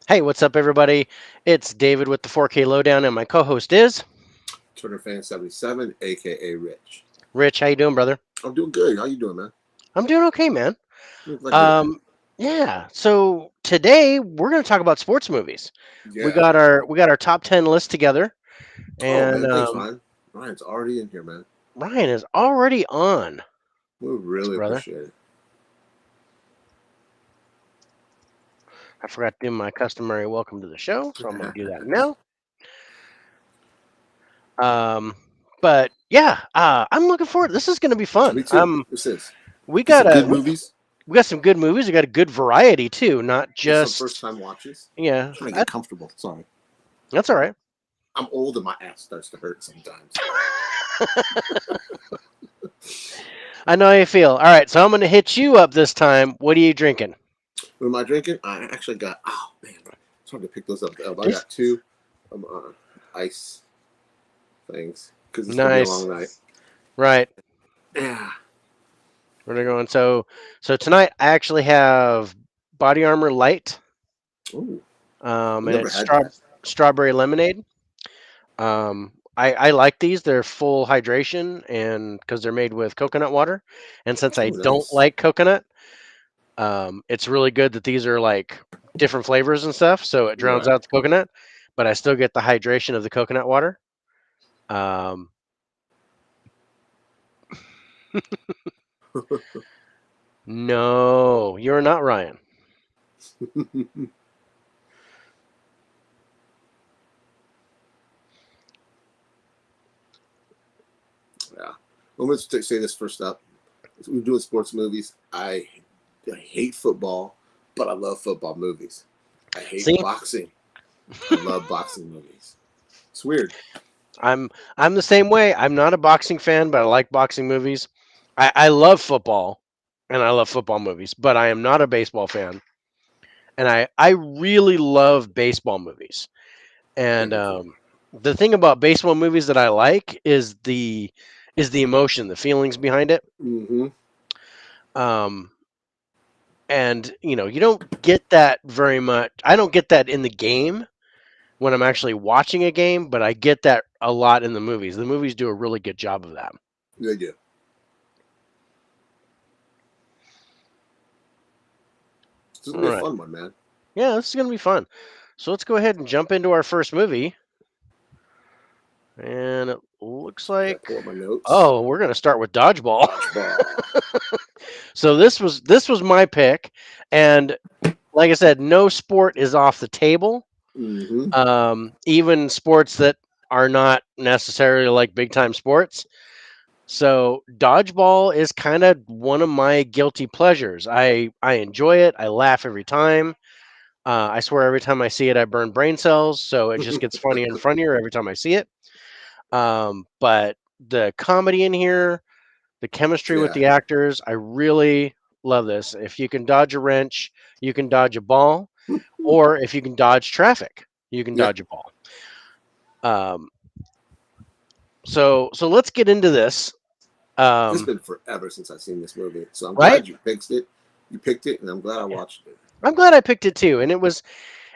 Hey, what's up, everybody? It's David with the 4K Lowdown, and my co-host is Turnerfan77, aka Rich. Rich. How you doing, brother? I'm doing good. How you doing, man? I'm doing okay, man. I'm glad to hear that. Um, yeah. So today we're going to talk about sports movies. We Yeah. got our top 10 list together, Oh and man, thanks, Ryan. Ryan's already in here, man. Ryan is already on, We really brother. appreciate it. I forgot to do my customary welcome to the show, so I'm going to do that now. Um, but yeah, I'm looking forward. This is going to be fun. Me too. This is. We Get got some a good movies. we got some good movies. We got a good variety too, not Get some first just time watches. yeah. Trying to get comfortable. Sorry. That's all right. I'm old and my ass starts to hurt sometimes. I know how you feel. All right, so I'm going to hit you up this time. What are you drinking? What am I drinking? I actually got. Oh man, it's hard to pick those up. I Just got two ice things because it's gonna be a nice. long night. Right. Yeah. We're going. So tonight I actually have Body Armor Light, Ooh, I've and never it's had that. strawberry lemonade. I like these. They're full hydration, and because they're made with coconut water, and since I Oh, don't nice. like coconut, it's really good that these are like different flavors and stuff. So it drowns Right. out the coconut, but I still get the hydration of the coconut water. Um, no, you're not Ryan. Yeah. Well, let's say this first up. We're doing sports movies. I hate football, but I love football movies. I hate See, boxing. I love boxing movies. It's weird. I'm I'm the same way. I'm not a boxing fan, but I like boxing movies. I love football, and I love football movies, but I am not a baseball fan. And I really love baseball movies. I And do too. the thing about baseball movies that I like is the emotion, the feelings behind it. Mm-hmm. Um, and you don't get that very much. I don't get that in the game when I'm actually watching a game, but I get that a lot in the movies. The movies do a really good job of that. They do. It's All gonna be a right. fun one, man. Yeah, this is going to be fun. So let's go ahead and jump into our first movie. And it looks Gotta like pull up my notes. oh, we're going to start with Dodgeball. Dodgeball. So this was my pick, and like I said, no sport is off the table. Mm-hmm. Even sports that are not necessarily like big time sports. So dodgeball is kind of one of my guilty pleasures. I enjoy it. I laugh every time. I swear every time I see it, I burn brain cells. So it just gets funnier and funnier every time I see it. But the comedy in here, the chemistry with Yeah. the actors, I really love this. If you can dodge a wrench, you can dodge a ball, or if you can dodge traffic, you can Yeah. dodge a ball. Um, so let's get into this. It's Um, been forever since I've seen this movie, so I'm right? glad you picked it. You picked it, and I'm glad I Yeah. watched it. I'm glad I picked it too, and it was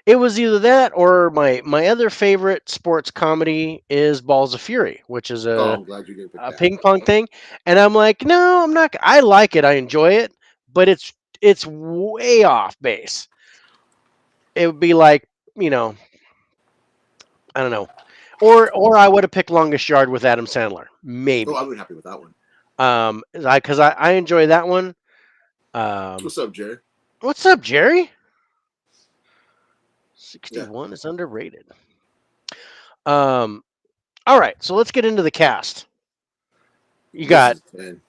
either that or my other favorite sports comedy is Balls of Fury, which is Oh, I'm glad you didn't pick a that. ping pong thing. And I'm like, no, I'm not. I like it. I enjoy it, but it's way off base. It would be like you know, I don't know, or I would have picked Longest Yard with Adam Sandler, Oh, I maybe. would be happy with that one. Because I enjoy that one. Um, What's up, Jerry? what's up, Jerry? Yeah. 61 is underrated. Um, all right, so let's get into the cast. You This got is 10.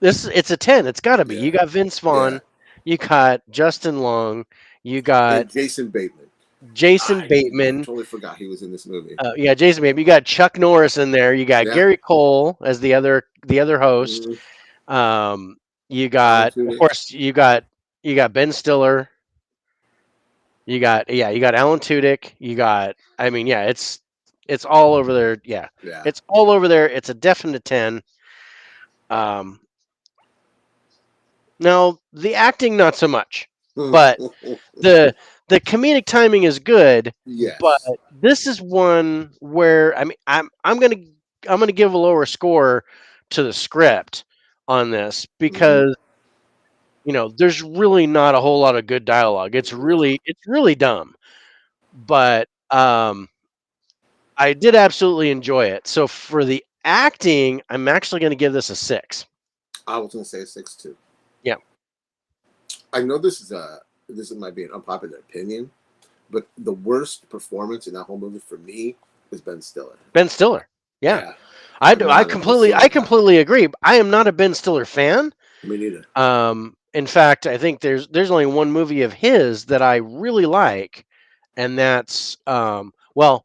this. It's a 10. It's got to be. Yeah. You got Vince Yeah. Vaughn. You got Justin Long. You got And Jason Bateman. Jason I Bateman. totally forgot he was in this movie. Yeah, Jason Bateman. You got Chuck Norris in there. You got Yeah. Gary Cole as the other host. Mm, You Alan got, of Tudyk. course, you got Ben Stiller. You got Alan Tudyk. I mean, yeah, it's all over there. Yeah, Yeah. it's all over there. It's a definite 10. Um, Now the acting, not so much. but the the comedic timing is good. But Yes. this is one where I mean I'm gonna give a lower score to the script on this Hmm. because there's really not a whole lot of good dialogue. It's really dumb. But I did absolutely enjoy it. So for the acting, I'm actually going to give this a 6. I was gonna say 6 too. Yeah, I know this might be an unpopular opinion, but the worst performance in that whole movie for me is Ben Stiller. Ben Stiller. Yeah, Yeah, I I'm do. I not a Ben completely, Stiller I guy. completely agree. I am not a Ben Stiller fan. Me neither. In fact, I think there's only one movie of his that I really like, and that's well,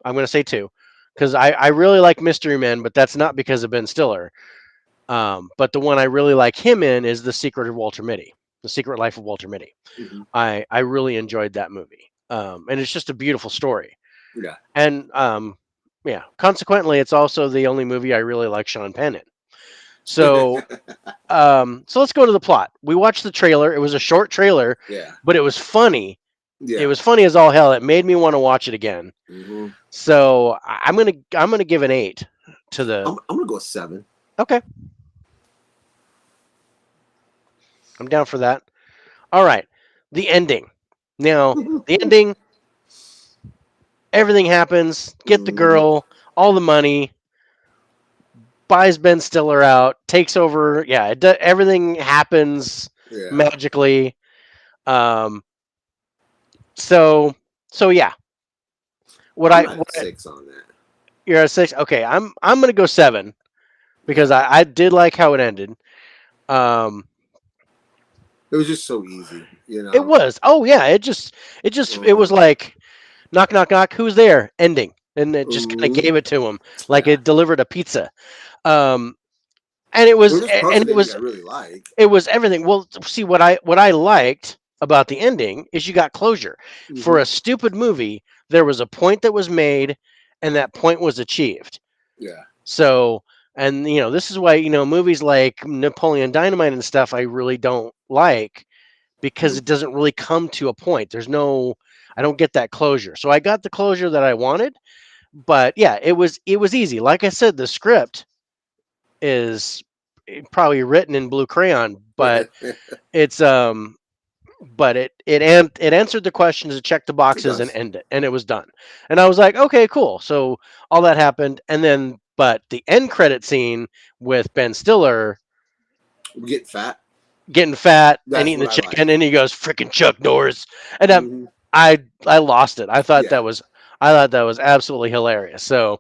I'm going to say two, because I really like Mystery Men, but that's not because of Ben Stiller. But the one I really like him in is The Secret of Walter Mitty, The Secret Life of Walter Mitty. Hmm. I really enjoyed that movie, and it's just a beautiful story. Yeah. And yeah, consequently, it's also the only movie I really like Sean Penn in. So so let's go to the plot. We watched the trailer. It was a short trailer, Yeah. but it was funny. It Yeah. was funny as all hell. It made me want to watch it again. Hmm. So I'm gonna give an 8 to the. I'm gonna go 7. Okay, I'm down for that. All right, the ending. Now the ending, everything happens. Get the Hmm. girl, all the money, buys Ben Stiller out, takes over. Yeah, everything happens Yeah. magically. Um, so so yeah, what I'm I at what I, 6 on that. you're at 6. Okay, I'm gonna go 7 because Yeah. I did like how it ended. Um, It was just so easy, you it know. was. Oh yeah, it was Um. like knock knock knock. Who's there? Ending, and it just kind of Hmm. gave it to him like Yeah. it delivered a pizza. Um, and There were just parts and of the ending I really like. it was everything. Well, see what I liked about the ending is you got closure. For Hmm. a stupid movie, there was a point that was made and that point was achieved. Yeah. So, and this is why, movies like Napoleon Dynamite and stuff I really don't like because it doesn't really come to a point. I don't get that closure. So I got the closure that I wanted, but yeah, it was easy. Like I said, the script is probably written in blue crayon, but It it's it answered the questions, it checked the boxes and does. ended, and it was done. And I was like, okay, cool. So all that happened, and then but the end credit scene with Ben Stiller Get fat. getting fat and That's eating what the I like. chicken, and he goes freaking Chuck Norris, and Hmm. I lost it. Yeah. I thought that was absolutely hilarious. So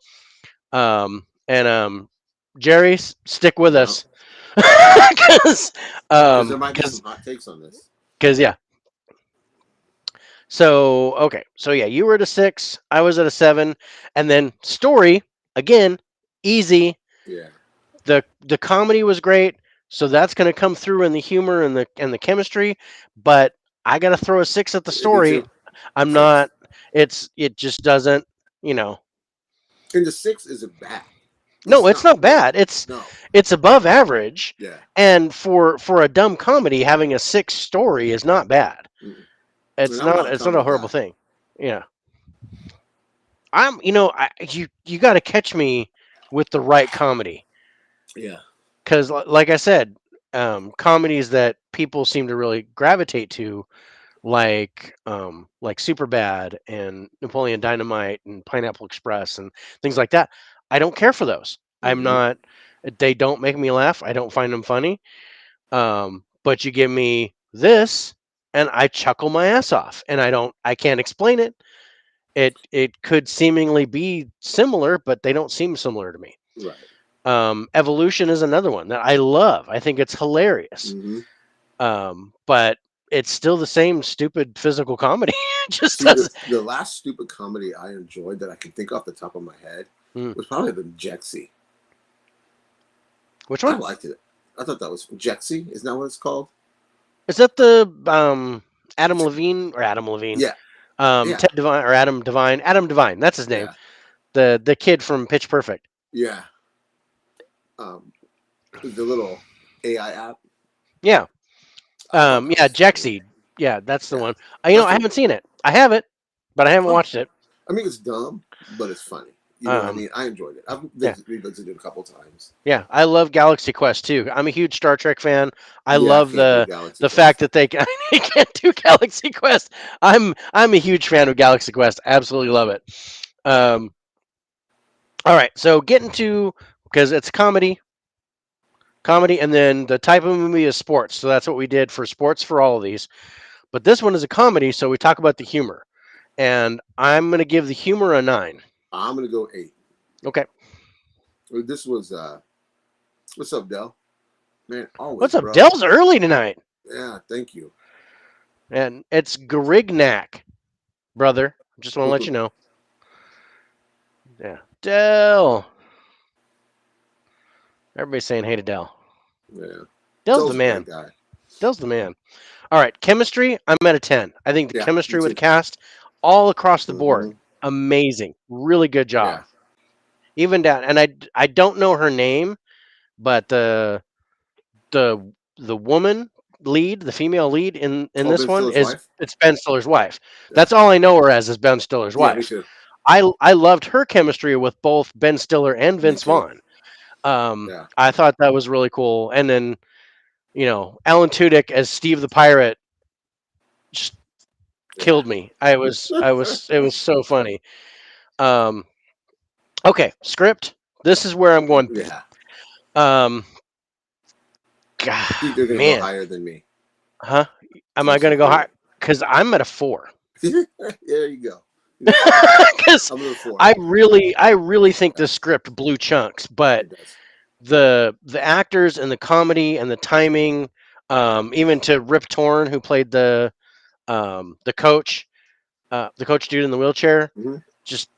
and Jerry, stick with Yeah. us because Because there might be some because hot takes on this. yeah. So okay, so yeah, you were at a 6, I was at a 7, and then story again, easy. Yeah. The comedy was great, so that's going to come through in the humor and the chemistry. But I got to throw a 6 at the Me story. too. I'm Six. not. It just doesn't. You know. And the 6 isn't bad. No, It's it's not not bad. horrible. No. It's above average, Yeah. and for a dumb comedy, having a 6 story is not bad. Mm-mm. And It's I'm not. not a It's not a comedy horrible guy. thing. Yeah. You got to catch me with the right comedy Yeah. because, like I said, comedies that people seem to really gravitate to, like Superbad and Napoleon Dynamite and Pineapple Express and things like that. I don't care for those. I'm Hmm. not. They don't make me laugh. I don't find them funny. But you give me this, and I chuckle my ass off, and I can't explain it. It could seemingly be similar, but they don't seem similar to me. Right. Evolution is another one that I love. I think it's hilarious. Hmm. But it's still the same stupid physical comedy. It just See, does. the last stupid comedy I enjoyed that I can think off the top of my head Mm. was probably the Jexy. Which I one liked it. I thought that was Jexy. Isn't that what it's called? is that? The Adam Levine or Adam Levine? Yeah. Yeah. Ted Devine or Adam Devine? Adam Devine. That's his name. Yeah. The kid from Pitch Perfect. Yeah. Um, the little AI app. Yeah. I thought that Yeah. was funny. Jexy. Yeah, that's the Yeah, one. I that's the. haven't seen it. I have it, but I haven't Oh, watched it. I mean, it's dumb, but it's funny. You know what I Um, mean? I enjoyed it. I've yeah, revisited it a couple times. yeah. I love Galaxy Quest too. I'm a huge Star Trek fan. I Yeah, I love can't do Galaxy the fact Quest. that they can't do Galaxy Quest. I'm a huge fan of Galaxy Quest. Absolutely love it. Um, all right, so getting to because it's comedy, and then the type of movie is sports. So that's what we did for sports for all of these. But this one is a comedy, so we talk about the humor. And I'm going to give the humor a 9. I'm gonna go 8. Okay. This was what's up, Dell? Man, What's always, up? bro. Dell's early tonight. Yeah, thank you. And it's Grignac, brother. Just want to let you know. Yeah. Dell. Everybody's saying hey to Dell. Yeah, Dell's the Dell's a man. great guy. Dell's the man. All right. Chemistry, I'm at a 10. I think the Yeah, me chemistry with the too. cast, all across the Mm-hmm. board, amazing. Really good Yeah. job. Even down. And I don't know her name, but the woman lead, the female lead in Oh, this Ben one Stiller's is wife. it's Ben Stiller's wife. Yeah. That's all I know her as is Ben Stiller's Yeah, me wife. too. I loved her chemistry with both Ben Stiller and Me Vince too. Vaughn. Yeah. I thought that was really cool. And then Alan Tudyk as Steve the Pirate just Yeah. killed me. It was so funny. Um, okay, script. This is where I'm going. Yeah. Um, I think God, they're gonna go man, higher than me. huh? Am I Just to gonna go hear high? Because I'm at a 4. it. There you go. You got 4. Because I'm gonna go 4. I really think Yeah, this script blew chunks, but it does. the actors and the comedy and the timing, even to Rip Torn who played the coach dude in the wheelchair, Mm-hmm. just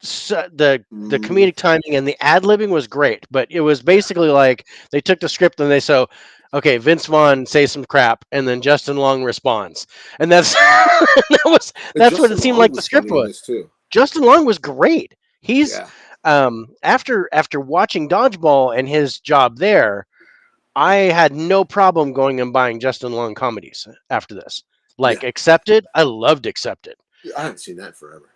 the Mm-hmm. comedic timing and the ad libbing was great, but it was basically like they took the script and they so okay, Vince Vaughn says some crap and then Justin Long responds, and that's And that's what it Justin seemed Long like the was script funny in was. this too. Justin Long was great. He's Yeah. after watching Dodgeball and his job there, I had no problem going and buying Justin Long comedies after this. Yeah. Like Accepted, I loved Accepted. I haven't seen that forever.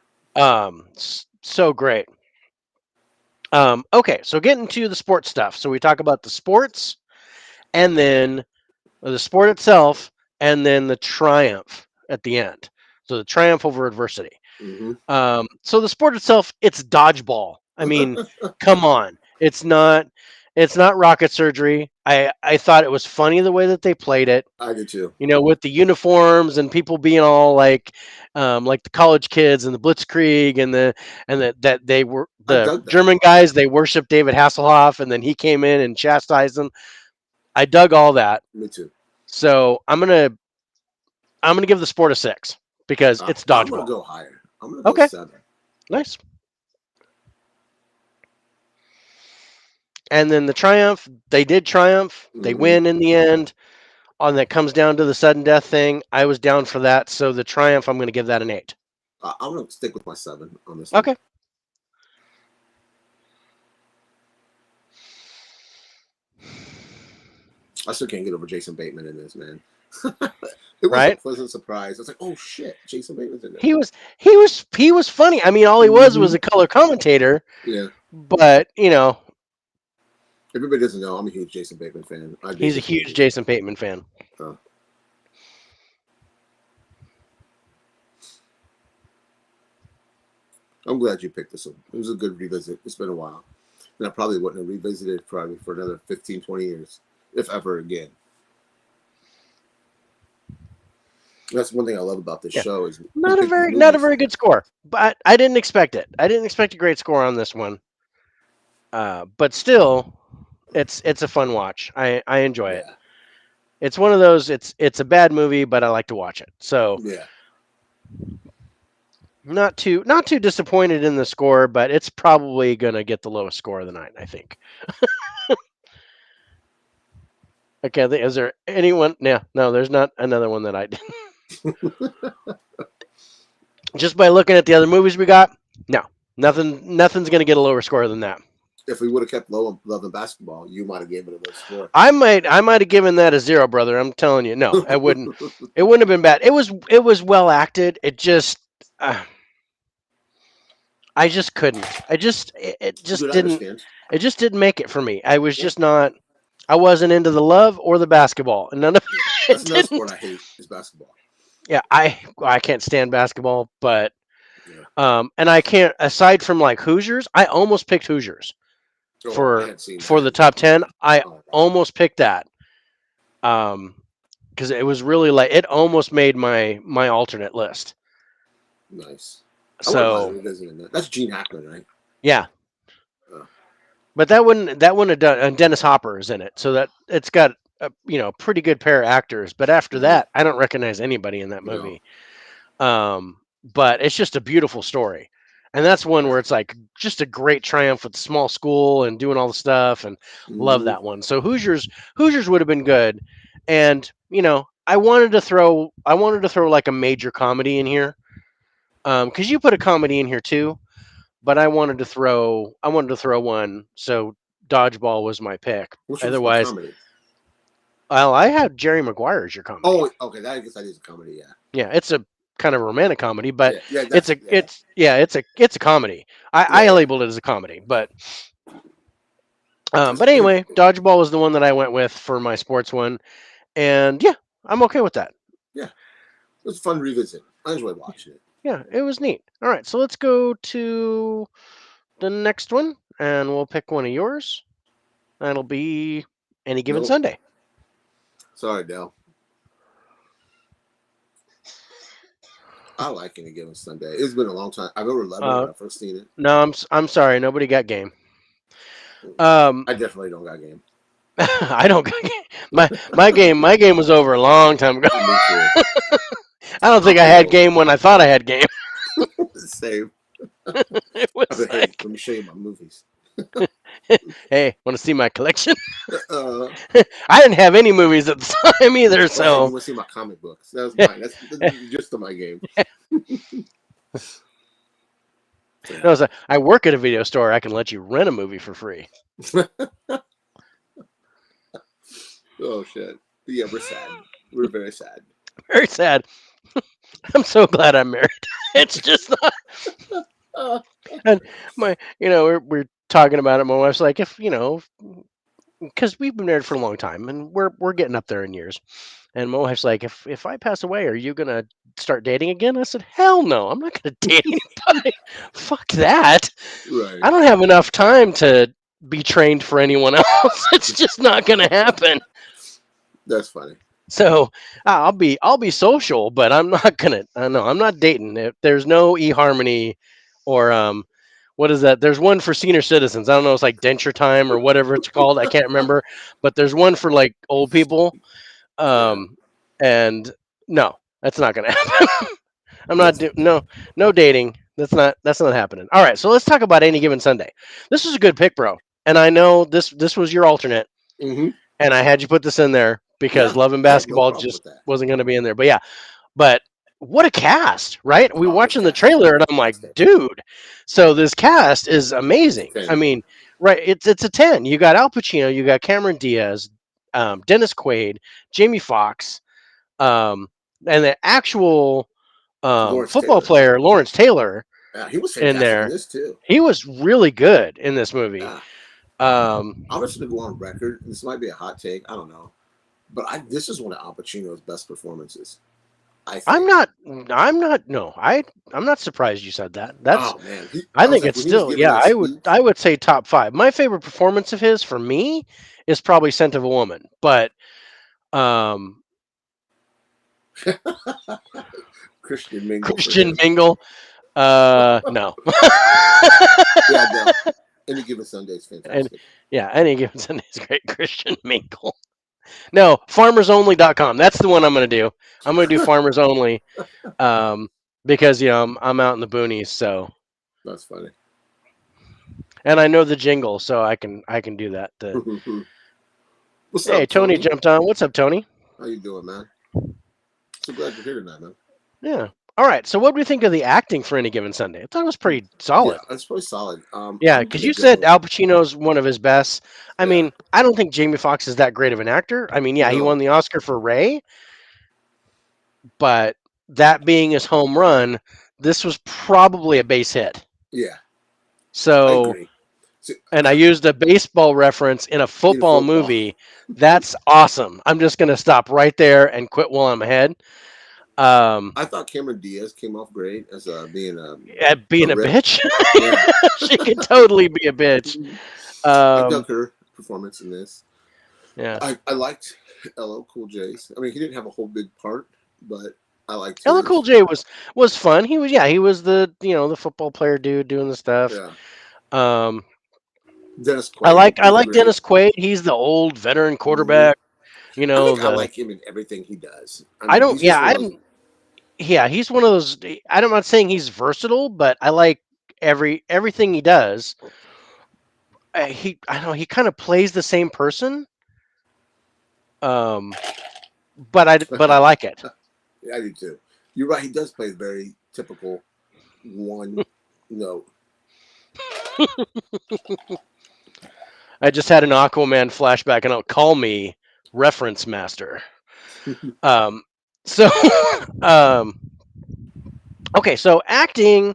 So great. Okay, so getting to the sports stuff. So we talk about the sports, and then the sport itself, and then the triumph at the end. So the triumph over adversity. Mm-hmm. So the sport itself, it's dodgeball. I mean, come on, it's not rocket surgery. I thought it was funny the way that they played it. I did too. With the uniforms and people being all like the college kids and the Blitzkrieg and that they were I the dug that. German guys. They worshipped David Hasselhoff, and then he came in and chastised them. I dug all that. Me too. So I'm gonna give the sport a 6 because it's I'm gonna dodgeball. go higher. I'm gonna go Okay, 7. nice. And then the triumph, they did triumph. They Mm-hmm. win in the end. On that comes down to the sudden death thing. I was down for that. So the triumph, I'm going to give that an 8. I'm gonna stick with my 7 on this one. Okay. I still can't get over Jason Bateman in this, man. It was a Right? pleasant surprise. I was like, oh shit, Jason Bateman's in there. He was funny. I mean, all he was Mm-hmm. a color commentator, Yeah. but Everybody doesn't know I'm a huge Jason Bateman fan. I dig he's a his huge movies. Jason Bateman fan. Uh, I'm glad you picked this one. It was a good revisit. It's been a while. And I probably wouldn't have revisited it probably for another 15, 20 years, if ever again. That's one thing I love about this Yeah. show is who Not a picked these very not a movies. very good score, but I didn't expect it. I didn't expect a great score on this one. But still, it's a fun watch. I enjoy it. Yeah. It's one of those. It's a bad movie, but I like to watch it. So Yeah. not too disappointed in the score, but it's probably gonna get the lowest score of the night, I think. Okay, is there anyone? Yeah, no, there's not another one that I did. Just by looking at the other movies we got, no, nothing's gonna get a lower score than that. If we would have kept loving basketball, you might have given it a low score. I might have given that a 0, brother. I'm telling you, no, I wouldn't. It wouldn't have been bad. It was well acted. It just uh, I just couldn't. It just Dude, I didn't. understand. It just didn't make it for me. I was Yeah, just not. I wasn't into the love or the basketball, and none of yeah. That's it another sport didn't. I hate is basketball. Yeah, I can't stand basketball, but Yeah. and I can't aside from like Hoosiers. I almost picked Hoosiers Oh, I for hadn't seen for that. the top 10. I Oh my god. almost picked that. Um, because it was really like it almost made my alternate list. Nice. I wouldn't mind So revisiting that. That's Gene Hackman, right? yeah, Oh, but that wouldn't have done. And Dennis Hopper is in it, so that it's got a pretty good pair of actors. But after hmm. that, I don't recognize anybody in that No. movie. But it's just a beautiful story, and that's one Yeah. where it's like just a great triumph with the small school and doing all the stuff, and love Hmm. that one. So Hoosiers would have been good, and I wanted to throw like a major comedy in here, because you put a comedy in here too, but I wanted to throw one. So Dodgeball was my pick. Which one's my Otherwise, comedy? well, I had Jerry Maguire as your comedy. Oh, okay. That I guess that is a comedy. Yeah. Yeah, it's a kind of romantic comedy, but Yeah. Yeah. it's That's a yeah. it's yeah, it's a comedy. I Yeah. labeled it as a comedy, but That's funny. anyway, Dodgeball was the one that I went with for my sports one, and yeah, I'm okay with that. Yeah. It was a fun revisit. I enjoyed watching it. Yeah, it was neat. All right, so let's go to the next one, and we'll pick one of yours. That'll be Any Given Nope. Sunday. Sorry, Dell. I like Any Given Sunday. It's been a long time. I remember loving it Uh, when I first seen it. no, I'm sorry, nobody got game. Um, I definitely don't got game. I don't got game. My game was over a long time ago. Me too. I don't think I'm I had old. game when I thought I had game. Same. It I was said, hey, like, let me show you my movies. hey, want to see my collection? Uh, I didn't have any movies at the time either, well, hey, you so want to see my comic books? That's mine. That's just my game. no, Yeah. I work at a video store. I can let you rent a movie for free. Oh shit. Yeah, we're sad. We're very sad. Very sad. I'm so glad I'm married. It's just not. Uh, And we're talking about it. My wife's like, if because we've been married for a long time, and we're getting up there in years. And my wife's like, if I pass away, are you gonna start dating again? I said, hell no, I'm not gonna date anybody. Fuck that. right. I don't have enough time to be trained for anyone else. It's just not gonna happen. That's funny. So I'll be social, but I'm not gonna. No, I'm not dating. There's no eHarmony or what is that? There's one for senior citizens. I don't know. It's like denture time or whatever it's called. I can't remember. But there's one for like old people. Yeah. Um, and no, that's not gonna happen. I'm not That's do funny. no dating. That's not happening. All right, so let's talk about Any Given Sunday. This was a good pick, bro. And I know this was your alternate, Hmm. and I had you put this in there because Yeah. Love and I had no Basketball problem just with that. wasn't going to be in there. But yeah, but what a cast, right? We Oh, this watching the cast is trailer, and I'm like, fantastic. dude. So this cast is It's a amazing. I 10. mean, right? It's a 10. You got Al Pacino, you got Cameron Diaz, Dennis Quaid, Jamie Foxx, um, and the actual Lawrence football Taylor. player Lawrence Taylor Yeah, he was in fantastic in there. this too. He was really good in this movie. Yeah. Um, I'm just gonna go on record. This might be a hot take. I don't know. But this is one of Al Pacino's best performances, I I'm think. not. I'm not. No, I'm not surprised you said that. That's. Oh man, I I was think like it's when he was still. giving Yeah, that I would. speech. I would say top five. My favorite performance of his, for me, is probably "Scent of a Woman." But um, Christian Mingle for Christian him. Mingle. No. Yeah, no. Any Given Sunday is And fantastic. yeah, Any Given Sunday is great. Christian Mingle. No, FarmersOnly.com. That's the one I'm going to do. I'm going to do Farmers Only. Um, because I'm out in the boonies, so That's funny. and I know the jingle, so I can do that. What's Hey, up, Tony Tony? jumped on. What's up, Tony? How you doing, man? So glad you're here tonight, man. Yeah. All right. So, what do we think of the acting for Any Given Sunday? I thought it was pretty Yeah, solid. that's probably solid. Yeah, I'm because gonna you said go. Al Pacino's one of his best. I Yeah, mean, I don't think Jamie Foxx is that great of an actor. I mean, yeah, he won no, the Oscar for Ray, but that being his home run, this was probably a base hit. yeah, I So, agree. So, and I used a baseball reference in a in football football, movie. That's awesome. I'm just going to stop right there and quit while I'm ahead. Um, I thought Cameron Diaz came off great as being at a being a rip. bitch, Yeah, she could totally be a bitch. I dug Um, her performance in this. yeah. I liked LL Cool J's. I mean, he didn't have a whole big part, but I liked LL Cool his. J was fun. He was the the football player dude doing the stuff. Yeah, Um, Dennis I Quaid like I was like great. Dennis Quaid. He's the old veteran hmm quarterback. You I know think I the like him in everything he does. I I mean, don't he's just yeah one I of those. don't yeah he's one of those. I'm not saying he's versatile, but I like everything he does. I don't know he kind of plays the same person. Um, but I like it. Yeah, I do too. You're right. He does play very typical one note. I just had an Aquaman flashback, and I'll call me reference master. Um, so um, okay, so acting.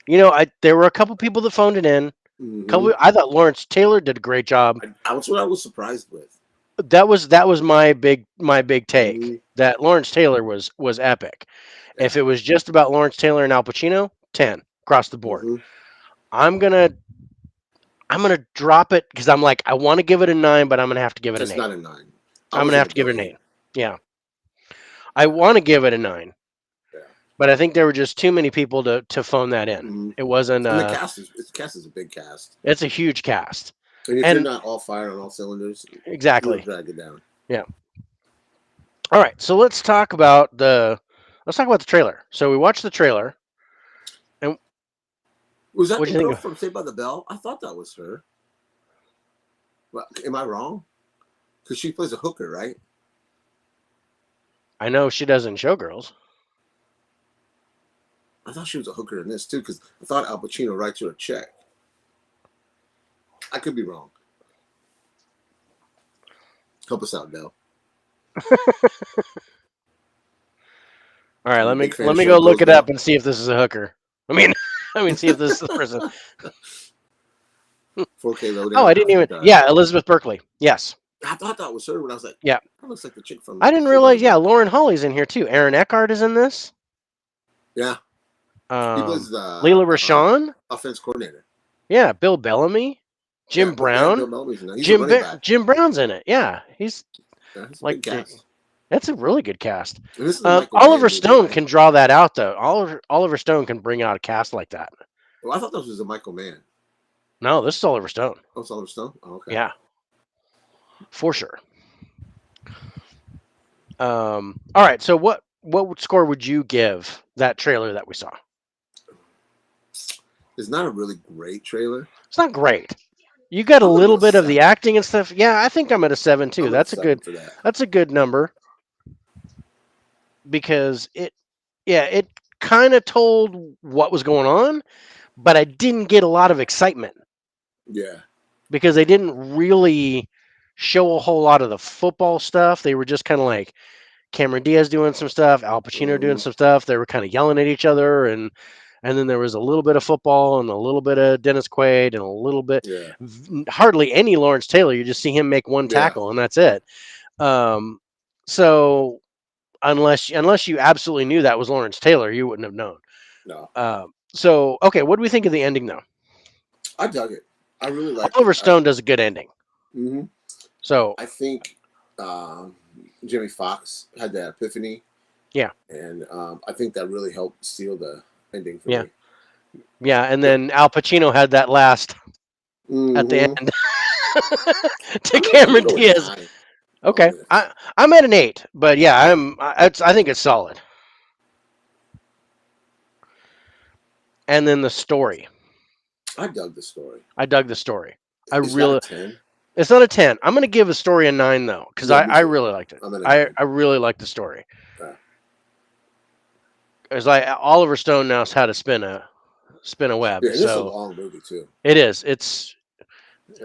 There were a couple people that phoned it in. hmm Couple, I thought Lawrence Taylor did a great job. I was what I was surprised with. That was my big take. hmm That Lawrence Taylor was epic. If Yeah. it was just about Lawrence Taylor and Al Pacino, 10 across the board. hmm I'm gonna I'm gonna drop it because I'm like I want to give it a 9, but I'm gonna have to give it an It's 8. not a 9. I I'm was gonna have gonna to give go it an 8. 8. Yeah, I want to give it a 9, Yeah. but I think there were just too many people to phone that in. hmm It wasn't. And the cast is a big cast. It's a huge cast, And if you're and not all firing on all cylinders, you'll exactly. drag it down. Yeah. All right, so let's talk about the trailer. So we watched the trailer, and Was that what the do you girl think of? from Saved by the Bell? I thought that was her. Am I wrong? Because she plays a hooker, right? I know she does in Showgirls. I thought she was a hooker in this too, because I thought Al Pacino writes her a check. I could be wrong. Help us out, Dell. All right, I'm a let me big fan let of me go look Showgirls, it up Dell. and see if this is a hooker. I mean, see if this is the person. 4K Oh, lowdown I didn't after even. dark. Yeah, Elizabeth Berkley. Yes. I thought that was her when I was like, Yeah, that looks like the chick from I didn't Saved by the realize. Yeah, Bell. Lauren Holly's in here too. Aaron Eckhart is in this. Yeah, he was Leela the Rashawn. offense coordinator. Yeah, Bill Bellamy. Yeah, Jim Bill Brown. Bellamy's in there. He's a running back. Jim Brown's in it. Yeah, he's Yeah, he's a like big cast. that's a really good cast. And this is a Michael Mann Oliver movie, Stone right? can draw that out though. Oliver Stone can bring out a cast like that. Well, I thought this was a Michael Mann. No, this is Oliver Stone. Oh, it's Oliver Stone? Oh, okay. Yeah, for sure. All right. So what score would you give that trailer that we saw? It's not a really great trailer. It's not great. You got a I'm going to go little a bit of the 7. acting and stuff. Yeah, I think I'm at a 7 too. I'm at a 7 for that. That's a good number because it kind of told what was going on, but I didn't get a lot of excitement Yeah. because they didn't really show a whole lot of the football stuff. They were just kind of like Cameron Diaz doing some stuff, Al Pacino doing hmm some stuff. They were kind of yelling at each other, and then there was a little bit of football and a little bit of Dennis Quaid and a little bit, Yeah. hardly any Lawrence Taylor. You just see him make one Yeah. tackle and that's it. Um, so unless you absolutely knew that was Lawrence Taylor, you wouldn't have known. No. So okay, what do we think of the ending though? I dug it. I really liked it. Oliver Stone does a good ending. hmm So I think um, Jimmy Fox had that epiphany, yeah, and I think that really helped seal the ending for yeah, me. yeah, and Yep. then Al Pacino had that last at the hmm end to Cameron I'm gonna go with Diaz. 9 on Okay, this. I'm at an 8, but yeah, I think it's solid. And then the story, I dug the story. I dug the story. I It's not a really, 10. it's not a 10. I'm gonna give the story a 9 though, because Yeah, me I too. really liked it. I'm at a I 9. I really liked the story. Yeah. it's like Oliver Stone knows how to spin a Yeah, web. and it's a So long movie too. it is. It's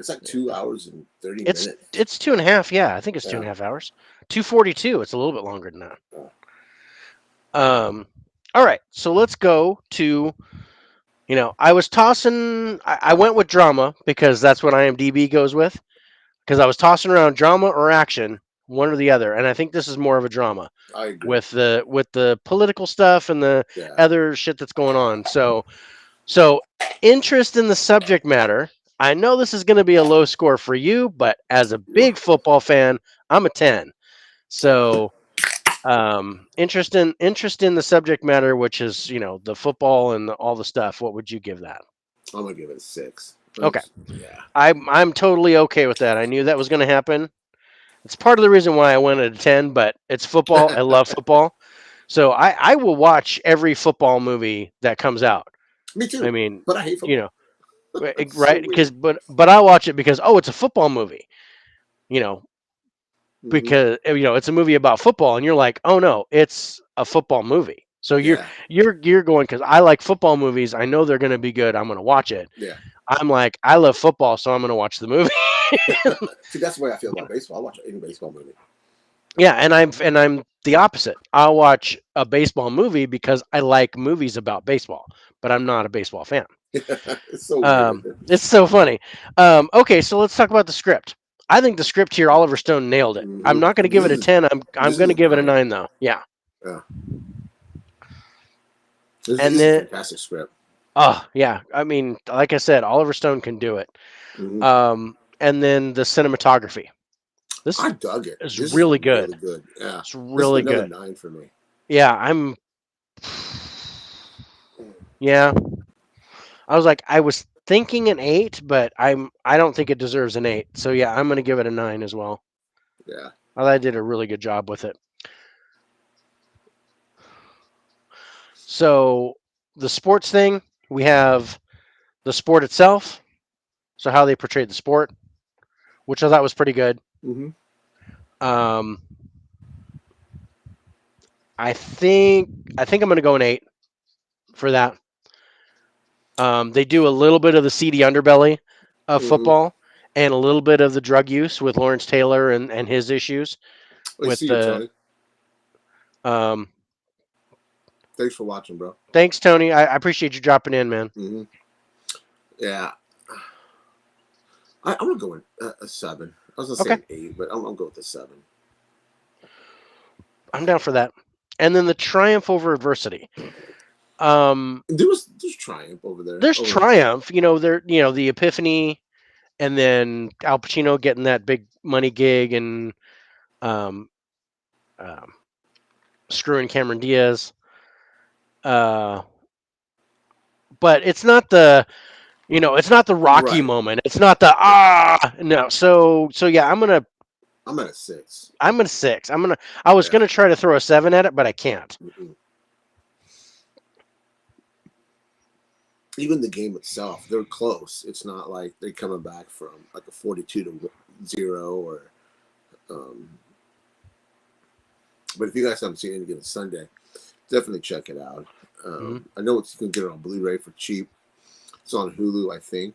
like 2 hours and 30 It's minutes. it's 2.5. Yeah, I think it's two Yeah. and a half hours. 2:42. It's a little bit longer than that. Uh, Um. All right. So let's go to. I was tossing. I went with drama because that's what IMDb goes with. Because I was tossing around drama or action, one or the other, and I think this is more of a drama I agree. with the political stuff and the Yeah. other shit that's going on. So interest in the subject matter. I know this is going to be a low score for you, but as a big football fan, I'm a 10. So interest in the subject matter, which is the football and all the stuff. What would you give that? I'm gonna give it a 6. Okay, Yeah. I'm totally okay with that. I knew that was going to happen. It's part of the reason why I went at a 10, but it's football. I love football. So I will watch every football movie that comes out. Me I too. mean, But I hate you football. know, It's so right? weird. But I watch it because it's a football movie. You know, Hmm. because it's a movie about football, and you're like, oh no, it's a football movie. So you're Yeah. you're you're going because I like football movies. I know they're going to be good. I'm going to watch it. Yeah. I'm like, I love football, so I'm going to watch the movie. See, that's the way I feel about baseball. I watch any baseball movie. Yeah, and I'm the opposite. I'll watch a baseball movie because I like movies about baseball, but I'm not a baseball fan. It's so weird, isn't it? It's so funny. Okay, so let's talk about the script. I think the script here, Oliver Stone nailed it. I'm not going to give it a 10. I'm This going is to a give it a 9. 9 though. Yeah. Yeah. This And is a then fantastic script. oh, yeah. I mean, like I said, Oliver Stone can do it. Hmm. And then the cinematography. This I dug it. is This is really good. really good. Yeah. It's This is really another good. 9 for me. Yeah, yeah. I was like, I was thinking an 8, but I don't think it deserves an 8. So yeah, I'm gonna give it a 9 as well. Yeah. I thought I did a really good job with it. So the sports thing, we have the sport itself. So how they portrayed the sport, which I thought was pretty good. Hmm. Um, I think I'm gonna go an 8 for that. They do a little bit of the seedy underbelly of Hmm. football and a little bit of the drug use with Lawrence Taylor and his issues I with see you, the. Tony. Um, Thanks for watching, bro. Thanks, Tony. I appreciate you dropping in, man. Hmm. Yeah. I'm gonna go with a 7. I was gonna say Okay, an 8, but I'm gonna go with a 7. I'm down for that. And then the triumph over adversity. Um, There's triumph over there. there's Over triumph. The epiphany, and then Al Pacino getting that big money gig and um, um, screwing Cameron Diaz. Uh, but it's not the Rocky right. moment. It's not the no. So yeah, I'm at a 6. I'm gonna 6. I was Yeah. gonna try to throw a 7 at it, but I can't. Mm-mm. Even the game itself, they're close. It's not like they're coming back from like a 42-0 or. Um, but if you guys haven't seen any given Sunday, definitely check it out. Hmm. I know you can get it on Blu-ray for cheap. It's on Hulu, I think.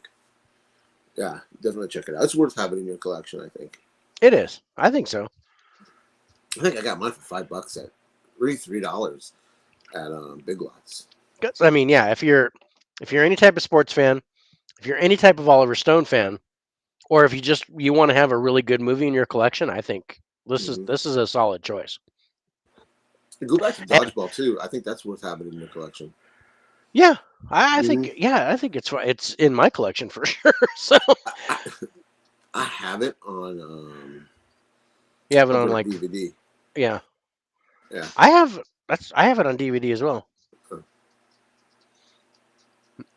Yeah, definitely check it out. It's worth having in your collection, I think. It is. I think so. I think I got mine for $5 at really $3 at Big Lots. 'Cause, I mean, yeah, if you're any type of sports fan, if you're any type of Oliver Stone fan, or if you want to have a really good movie in your collection, I think this is Mm-hmm. this is a solid choice. And go back to And Dodgeball too. I think that's worth having in your collection. yeah, I Mm-hmm. think yeah, I think it's in my collection for sure. So I, I have it you have it on on like DVD. yeah, Yeah. I have it on DVD as well.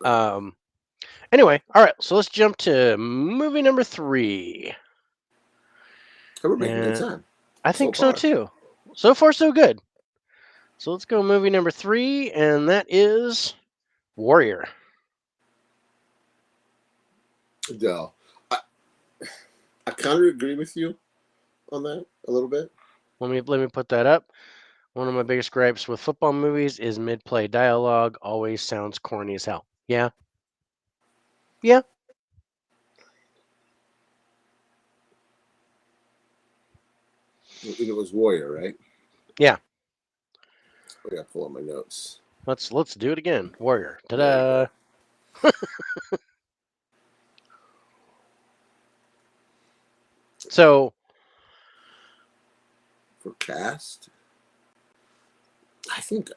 Um. Anyway, all right, so let's jump to movie number 3, And we're making good and time I so think so far. too. So far, so good. So let's go movie number 3, and that is Warrior. Dell, I kind of agree with you on that a little bit. Let me put that up. One of my biggest gripes with football movies is mid-play dialogue always sounds corny as hell. Yeah, yeah, It was Warrior, right? yeah. I gotta pull up my notes. Let's do it again. Warrior. There you Ta-da! go. So For cast, I think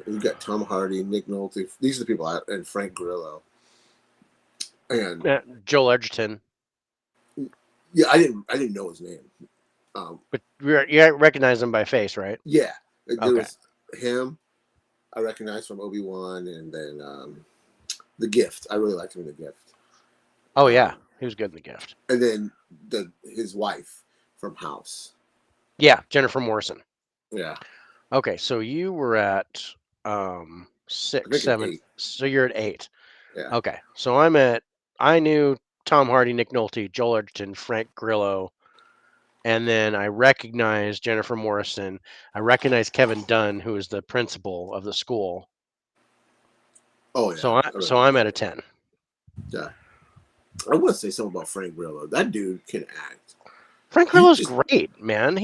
we got Tom Hardy, Nick Nolte. These are the people and Frank Grillo. And Joel Edgerton, yeah, I didn't know his name. Um, but you recognize him by face, right? yeah, there Okay. was him. I recognized from Obi-Wan, and then The Gift. I really liked him in The Gift. Oh yeah, Um, he was good in The Gift. and then his wife from House. Yeah, Jennifer Morrison. Yeah, Okay, so you were at I six, think an seven. eight. So you're at eight. Yeah. Okay, so I knew Tom Hardy, Nick Nolte, Joel Edgerton, Frank Grillo, and then I recognized Jennifer Morrison. I recognized Kevin Dunn, who is the principal of the school. Oh yeah, So I I'm recognize at a him. 10. Yeah, I want to say something about Frank Grillo. That dude can act. Frank He Grillo's just. great, man.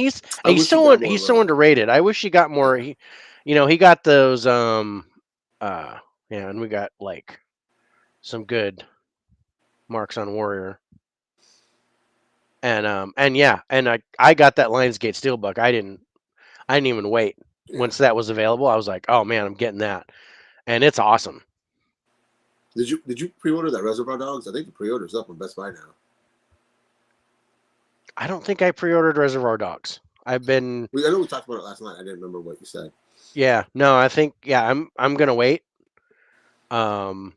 I wish he got more He's so love. underrated. I wish he got more. Yeah. He got those uh yeah, and we got like some good marks on Warrior. And yeah, and I got that Lionsgate Steelbook. I didn't even wait. Yeah. Once that was available, I was like, "Oh man, I'm getting that." And it's awesome. Did you pre-order that Reservoir Dogs? I think the pre-order's up on Best Buy now. I don't think I pre-ordered Reservoir Dogs. I've been I know we talked about it last night. I didn't remember what you said. Yeah, no, I think yeah, I'm going to wait. Um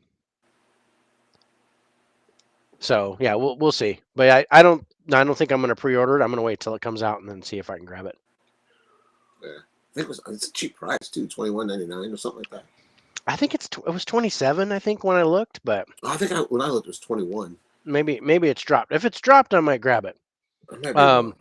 so yeah, we'll see. But I don't think I'm going to pre-order it. I'm going to wait till it comes out and then see if I can grab it. Yeah. I think it's a cheap price too, $21.99 or something like that. I think it was 27 I think when I looked, but I think when I looked it was 21. maybe it's dropped. If it's dropped, I might grab it. I might be Um wrong.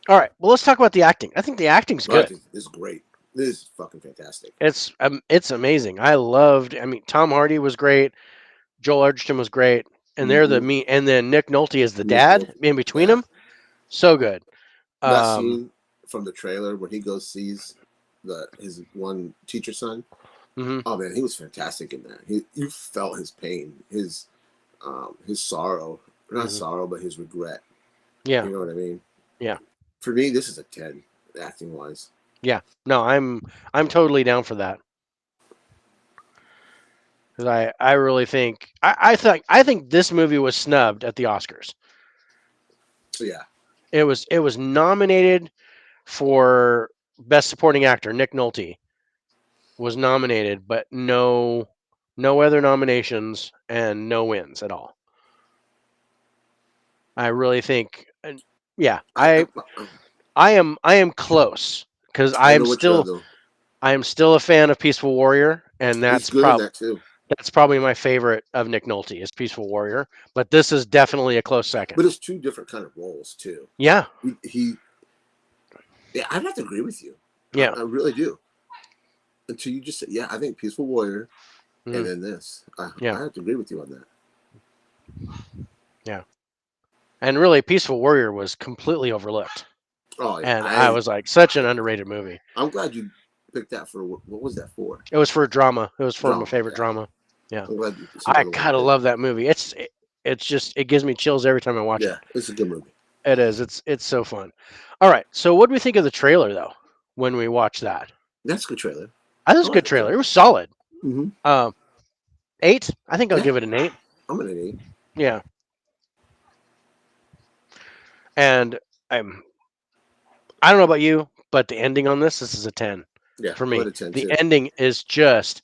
all right, well let's talk about the acting. I think the acting's But I good. think this is great. This is fucking fantastic. It's amazing. I mean Tom Hardy was great, Joel Edgerton was great, and Mm-hmm. and then Nick Nolte is the Nick dad Nolte. in between Yeah. them. So good. That Um scene from the trailer when he goes sees his one teacher son. mhm, Oh man, he was fantastic in that. You felt his pain, his sorrow, not mhm. sorrow, but his regret. Yeah. You know what I mean? Yeah. For me, this is a 10, acting wise. Yeah. No, I'm totally down for that. Cuz I really think I think this movie was snubbed at the Oscars. So yeah, It was nominated for best supporting actor. Nick Nolte was nominated, but no other nominations and no wins at all. I really think yeah, I I, I am close cuz I know what you have though. I am still a fan of Peaceful Warrior and He's good in that too. that's probably my favorite of Nick Nolte is Peaceful Warrior, but this is definitely a close second. But it's two different kind of roles too. Yeah. He yeah, I'd have to agree with you. Yeah. I really do. Until you just said, yeah, I think Peaceful Warrior, and Mhm. then this. Yeah. I have to agree with you on that. Yeah. And really Peaceful Warrior was completely overlooked. Oh yeah, And I was like such an underrated movie. I'm glad you picked that for what was that for? It was for drama. It was for my Drama. favorite Yeah, drama. Yeah. I'm glad it's I another one you gotta did. love that movie. It's just it gives me chills every time I watch Yeah, it. it's a good movie. It is. It's so fun. All right. So what do we think of the trailer though? When we watch that, That's a good trailer. I think it I was a like good the trailer. trailer. It was solid. Mm-hmm. 8. I think I'll Yeah, give it an 8. I'm an 8. Yeah. And I'm I don't know about you, but the ending on this is a 10 Yeah, for I'm me. at a 10 The too. ending is just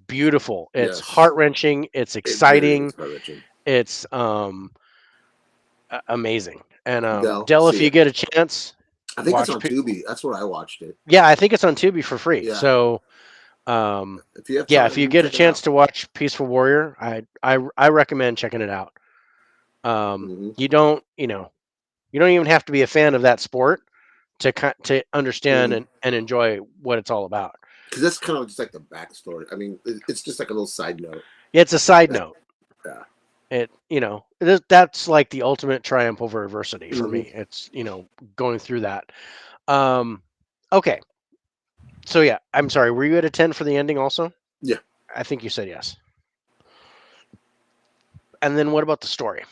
beautiful. It's Yes, heart wrenching. It's it really is exciting. heart wrenching. It's amazing. And Dell, Dell, if see you it. get a chance, I think it's watch. on Tubi. That's where I watched it. Yeah, I think it's on Tubi for free. Yeah, So um, if you have yeah, if time, you you get a check it chance out. to watch Peaceful Warrior, I recommend checking it out. Mm-hmm. You don't even have to be a fan of that sport to understand and enjoy what it's all about. Because that's kind of just like the backstory. I mean, it's just like a little side note. It's a side note. Yeah. That's like the ultimate triumph over adversity for Mm-hmm. me. It's going through that. Um, okay, so yeah, I'm sorry. Were you at a 10 for the ending also? Yeah. I think you said yes. And then what about the story?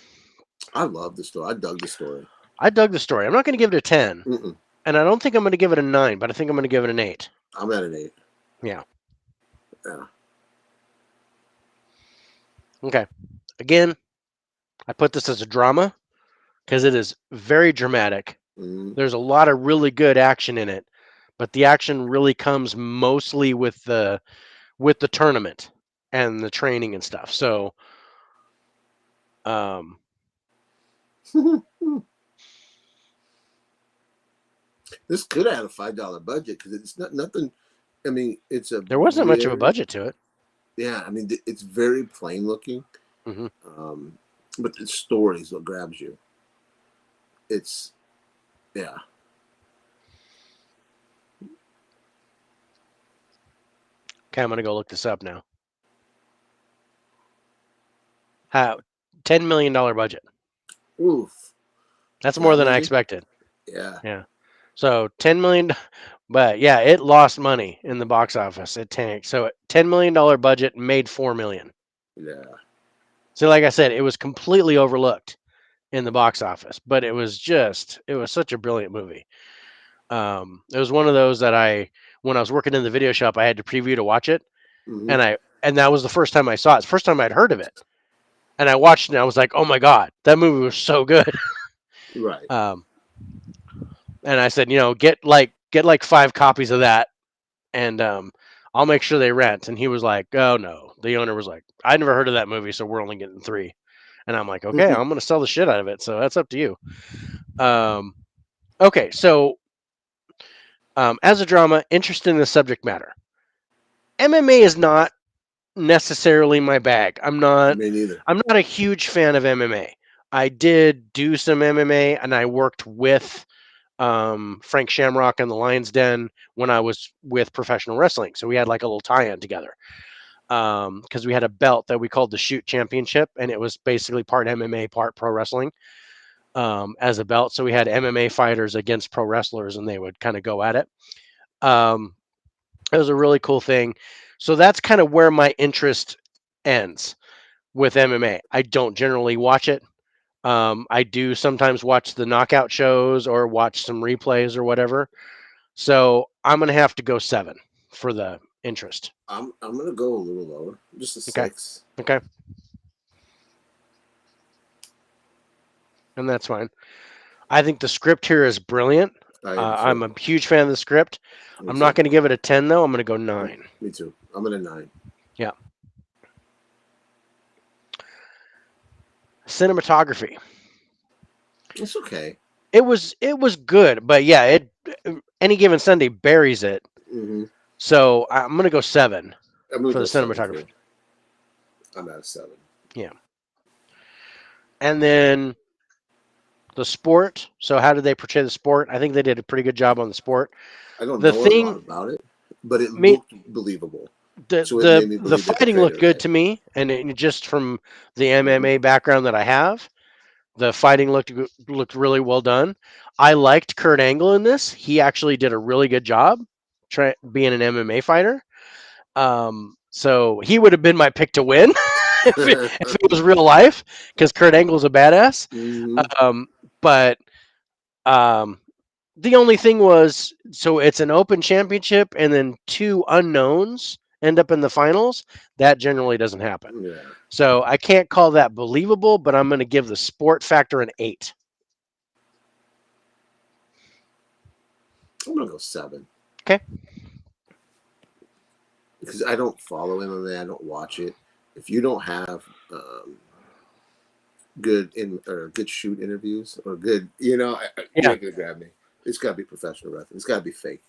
I love the story. I dug the story. I dug the story. I'm not going to give it a 10, Mm-mm. and I don't think I'm going to give it a 9, but I think I'm going to give it an 8. I'm at an 8. Yeah. Yeah. Okay. Again, I put this as a drama because it is very dramatic. Mm-hmm. There's a lot of really good action in it, but the action really comes mostly with the tournament and the training and stuff. So, um, This could have had a $5 budget because it's not nothing. I mean, it's a there wasn't much of a very, budget to it. yeah. I mean, it's very plain looking, Hmm. um, but the story is what grabs you. It's, yeah. Okay, I'm gonna go look this up now. How $10 million budget. Oof. That's For more that than I movie? expected. Yeah. Yeah. So 10 million, but yeah, it lost money in the box office. It tanked. So $10 million budget made 4 million. Yeah. So like I said, it was completely overlooked in the box office, but it was such a brilliant movie. It was one of those that when I was working in the video shop, I had to preview to watch it, Mm-hmm. and that was the first time I saw it. It's the first time I'd heard of it, and I watched it, and I was like, oh my god, that movie was so good. Right. um, and I said, get like 5 copies of that, and I'll make sure they rent. And he was like, oh no. The owner was like, I never heard of that movie, so we're only getting 3. And I'm like, okay, I'm gonna sell the shit out of it. So that's up to you. Um, okay, so as a drama, interested in the subject matter. MMA is not necessarily my bag. I'm not. Me neither. I'm not a huge fan of MMA. I did do some MMA, and I worked with Frank Shamrock and the Lions Den when I was with professional wrestling. So we had like a little tie-in together because we had a belt that we called the Shoot Championship, and it was basically part MMA, part pro wrestling as a belt. So we had MMA fighters against pro wrestlers, and they would kind of go at it. Um, it was a really cool thing. So that's kind of where my interest ends with MMA. I don't generally watch it. I do sometimes watch the knockout shows or watch some replays or whatever. So I'm gonna have to go 7 for the interest. I'm gonna go a little lower, just a Okay. 6. Okay. And that's fine. I think the script here is brilliant. I am I'm too. a huge fan of the script. Me I'm not too. going to give it a 10 though. I'm going to go 9. Me too. I'm at a 9. Yeah. Cinematography. It's okay. It was good, but yeah, any given Sunday buries it. Mm-hmm. So I'm going to go 7 I'm gonna for the go 7 cinematography. too. I'm at a 7. Yeah. And then the sport. So how did they portray the sport? I think they did a pretty good job on the sport. I don't The know a lot thing, about it, but it me, looked believable. the So it the made me the believe they fighting portrayed it looked good right. to me, and just from the Mm-hmm. MMA background that I have, the fighting looked really well done. I liked Kurt Angle in this. He actually did a really good job being an MMA fighter. So he would have been my pick to win if it was real life, because Kurt Angle's a badass. Mm-hmm. Um, but um, the only thing was, so it's an open championship, and then 2 unknowns end up in the finals. That generally doesn't happen. Yeah. So I can't call that believable, but I'm going to give the sport factor an 8. I'm gonna go 7. Okay. Because I don't follow MMA. I don't watch it. If you don't have good shoot interviews or good, you Yeah. ain't gonna grab me. It's gotta be professional wrestling. It's gotta be fake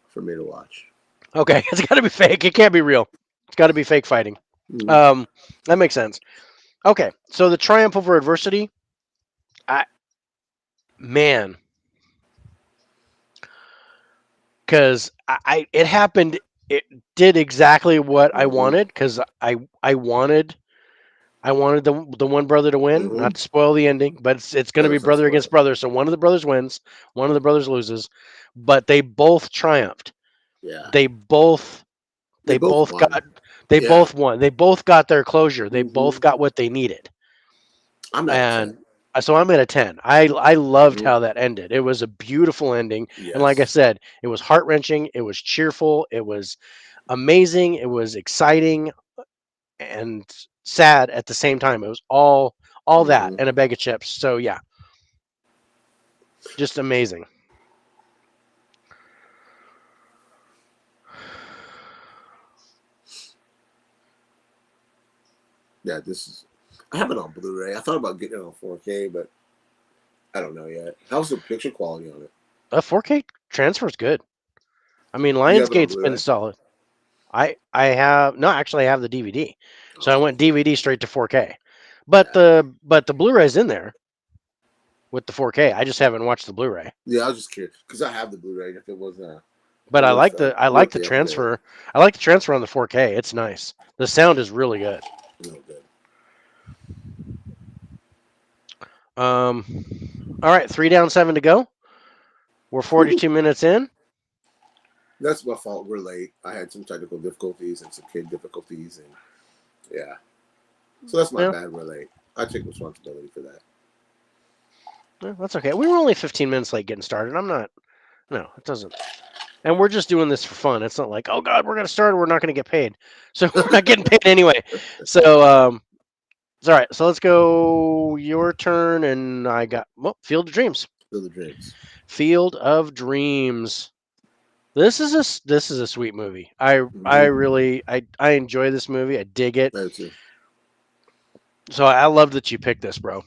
for me to watch. Okay. It's got to be fake. It can't be real. It's got to be fake fighting. Mm-hmm. That makes sense. Okay. So the triumph over adversity. Man, because it happened. It did exactly what I Mm-hmm. wanted because I wanted the one brother to win. Mm-hmm. Not to spoil the ending, but it's going No, to be let's not brother spoil against it. brother. So one of the brothers wins, one of the brothers loses, but they both triumphed. Yeah. They both They they both both won. got they Yeah. both won. They both got their closure. They Mm-hmm. both got what they needed. I'm at a And 10. so I'm at a 10. I loved Mm-hmm. how that ended. It was a beautiful ending. And like I Yes. said, it was heart-wrenching, it was cheerful, it was amazing, it was exciting and sad at the same time. It was all that Mm-hmm. and a bag of chips. So yeah, just amazing. Yeah, this is. I have it on Blu-ray. I thought about getting it on 4K, but I don't know yet. How's the picture quality on it? A 4K transfer is good. I mean, You have it on Lionsgate's been Blu-ray? solid. I have no, actually I have the DVD. So I Oh, went okay. DVD straight to 4K. Yeah. But the Blu-ray's in there with the 4K. I just haven't watched the Blu-ray. Yeah, I was just curious because I have the Blu-ray. If But it was I like worth the the upgrade. transfer. I like the transfer on the 4K. It's nice. The sound is really good. No good. Um, all right, three down, seven to go. We're Whew. 42 minutes in. That's my fault. We're late. I had some technical difficulties and some kid difficulties, and yeah. So that's my Yeah, bad. We're late. I take responsibility for that. yeah, that's okay. We were only 15 minutes late getting started. I'm not. No, it doesn't. And we're just doing this for fun. It's not like, oh God, we're gonna start. We're not gonna get paid. So we're not getting paid anyway. So it's all right. So let's go. Your turn, and I got Field of Dreams. Fill the dreams. Field of Dreams. This is a sweet movie. I Mm-hmm. really I enjoy this movie. I dig it. That too. So I love that you picked this, bro.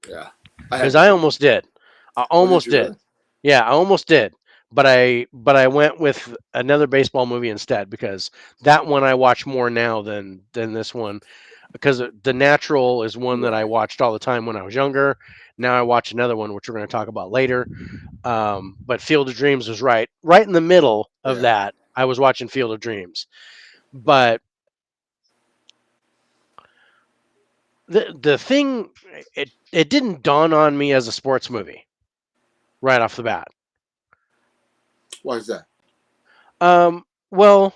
Yeah. I Because had to I pick it. almost did. I Oh, did almost you did. really? Yeah, I almost did. But I went with another baseball movie instead because that one I watch more now than this one because The Natural is one that I Right. watched all the time when I was younger. Now I watch another one which we're going to talk about later. But Field of Dreams was right in the middle of Yeah. that. I was watching Field of Dreams, but the thing it didn't dawn on me as a sports movie right off the bat. Why is that? Well,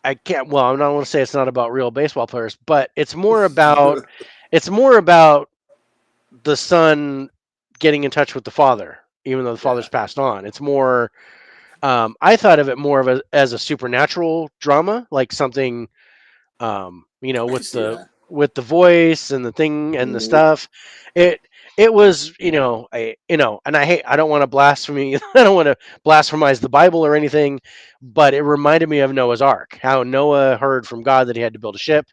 I can't. Well, I'm not want to say it's not about real baseball players, but it's more about the son getting in touch with the father, even though the Yeah. father's passed on. It's more. I thought of it more of as a supernatural drama, like something I can see that. with the voice and the thing and the Mm-hmm. stuff. It it was and I don't want to blasphemy I don't want to blasphemize the Bible or anything, but it reminded me of Noah's Ark, how Noah heard from God that he had to build a ship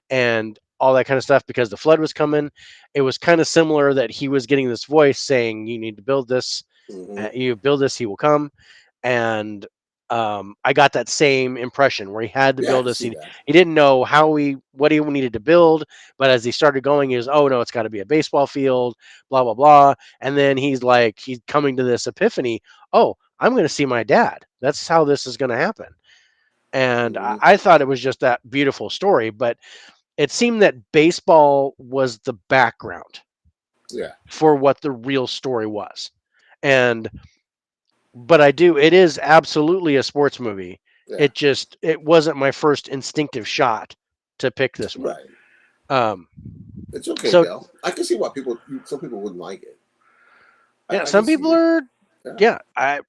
and all that kind of stuff because the flood was coming. It was kind of similar that he was getting this voice saying, "You need to build this. Mm-hmm. You build this, he will come." And I got that same impression where he had to Yeah, I build can this. see that. He didn't know what he needed to build, but as he started going, he was, oh no, it's got to be a baseball field, blah blah blah. And then he's coming to this epiphany. Oh, I'm going to see my dad. That's how this is going to happen. And Mm-hmm. I thought it was just that beautiful story, but it seemed that baseball was the background Yeah. for what the real story was. And but it is absolutely a sports movie. Yeah. It wasn't my first instinctive shot to pick this one. Right. Um It's okay so though. I can see why some people wouldn't like it. yeah, I can some see people it. are Yeah. yeah, I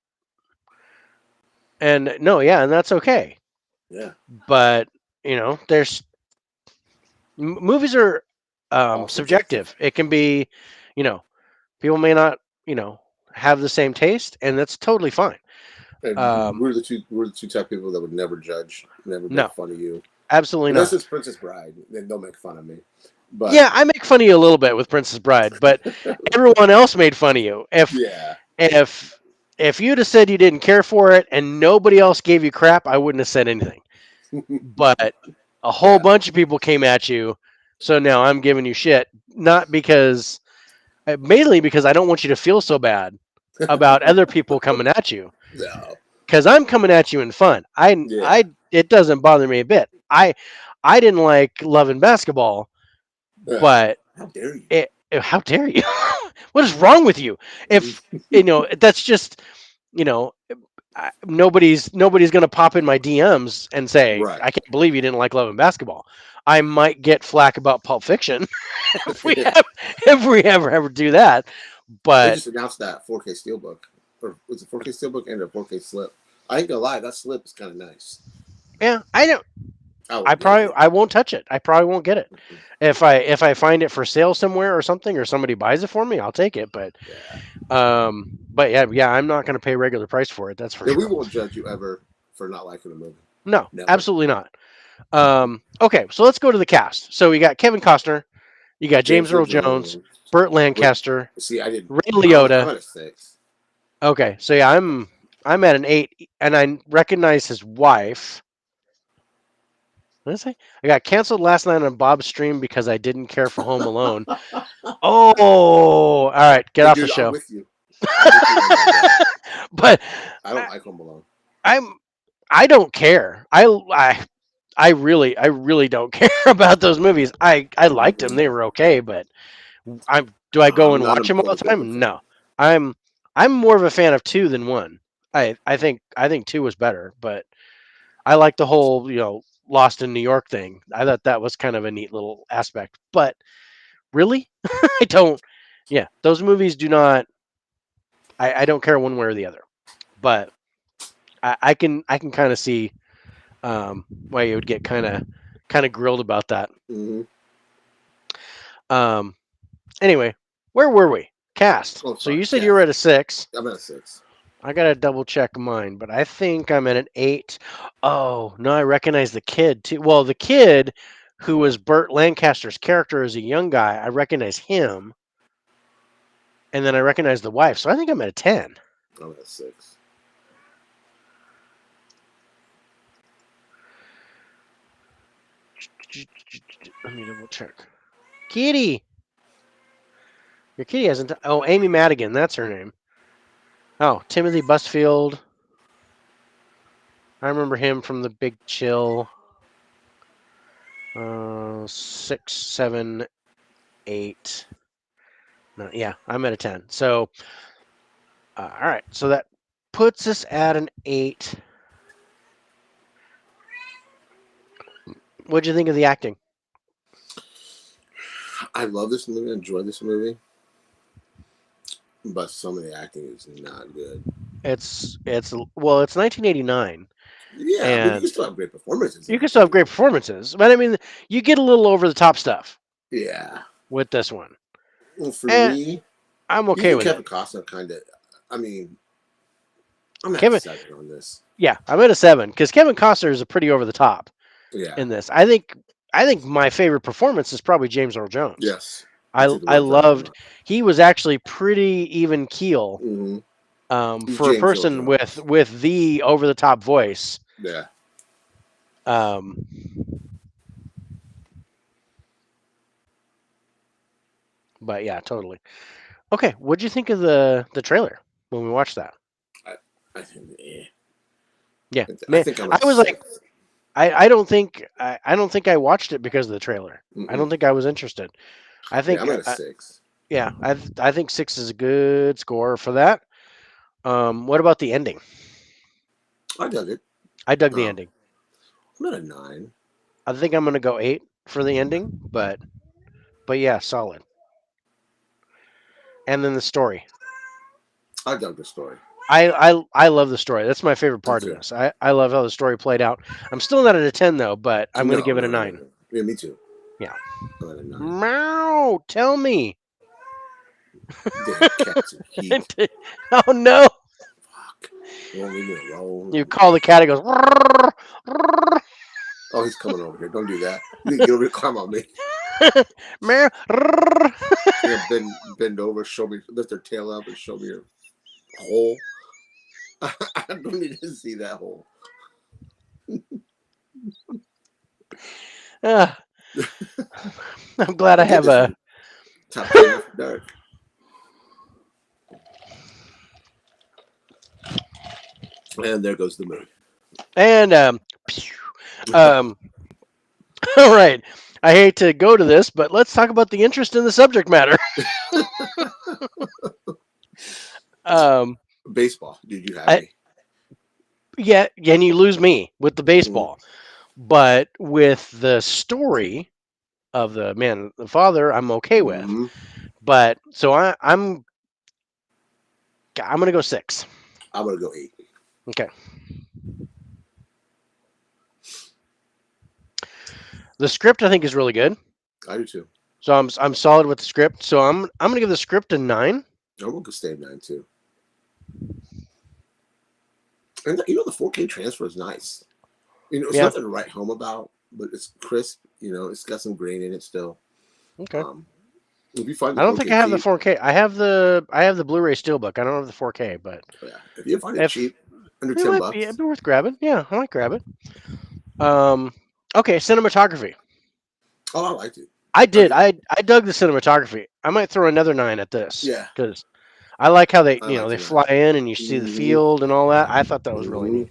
and no, yeah, and that's okay. Yeah. But, there's movies are All subjective. subjective. It can be, you know, people may not, you know, have the same taste and that's totally fine. And Um we're the two type of people that would never judge, never make no, fun of you. absolutely Unless not. it's Princess Bride, then don't make fun of me. But Yeah, I make fun of you a little bit with Princess Bride, but everyone else made fun of you. yeah. If if you'd have said you didn't care for it and nobody else gave you crap, I wouldn't have said anything. But a whole Yeah. bunch of people came at you, so now I'm giving you shit. Not because mainly because I don't want you to feel so bad. about other people coming at you, No. because I'm coming at you in fun. Yeah. It doesn't bother me a bit. I didn't like Love and Basketball, Yeah. but How dare you? how dare you? What is wrong with you? If that's just you know nobody's gonna pop in my DMs and say Right. I can't believe you didn't like Love and Basketball. I might get flack about Pulp Fiction if we Yeah. have, if we ever do that, They but just announced that 4K Steelbook. Or was it 4K Steelbook and a 4K slip? I ain't gonna lie, that slip is kind of nice. yeah, I don't. I won't get it. I won't touch it. I probably won't get it. If I find it for sale somewhere or something, or somebody buys it for me, I'll take it. Yeah. But yeah, I'm not going to pay regular price for it. That's for Yeah, we sure. won't judge you ever for not liking a movie. No, Never. absolutely not. Okay, so let's go to the cast. So we got Kevin Costner, you got James James Earl Earl Jones, Jones. Burt Wait, Lancaster, see, I didn't. Ray I'm Liotta. at a 6. Okay, so yeah, I'm at an 8, and I recognize his wife. What did I say? I got canceled last night on Bob's stream because I didn't care for Home Alone. Oh, all right, get Hey, off the dude, I'm show. with you. I'm with you on that, bro. But I don't I, like Home Alone. I'm I don't care. I really don't care about those movies. I liked them; they were okay. But do I go I'm and not watch a them all Corey the Feldman time? fan. No. I'm I'm more of a fan of two than one. I think two was better, but I like the whole Lost in New York thing. I thought that was kind of a neat little aspect. But really, I don't. Yeah, those movies do not. I don't care one way or the other. But I can kind of see why you would get kind of grilled about that. Mm-hmm. Um, anyway, where were we? Cast. Oh, So sorry, you said you were cast. at a 6. I'm at a 6. I gotta double check mine, but I think I'm at an 8. Oh no, I recognize the kid too. Well, the kid who was Burt Lancaster's character as a young guy, I recognize him, and then I recognize the wife. So I think I'm at a 10. I'm at a 6. Let me double check. Kitty, your kitty hasn't. Oh, Amy Madigan, that's her name. Oh, Timothy Busfield. I remember him from The Big Chill. 6, 7, 8. No, yeah, I'm at a 10. So, all right. So that puts us at an 8. What'd you think of the acting? I love this movie. Enjoy this movie, but some of the acting is not good. It's 1989, Yeah, I mean, you can and still have great performances in you can still have great 1989. performances, but I mean, you get a little over the top stuff Yeah. with this one, Well, for and me, I'm okay even with it. Kevin Costner kind of. I mean, I'm at a Kevin, 7 on this. yeah, I'm at a 7 because Kevin Costner is a pretty over the top Yeah. in this. I think my favorite performance is probably James Earl Jones. Yes. He did a I real job on loved. that. He was actually pretty even keel Mm-hmm. He's for a James Earl person Jones. with the over the top voice. Yeah. Um, but yeah, totally. Okay, what'd you think of the trailer when we watched that? I, I think, Yeah, I man, think I'm I at a was like, 6. I don't think I watched it because of the trailer. I Mm-mm. don't think I was interested. I Yeah, think I'm at a 6. yeah, I think 6 is a good score for that. What about the ending? I dug it. I dug the Um, ending. I'm at a 9. I think I'm gonna go 8 for the ending, but yeah, solid. And then the story. I dug the story. I love the story. That's my favorite Me part of too. this. I love how the story played out. I'm still not at a 10 though, but I'm gonna No, give it a no, no, 9. no. Yeah, me too. Yeah. I'm at a 9. Meow. Tell me. Damn cats and heat. Oh no! Fuck. They won't leave me alone. You call the cat. It goes. "Rrrr, rrrr, Oh, he's coming over here. Don't do that. You get over here, climb on me. meow, rrrr." Yeah, bend over, show me, lift their tail up and show me your hole. I don't need to see that hole. Ah, I'm glad I Dig have this a. one. Top 10 after dark. And there goes the moon. And pew. um, all right. I hate to go to this, but let's talk about the interest in the subject matter. um, Baseball. Dude, you had I, me. yeah, and you lose me with the Mm-hmm. baseball, but with the story of the man, the father, I'm okay with. Mm-hmm. But so I'm gonna go 6. I'm gonna go 8. Okay. The script I think is really good. I do too. So I'm solid with the script. So I'm gonna give the script a 9. I'm gonna stay 9 too. And the 4K transfer is nice. It's Yeah. nothing to write home about, but it's crisp. It's got some grain in it still. Okay. Um, if you find the I don't think I 4K have the cheap, 4K. I have the Blu-ray Steelbook. I don't have the 4K, but yeah, if you find it if cheap, under it ten might be, it'd bucks, be worth grabbing. Yeah, I might grab it. Um, okay, cinematography. oh, I liked it. I I did. think, I dug the cinematography. I might throw another 9 at this yeah, because I like how they I liked they the 9. fly in and you see the Mm-hmm. field and all that. I thought that was really Mm-hmm. neat.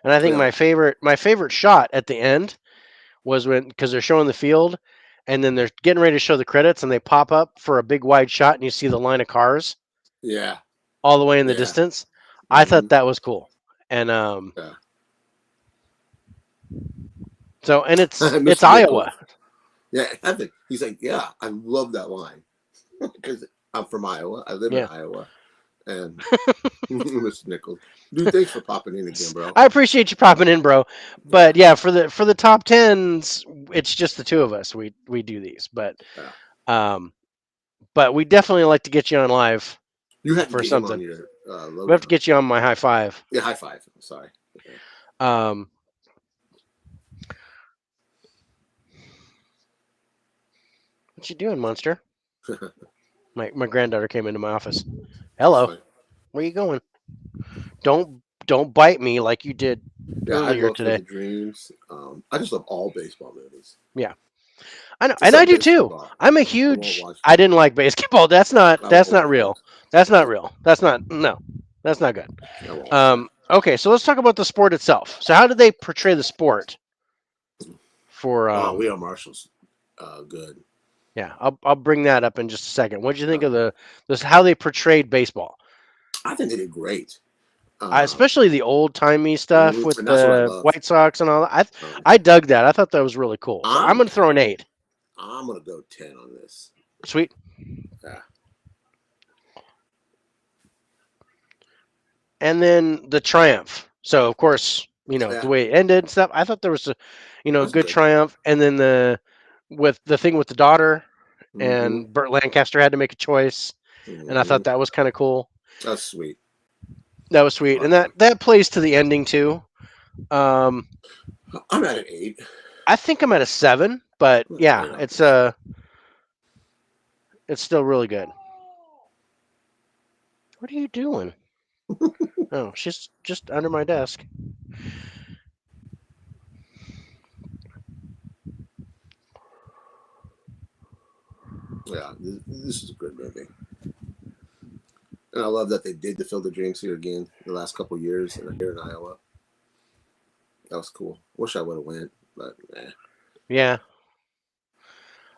And I think Yeah, my favorite shot at the end was when because they're showing the field and then they're getting ready to show the credits and they pop up for a big wide shot and you see the line of cars yeah, all the way in the yeah. distance. I Mm-hmm. thought that was cool. And Yeah. so and it's Mr. Nichols. Iowa. Yeah, Evan. He's like, yeah, I love that line because I'm from Iowa. I live in Yeah. Iowa, and Mr. Nichols, dude, thanks for popping in again, bro. I appreciate you popping in, bro. Yeah, But yeah, for the top tens, it's just the two of us. We do these, yeah. um, but we definitely like to get you on live You had the for game on something. your We have to logo. get you on my high five. Yeah, high five. Sorry. Um, what you doing, monster? My granddaughter came into my office. That's Hello, fine. where you going? Don't bite me like you did Yeah, I earlier love Field today. of Dreams. I just love all baseball movies. Yeah, I know, and I Except do too. basketball. I'm a I won't huge. watch. I didn't like basketball. That's not. I won't That's not watch real. that. That's not Nope, real. That's not. No, that's not good. I won't watch that. Okay, so let's talk about the sport itself. So, how did they portray the sport? For Oh, we are Marshalls. Good. yeah, I'll bring that up in just a second. What do you think of Um, this? How they portrayed baseball? I think they did great. Um, Especially the old timey stuff with and that's what I the love. White Sox and all that. Um, I dug that. I thought that was really cool. So I'm I'm gonna throw an 8. I'm gonna go 10 on this. Sweet. Yeah, And then the triumph. So of course, the yeah, way it ended and stuff. I thought there was a that's good good. triumph. And then with the thing with the daughter Mm-hmm. and Burt Lancaster had to make a choice, and I Mm-hmm. thought that was kind of cool. That's sweet. That was I sweet, and like that. that plays to the ending too. Um, I'm at an 8. I think I'm at a 7, but I'm at an yeah, 8 on this. it's still really good. What are you doing? Oh, she's just under my desk. Yeah, this is a good movie. And I love that they did the Field of Dreams here again the last couple years and here in Iowa. That was cool. Wish I would have went, but Yeah.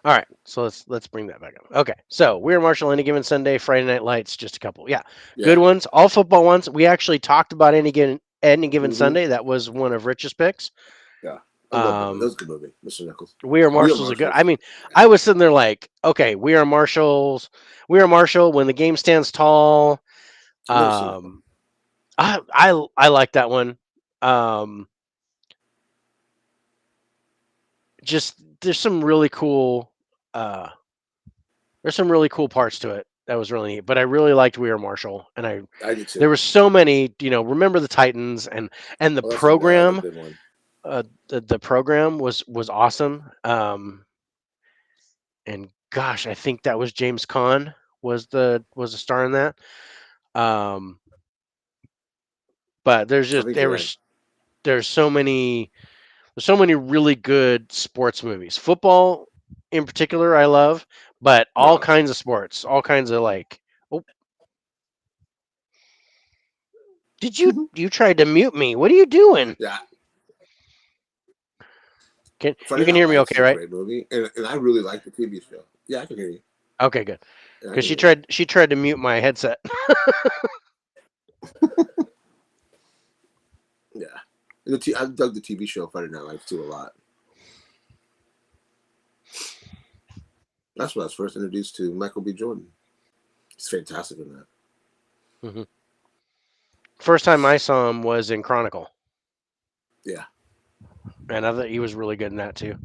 All right, so let's bring that back up. Okay, so We're Marshall, Any Given Sunday, Friday Night Lights, just a couple. Yeah, good yeah. ones. All football ones. We actually talked about Any Given Mm-hmm. Sunday. That was one of Rich's picks. Yeah. I love that movie. That Um, was a good movie, Mr. Nichols. We Are We are Marshalls are good. I Marshalls. mean, Yeah. I was sitting there like, okay, We Are Marshalls. We Are Marshall when the game stands tall. I've never seen that one. Um, I like that one. Um, just uh there's some really cool parts to it. That was really neat. But I really liked We Are Marshall, and I did there too. were so many. Remember the Titans and the Oh, that's another program. good one. The program was awesome. And gosh, I think that was James Caan was a star in that. Um, but I think you're right. there's so many really good sports movies. Football in particular, I love, but all No, kinds of sports, all kinds of like. Oh, Did you tried to mute me? What are you doing? Yeah, You Friday can Night hear me Lights okay, is a right? great movie, and I really like the TV show. Yeah, I can hear you. Okay, good. Yeah, I Because can hear you. she tried to mute my headset. Yeah, I dug the TV show Friday Night Lights too a lot. That's when I was first introduced to Michael B. Jordan. He's fantastic in that. Hmm. First time I saw him was in Chronicle, Yeah. and I thought he was really good in that too.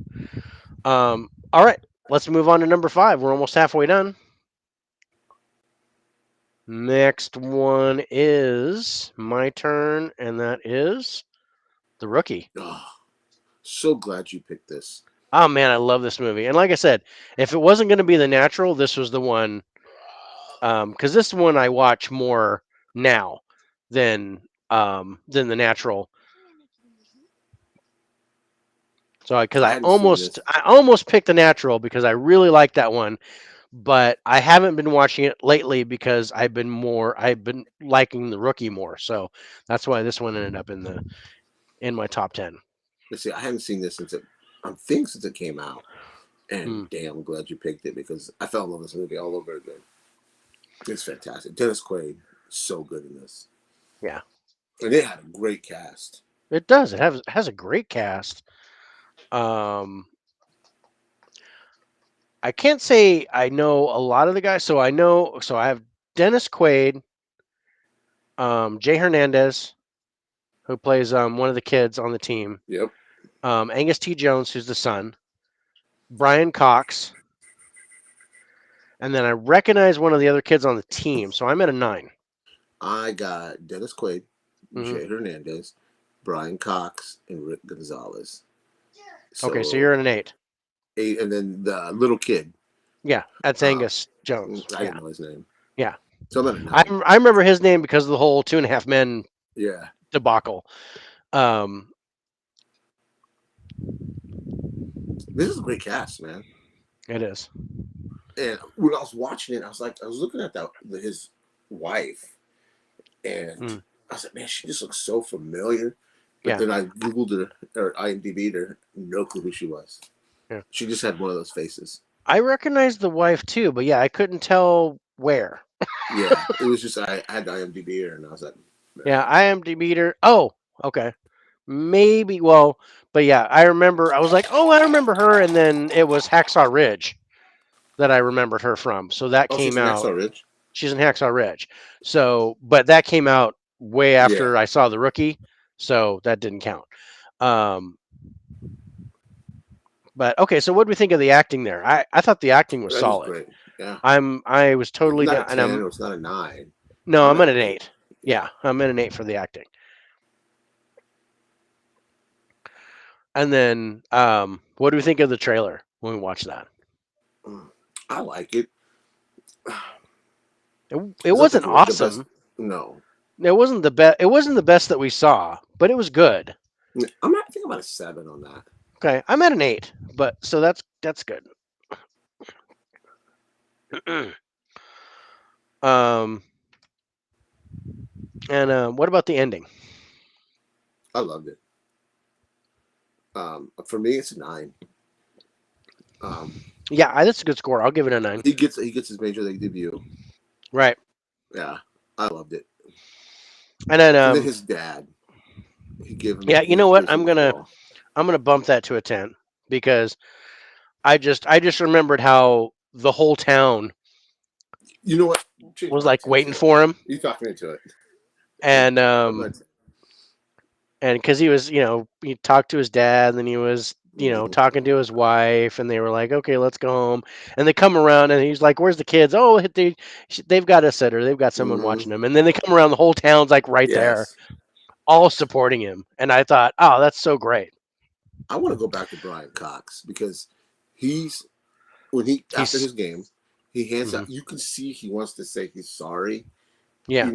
All right, let's move on to number 5. We're almost halfway done. Next one is my turn, and that is The Rookie. Oh, so glad you picked this. Oh man, I love this movie. And like I said, if it wasn't going to be The Natural, this was the one. Because this one I watch more now than than The Natural. So because I hadn't seen this. I almost picked The Natural because I really like that one, but I haven't been watching it lately because I've been liking The Rookie more. So that's why this one ended up in my top 10. Let's see, I haven't seen this I think since it came out. Hmm. And damn, I'm glad you picked it because I fell in love with this movie all over again. It's fantastic. Dennis Quaid, so good in this, Yeah, and they had a great cast. it does. It has a great cast. Um, I can't say I know a lot of the guys. So I have Dennis Quaid, Jay Hernandez, who plays one of the kids on the team, Yep, Angus T. Jones, who's the son, Brian Cox, and then I recognize one of the other kids on the team. So I'm at a 9. I got Dennis Quaid, Hmm. Jay Hernandez, Brian Cox, and Rick Gonzalez. Okay, so you're So at an 8. eight, and then the little kid. Yeah, that's Um, Angus Jones. I Yeah, didn't know his name, yeah. so I'm at a 9. I remember his name because of the whole Two and a Half Men Yeah, debacle. Um, this is a great cast, man. it is. And when I was watching it, I was looking at his wife, and Mm, I was like, man, she just looks so familiar. But yeah, then I Googled her or IMDb'd her, no clue who she was. yeah. She just had one of those faces. I recognized the wife too, but yeah, I couldn't tell where. Yeah, it was just I had IMDb her, and I was like, Yeah, man, I am meter. Oh, okay. Maybe. Well, but yeah, I remember. I was like, oh, I remember her, and then it was Hacksaw Ridge that I remembered her from. So that oh, came she's an out. Hacksaw Ridge. She's in Hacksaw Ridge. So, but that came out way Yeah, after I saw The Rookie, so that didn't count. Um, but okay, so what do we think of the acting there? I thought the acting was that is solid. great. Yeah, I was it's totally not a down, and 10 or it's not a 9. no, I'm I'm at at an an 8. 8. Yeah. Yeah, I'm at an 8 for the acting. And then, what do we think of the trailer when we watch that? Mm, I like it. It It's not wasn't the best. awesome. No, It wasn't the best. It wasn't the best that we saw, but it was good. I think I'm at a 7 on that. Okay, I'm at an 8, but so that's good. um, and what about the ending? I loved it. For me, it's a 9. Um, Yeah, that's a good score. I'll give it a 9. he gets his major league debut. Right, Yeah, I loved it. and then And then his dad, yeah, you he know what? gives him the ball. I'm gonna bump that to a 10 because I just remembered how the whole town You know what? Change was mine to like 10 waiting too. for him, You talked me into it. Yeah, and I'm at 10. because he was, he talked to his dad, and then he was, Mhm. talking to his wife, and they were like, okay, let's go home. And they come around, and he's like, where's the kids? Oh, they've got a sitter, they've got someone Mhm. watching them. And then they come around, the whole town's like right there, Yes, all supporting him. And I thought, oh, that's so great. I want to go back to Brian Cox because he's when he after He's, his game, he hands mhm, out. You can see he wants to say he's sorry. yeah,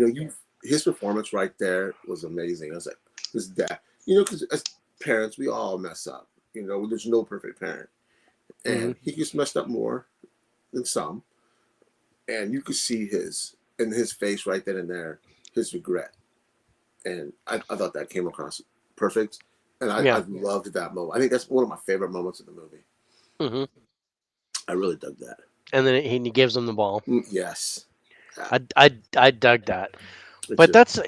His performance right there was amazing. I was like, his dad, because as parents we all mess up. There's no perfect parent, hmm, and he just messed up more than some, and you could see his in his face right then and there his regret. and I thought that came across perfect, and I Yeah. loved that moment. I think that's one of my favorite moments of the movie. Hmm. I really dug that. And then he gives him the ball. Yes, yeah, I dug that. me But too. that's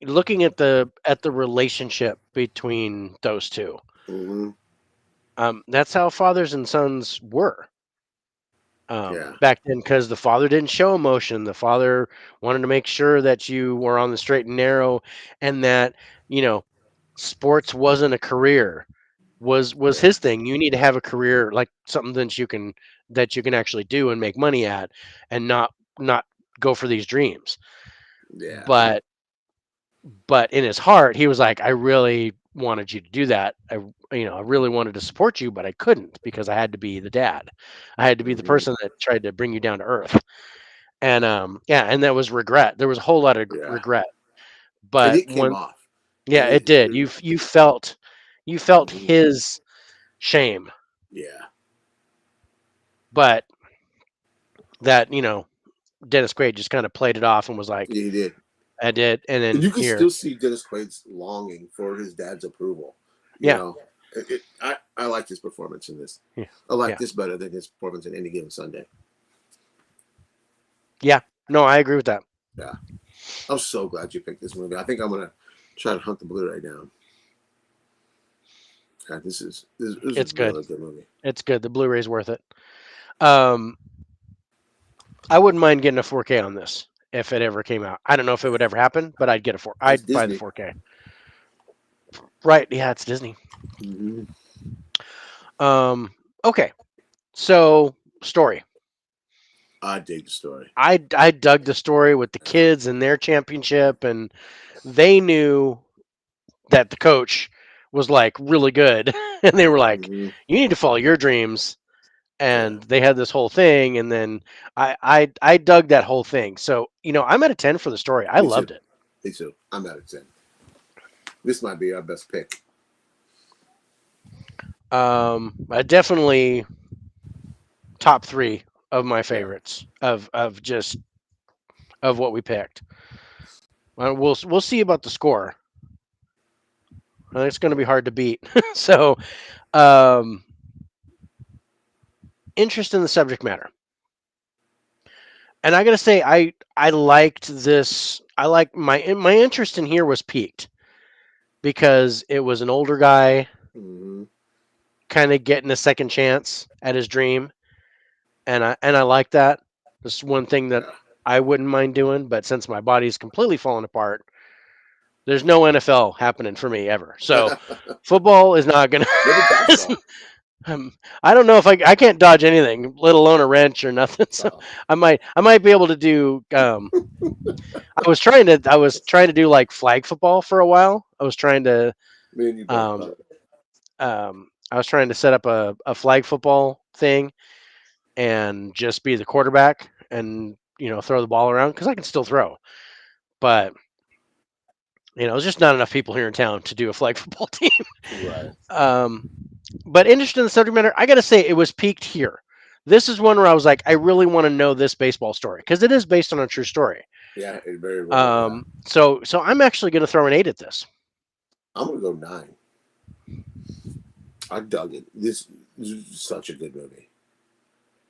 looking at the relationship between those two. Hmm. That's how fathers and sons were Yeah, back then, because the father didn't show emotion. The father wanted to make sure that you were on the straight and narrow, and that you know sports wasn't a career. Was yeah, his thing. You need to have a career, like something that you can actually do and make money at, and not go for these dreams. yeah, But in his heart, he was like, I really wanted you to do that. I really wanted to support you, but I couldn't because I had to be the dad. I had to be the hmm, person that tried to bring you down to earth. And yeah, and that was regret. There was a whole lot of yeah. regret. And But it came one, off. yeah, it did. You felt Mhm. his shame, Yeah, but that Dennis Quaid just kind of played it off and was like, yeah, he did. I did, and And then you can here, still see Dennis Quaid's longing for his dad's approval. You yeah, know, I like his performance in this. yeah, I like yeah, this better than his performance in Any Given Sunday. yeah. No, I agree with that. Yeah, I'm so glad you picked this movie. I think I'm gonna try to hunt the Blu-ray down. God, this is a It's good. really good movie. It's good. The Blu-ray's worth it. Um, I wouldn't mind getting a 4K on this if it ever came out. I don't know if it would ever happen, but I'd get a four. It's I'd buy the Disney. 4K. Right? Yeah, it's Disney. Hmm. Um, okay. So story. I dig the story. I dug the story with the Yeah. kids and their championship, and they knew that the coach was like really good, and they were like, Hmm. "You need to follow your dreams." Yeah, And they had this whole thing, and then I dug that whole thing. So I'm at a 10 for the story. I me too. loved it. Me too. I'm at a 10. This might be our best pick. I definitely top three of my Yeah. favorites of just of what we picked. We'll see about the score. It's going to be hard to beat. So, um, interest in the subject matter, and I got to say, I liked this. I like my interest in here was peaked because it was an older guy Hmm. kind of getting a second chance at his dream, and I like that. This is one thing that Yeah. I wouldn't mind doing, but since my body's completely falling apart, there's no NFL happening for me ever. So football is not gonna. Maybe dodgeball. um, I don't know if I can't dodge anything, let alone a wrench or nothing. So Oh, I might be able to do. I was trying to do like flag football for a while. me and you both, Um, bud. I was trying to set up a flag football thing and just be the quarterback and throw the ball around because I can still throw, but there's just not enough people here in town to do a flag football team. Right. Um, but interested in the subject matter, I got to say it was peaked here. This is one where I was like, I really want to know this baseball story because it is based on a true story. Yeah, it very well. Yeah. So I'm actually going to throw an 8 at this. I'm gonna go 9. I dug it. This is such a good movie.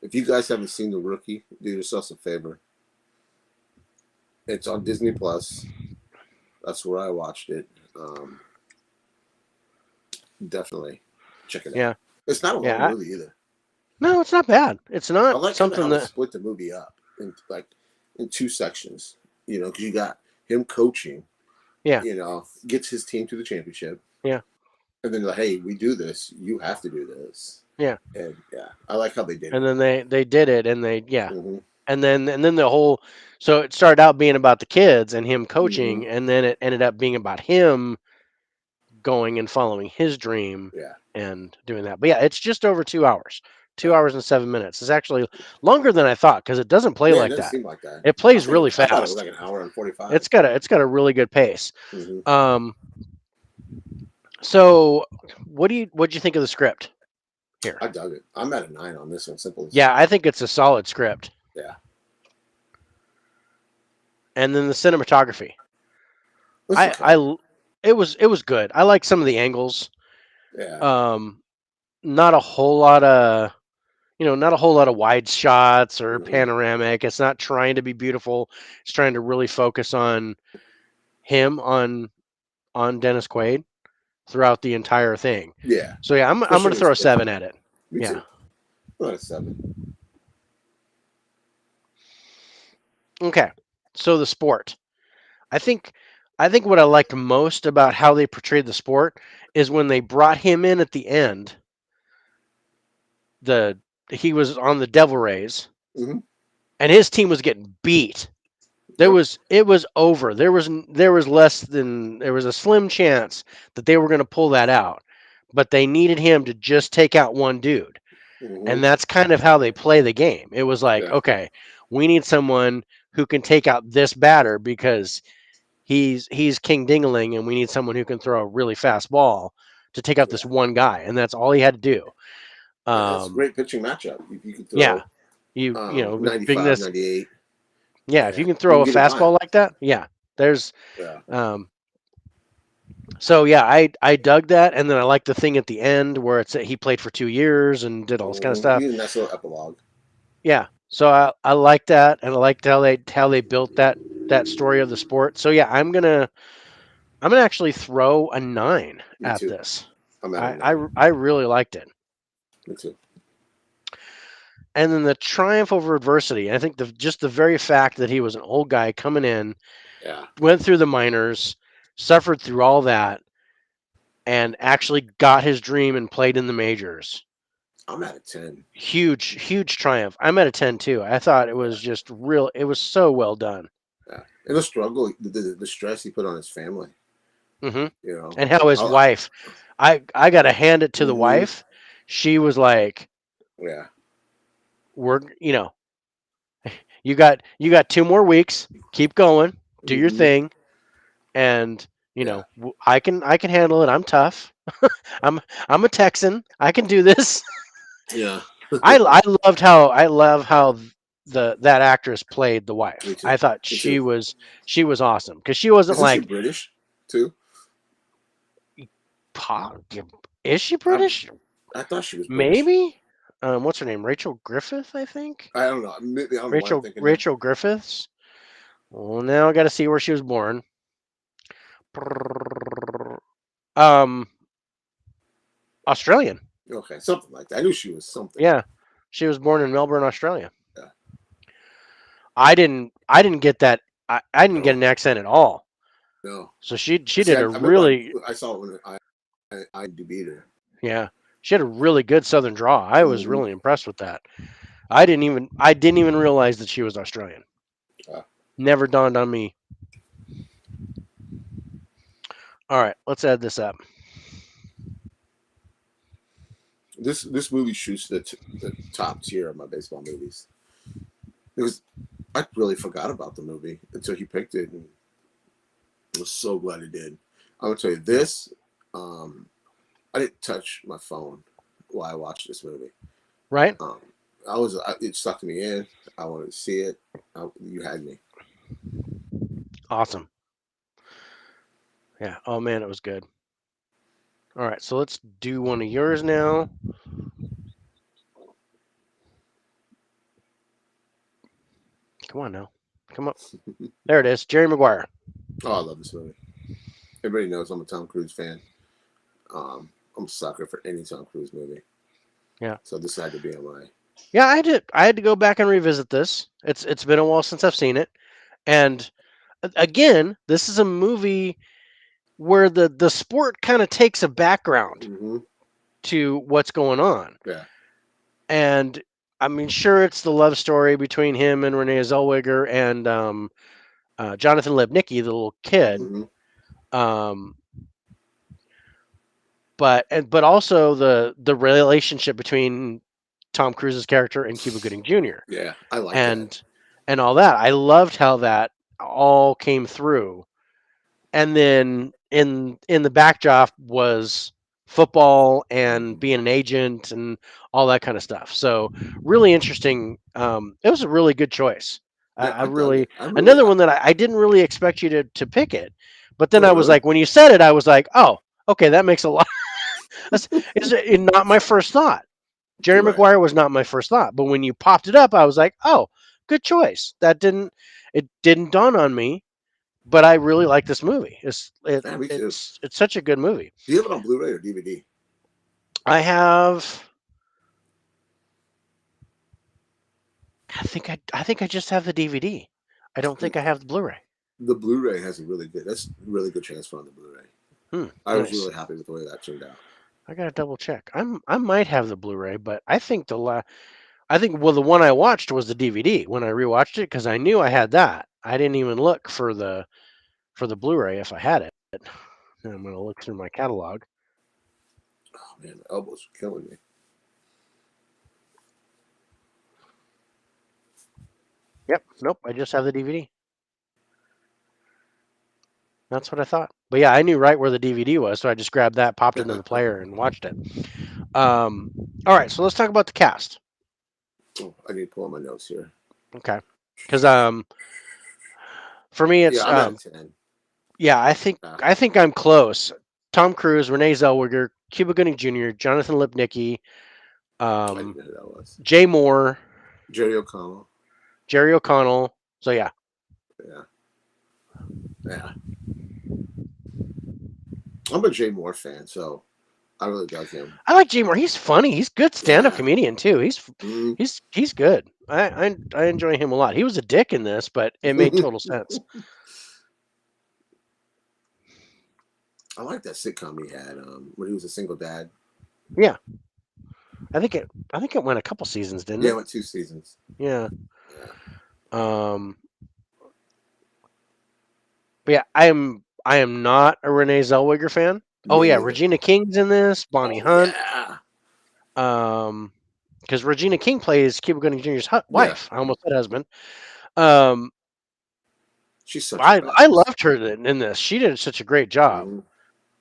If you guys haven't seen The Rookie, do yourselves a favor. It's on Disney Plus. That's where I watched it. Um, Definitely check it out. Yeah, It's not a long yeah. movie either. No, it's not bad. It's I not like kind of something how it that. split the movie up in two sections. Because you got him coaching. Yeah, Gets his team to the championship, yeah, and then like, hey, we do this. You have to do this. yeah. And yeah, I like how they did And it. then they did it, and yeah, Hmm. and then the whole. So it started out being about the kids and him Hmm. coaching, and then it ended up being about him going and following his dream Yeah. and doing that. But yeah, it's just over 2 hours. Two Yeah. hours and 7 minutes. It's actually longer than I thought because it doesn't play Yeah, it like doesn't that. seem like that. It plays really I thought it was fast. like an hour and 45. It's got a really good pace. Hmm. Um, so what'd you think of the script here? I dug it. I'm at a 9 on this one. Simple as Yeah, I think it's a solid script. yeah. And then the cinematography. It's I okay. I l- it was good. I like some of the angles. Yeah. Um, not a whole lot of not a whole lot of wide shots or Hmm. panoramic. It's not trying to be beautiful. It's trying to really focus on him on Dennis Quaid throughout the entire thing. Yeah. So yeah, I'm Especially gonna when throw he's a seven pitching. at it. Me Yeah. too. Not a 7. Okay. So the sport. I think I think what I liked most about how they portrayed the sport is when they brought him in at the end. The He was on the Devil Rays Hmm. and his team was getting beat. Yep. It was over. There was a slim chance that they were going to pull that out. But they needed him to just take out one dude. Hmm. And that's kind of how they play the game. It was like, Yeah. okay, we need someone who can take out this batter because he's King Dingaling, and we need someone who can throw a really fast ball to take out this Yeah. one guy, and that's all he had to do. Yeah. It's a Um, great pitching matchup. You could yeah, throw bring 95, this. 98, Yeah, if you and can you throw can a get it by him. fastball like that, yeah, there's. Yeah. Um, so yeah, I dug that, and then I like the thing at the end where it's he played for 2 years and did all this kind of Hmm. stuff. You need a nice little epilogue. Yeah, so I like that, and I liked how they built that story of the sport. So yeah, I'm gonna actually throw a 9 Me at too. this. I'm at a 9. I really liked it. Me too. And then the triumph over adversity. I think just the very fact that he was an old guy coming in, Yeah. went through the minors, suffered through all that, and actually got his dream and played in the majors. I'm at a 10. Huge triumph. I'm at a 10 too. I thought it Yeah. was just real. It was so well done. Yeah. And the struggle, the stress he put on his family. Hmm. You know. And how his wife, I got to hand it to the Mm-hmm. wife. She was like, Yeah. "We're you got 2 more weeks. Keep going. Do your Mm-hmm. thing." And Yeah. I can handle it. I'm tough. I'm I'm a Texan. I can do this. Yeah. I love how the that actress played the Me wife. too. I thought Me too. she was awesome because she wasn't Isn't she like, British too? "Pa- is she I British? I thought she was British. Maybe. What's her name? Rachel Griffith, I think. I don't know. Maybe I don't know why I'm thinking that. Rachel Griffiths. Well, now I got to see where she was born. Um, Australian. Okay, something like that. I knew she was something. Yeah, she was born in Melbourne, Australia. Yeah. I didn't get that. I didn't get No. an accent at all. No. So she See, did I a remember really I saw it when I debated her. yeah. She had a really good southern draw. I was Mm-hmm. really impressed with that. I didn't even realize that she was Australian. Uh, Never dawned on me. All right, let's add this up. this movie shoots the top tier of my baseball movies because I really forgot about the movie until he picked it, and I was so glad he did. I'm gonna tell you this. Um, I didn't touch my phone while I watched this movie. Right? Um, it sucked me in. I wanted to see it. You had me. Awesome. Yeah. Oh man, it was good. All right, so let's do one of yours now. Come on now. Come up. There it is. Jerry Maguire. Oh, I love this movie. Everybody knows I'm a Tom Cruise fan. I'm a sucker for any Tom Cruise movie. Yeah. So this had to be on my. Yeah, I had to go back and revisit this. It's been a while since I've seen it. And again, this is a movie where the sport kind of takes a background Mm-hmm. to what's going on. Yeah. And I mean, sure, it's the love story between him and Renee Zellweger and Jonathan Lebnicki, the little kid. Mm-hmm. Um, but also the relationship between Tom Cruise's character and Cuba Gooding Jr. Yeah, I like that. and and all that. I loved how that all came through. And then in the backdrop was football and being an agent and all that kind of stuff. So really interesting. It was a really good choice. Yeah, I I dug really it. I really, another one that I didn't really expect you to pick it, But then Oh, I was really? like, when you said it, I was like, oh, okay, that makes a lot. That's is it not my first thought. Jerry Right. Maguire was not my first thought, but when you popped it up, I was like, oh, good choice. It didn't dawn on me, but I really like this movie. Yeah, me too. It's such a good movie. Do you have it on Blu-ray or DVD? I have I think I just have the DVD. I don't think I have the Blu-ray. The Blu-ray has a really good. That's really good transfer on the Blu-ray. I was Nice. really happy with the way that turned out. I gotta double check. I might have the Blu-ray, but I think well the one I watched was the DVD when I rewatched it because I knew I had that. I didn't even look for the Blu-ray if I had it. And I'm gonna look through my catalog. Oh man, my elbows are killing me. Yep. Nope. I just have the DVD. That's what I thought. But yeah, I knew right where the DVD was, so I just grabbed that, popped it into the player, and watched it. Um, all right, so let's talk about the cast. Oh, I need to pull out my notes here. Okay, because for me, Yeah, it's I'm at a 10. yeah, Yeah, I think I'm close. Tom Cruise, Renee Zellweger, Cuba Gooding Jr., Jonathan Lipnicki, I didn't um, know who that was. Jay Moore, Jerry O'Connell. Jerry O'Connell. So yeah, Yeah, yeah. I'm a Jay Moore fan, so I really dug him. I like Jay Moore. He's funny. He's good stand-up Yeah. comedian too. Mm-hmm. He's good. I enjoy him a lot. He was a dick in this, but it made total sense. I like that sitcom he had when he was a single dad. Yeah, I think it went a couple seasons, didn't Yeah, it it? went 2 seasons. Yeah. Yeah. Um. But yeah, I am not a Renee Zellweger fan. Oh Me yeah, neither. Regina King's in this. Bonnie Oh Hunt. yeah. Um. Because Regina King plays Cuba Gooding Jr.'s Yeah. wife. I almost said husband. Um. She's such a I badass. loved her in this. She did such a great job. Mm-hmm.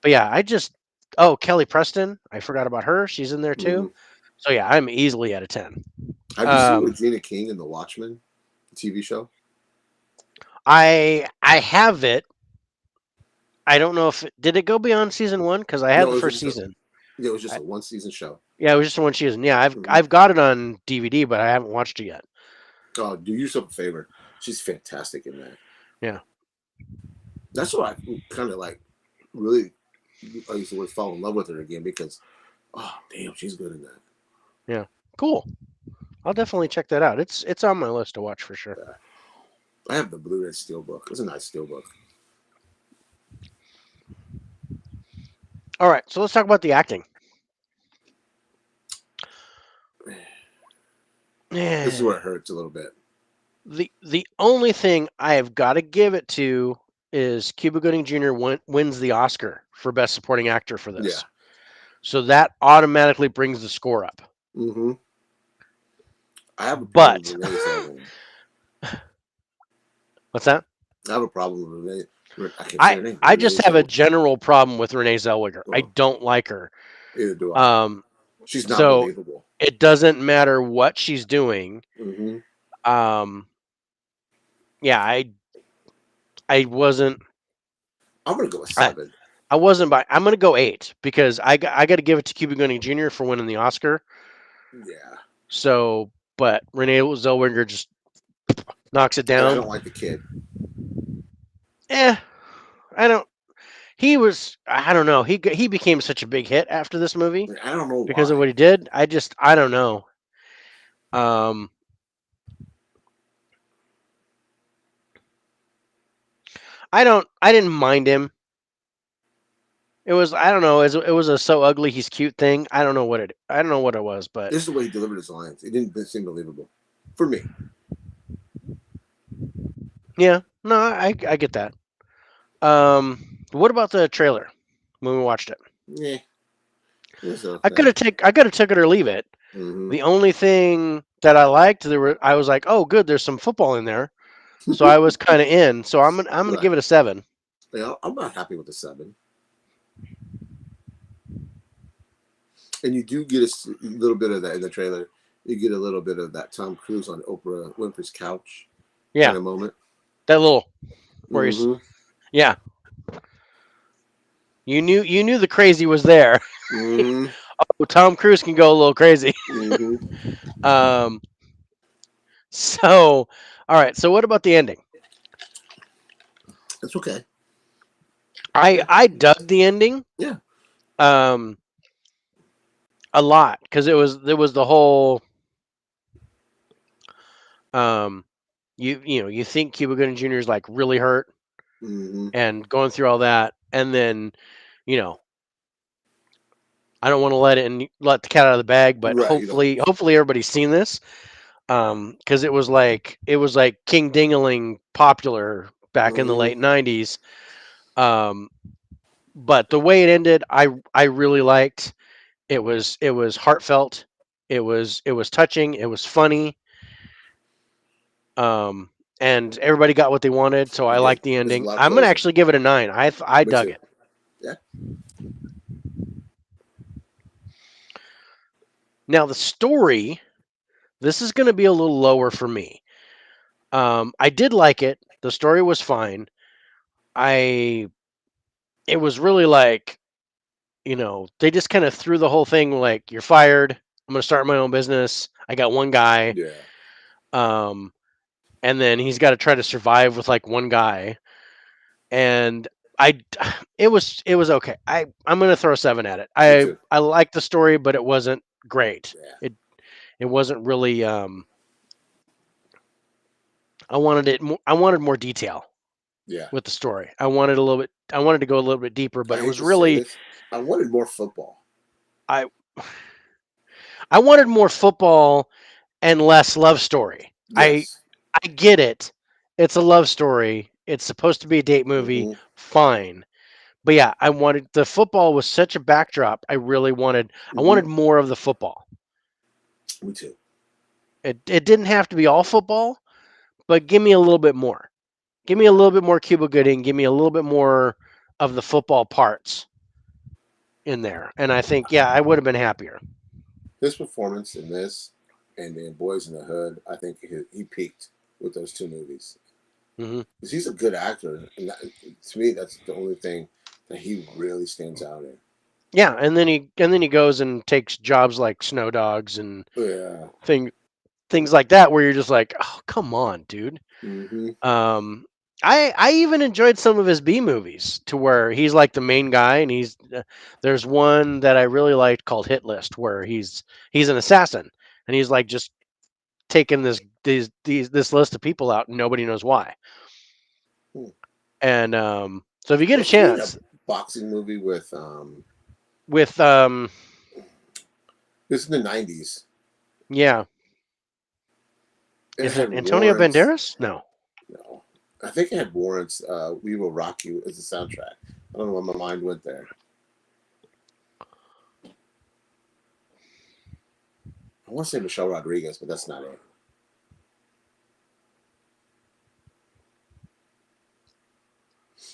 But yeah, I just oh Kelly Preston. I forgot about her. She's in there Mm-hmm. too. So yeah, I'm easily at a 10. Have you seen Um. Regina King in The Watchmen TV show? I have it. I don't know if did it go beyond season one because I had No, the it was first just a season. yeah, it was just I, a one season show. yeah, it was just the one season. Yeah, Mm-hmm. I've got it on DVD, but I haven't watched it yet. Oh, do yourself a favor. She's fantastic in that. Yeah. That's what I kind of like. Really, I used to fall in love with her again because, oh damn, she's good in that. Yeah. Cool. I'll definitely check that out. It's on my list to watch for sure. Yeah. I have the Blu-ray Steelbook. It's a nice Steelbook. All right, so let's talk about the acting. This is where it Yeah. hurts a little bit. The only thing I have got to give it to is Cuba Gooding Jr. Wins the Oscar for Best Supporting Actor for Yeah. this. So that automatically brings the score up. Mm-hmm. I have a problem But with Renee Zellweger. what's that? I have a problem with Renee. I can't say her name. I Renee just have a Zellweger. general problem with Renee Zellweger. I Oh, don't like her. either do I. Um, She's not so believable. it doesn't matter what she's doing. Mm-hmm. Um, yeah, I wasn't I'm gonna go with I, 7. I wasn't by. I'm gonna go 8 because I got to give it to Cuba Gooding Jr. for winning the Oscar. Yeah. So, but Renee Zellweger just knocks it And I down. don't like the kid. Eh, I don't. He was. I don't know. He became such a big hit after this movie I don't know because of why. what he did. I don't know. Um, I didn't mind him. It was I don't know. It was a so ugly he's cute thing. I don't know what it was, but This is the way he delivered his lines. It didn't seem believable for me. yeah. No, I get that. What about the trailer when we watched it? Yeah, it's okay. I could have took it or leave it. Mm-hmm. The only thing that I liked I was like, oh, good, there's some football in there, so I was kind of in. So I'm gonna Right. give it a 7. Yeah, I'm not happy with the 7. And you do get a little bit of that in the trailer. You get a little bit of that Tom Cruise on Oprah Winfrey's couch Yeah, kind of moment. that little where he's Mm-hmm. yeah. You knew the crazy was there. Mm-hmm. Oh, Tom Cruise can go a little crazy. Mm-hmm. Um, so, all right. So, what about the ending? It's okay. I Yeah. I dug the ending Yeah. um a lot because it was the whole um you think Cuba Gooding Jr. is like really hurt Mm-hmm. and going through all that, and then you know I don't want to let the cat out of the bag, but Right. You don't. hopefully everybody's seen this because it was like King Dingaling popular back in the Mm-hmm. late '90s. Um, but the way it ended, I really liked. It was heartfelt. It was touching. It was funny. Um, and everybody got what they wanted, so You I did. liked the There's a ending. lot of I'm gonna closure. actually give it a 9. I Me dug too. it. Yeah. Now the story, this is gonna be a little lower for me. I did like it. The story was fine. I It was really like they just kind of threw the whole thing like you're fired. I'm gonna start my own business. I got one guy. Yeah. Um, and then he's got to try to survive with like one guy. And I, it was okay. I'm gonna throw a 7 at it. Me I too. I liked the story, but it wasn't great. Yeah. It wasn't really. I wanted more detail Yeah. with the story. I wanted a little bit. I wanted to go a little bit deeper, I but it hate was to say really. this. I wanted more football. I I wanted more football and less love story. Yes. I get it. It's a love story. It's supposed to be a date movie. Mm-hmm. Fine. But yeah, I wanted the football was such a backdrop. I wanted Mm-hmm. more of the football. Me too. It didn't have to be all football, but give me a little bit more. Give me a Yeah. little bit more Cuba Gooding. Give me a little bit more of the football parts in there. And I think yeah, I would have been happier. His performance in this and in Boys in the Hood, I think he peaked with those two movies. Hmm. Because he's a good actor, and to me, that's the only thing that he really stands out in. Yeah, and then he goes and takes jobs like Snow Dogs and Yeah. thing things like that where you're just like, oh come on, dude. Mm-hmm. Um, I even enjoyed some of his B movies to where he's like the main guy, and there's one that I really liked called Hit List where he's an assassin and he's like just taking this list of people out and nobody knows why. Hmm. And so if you get a Wasn't he in a chance boxing movie with with this in the '90s? yeah, It is it had Antonio Warrants. Banderas? No. No, I think it had Warrants. "We Will Rock You" as the soundtrack. I don't know why my mind went there. I want to say Michelle Rodriguez, but that's not it.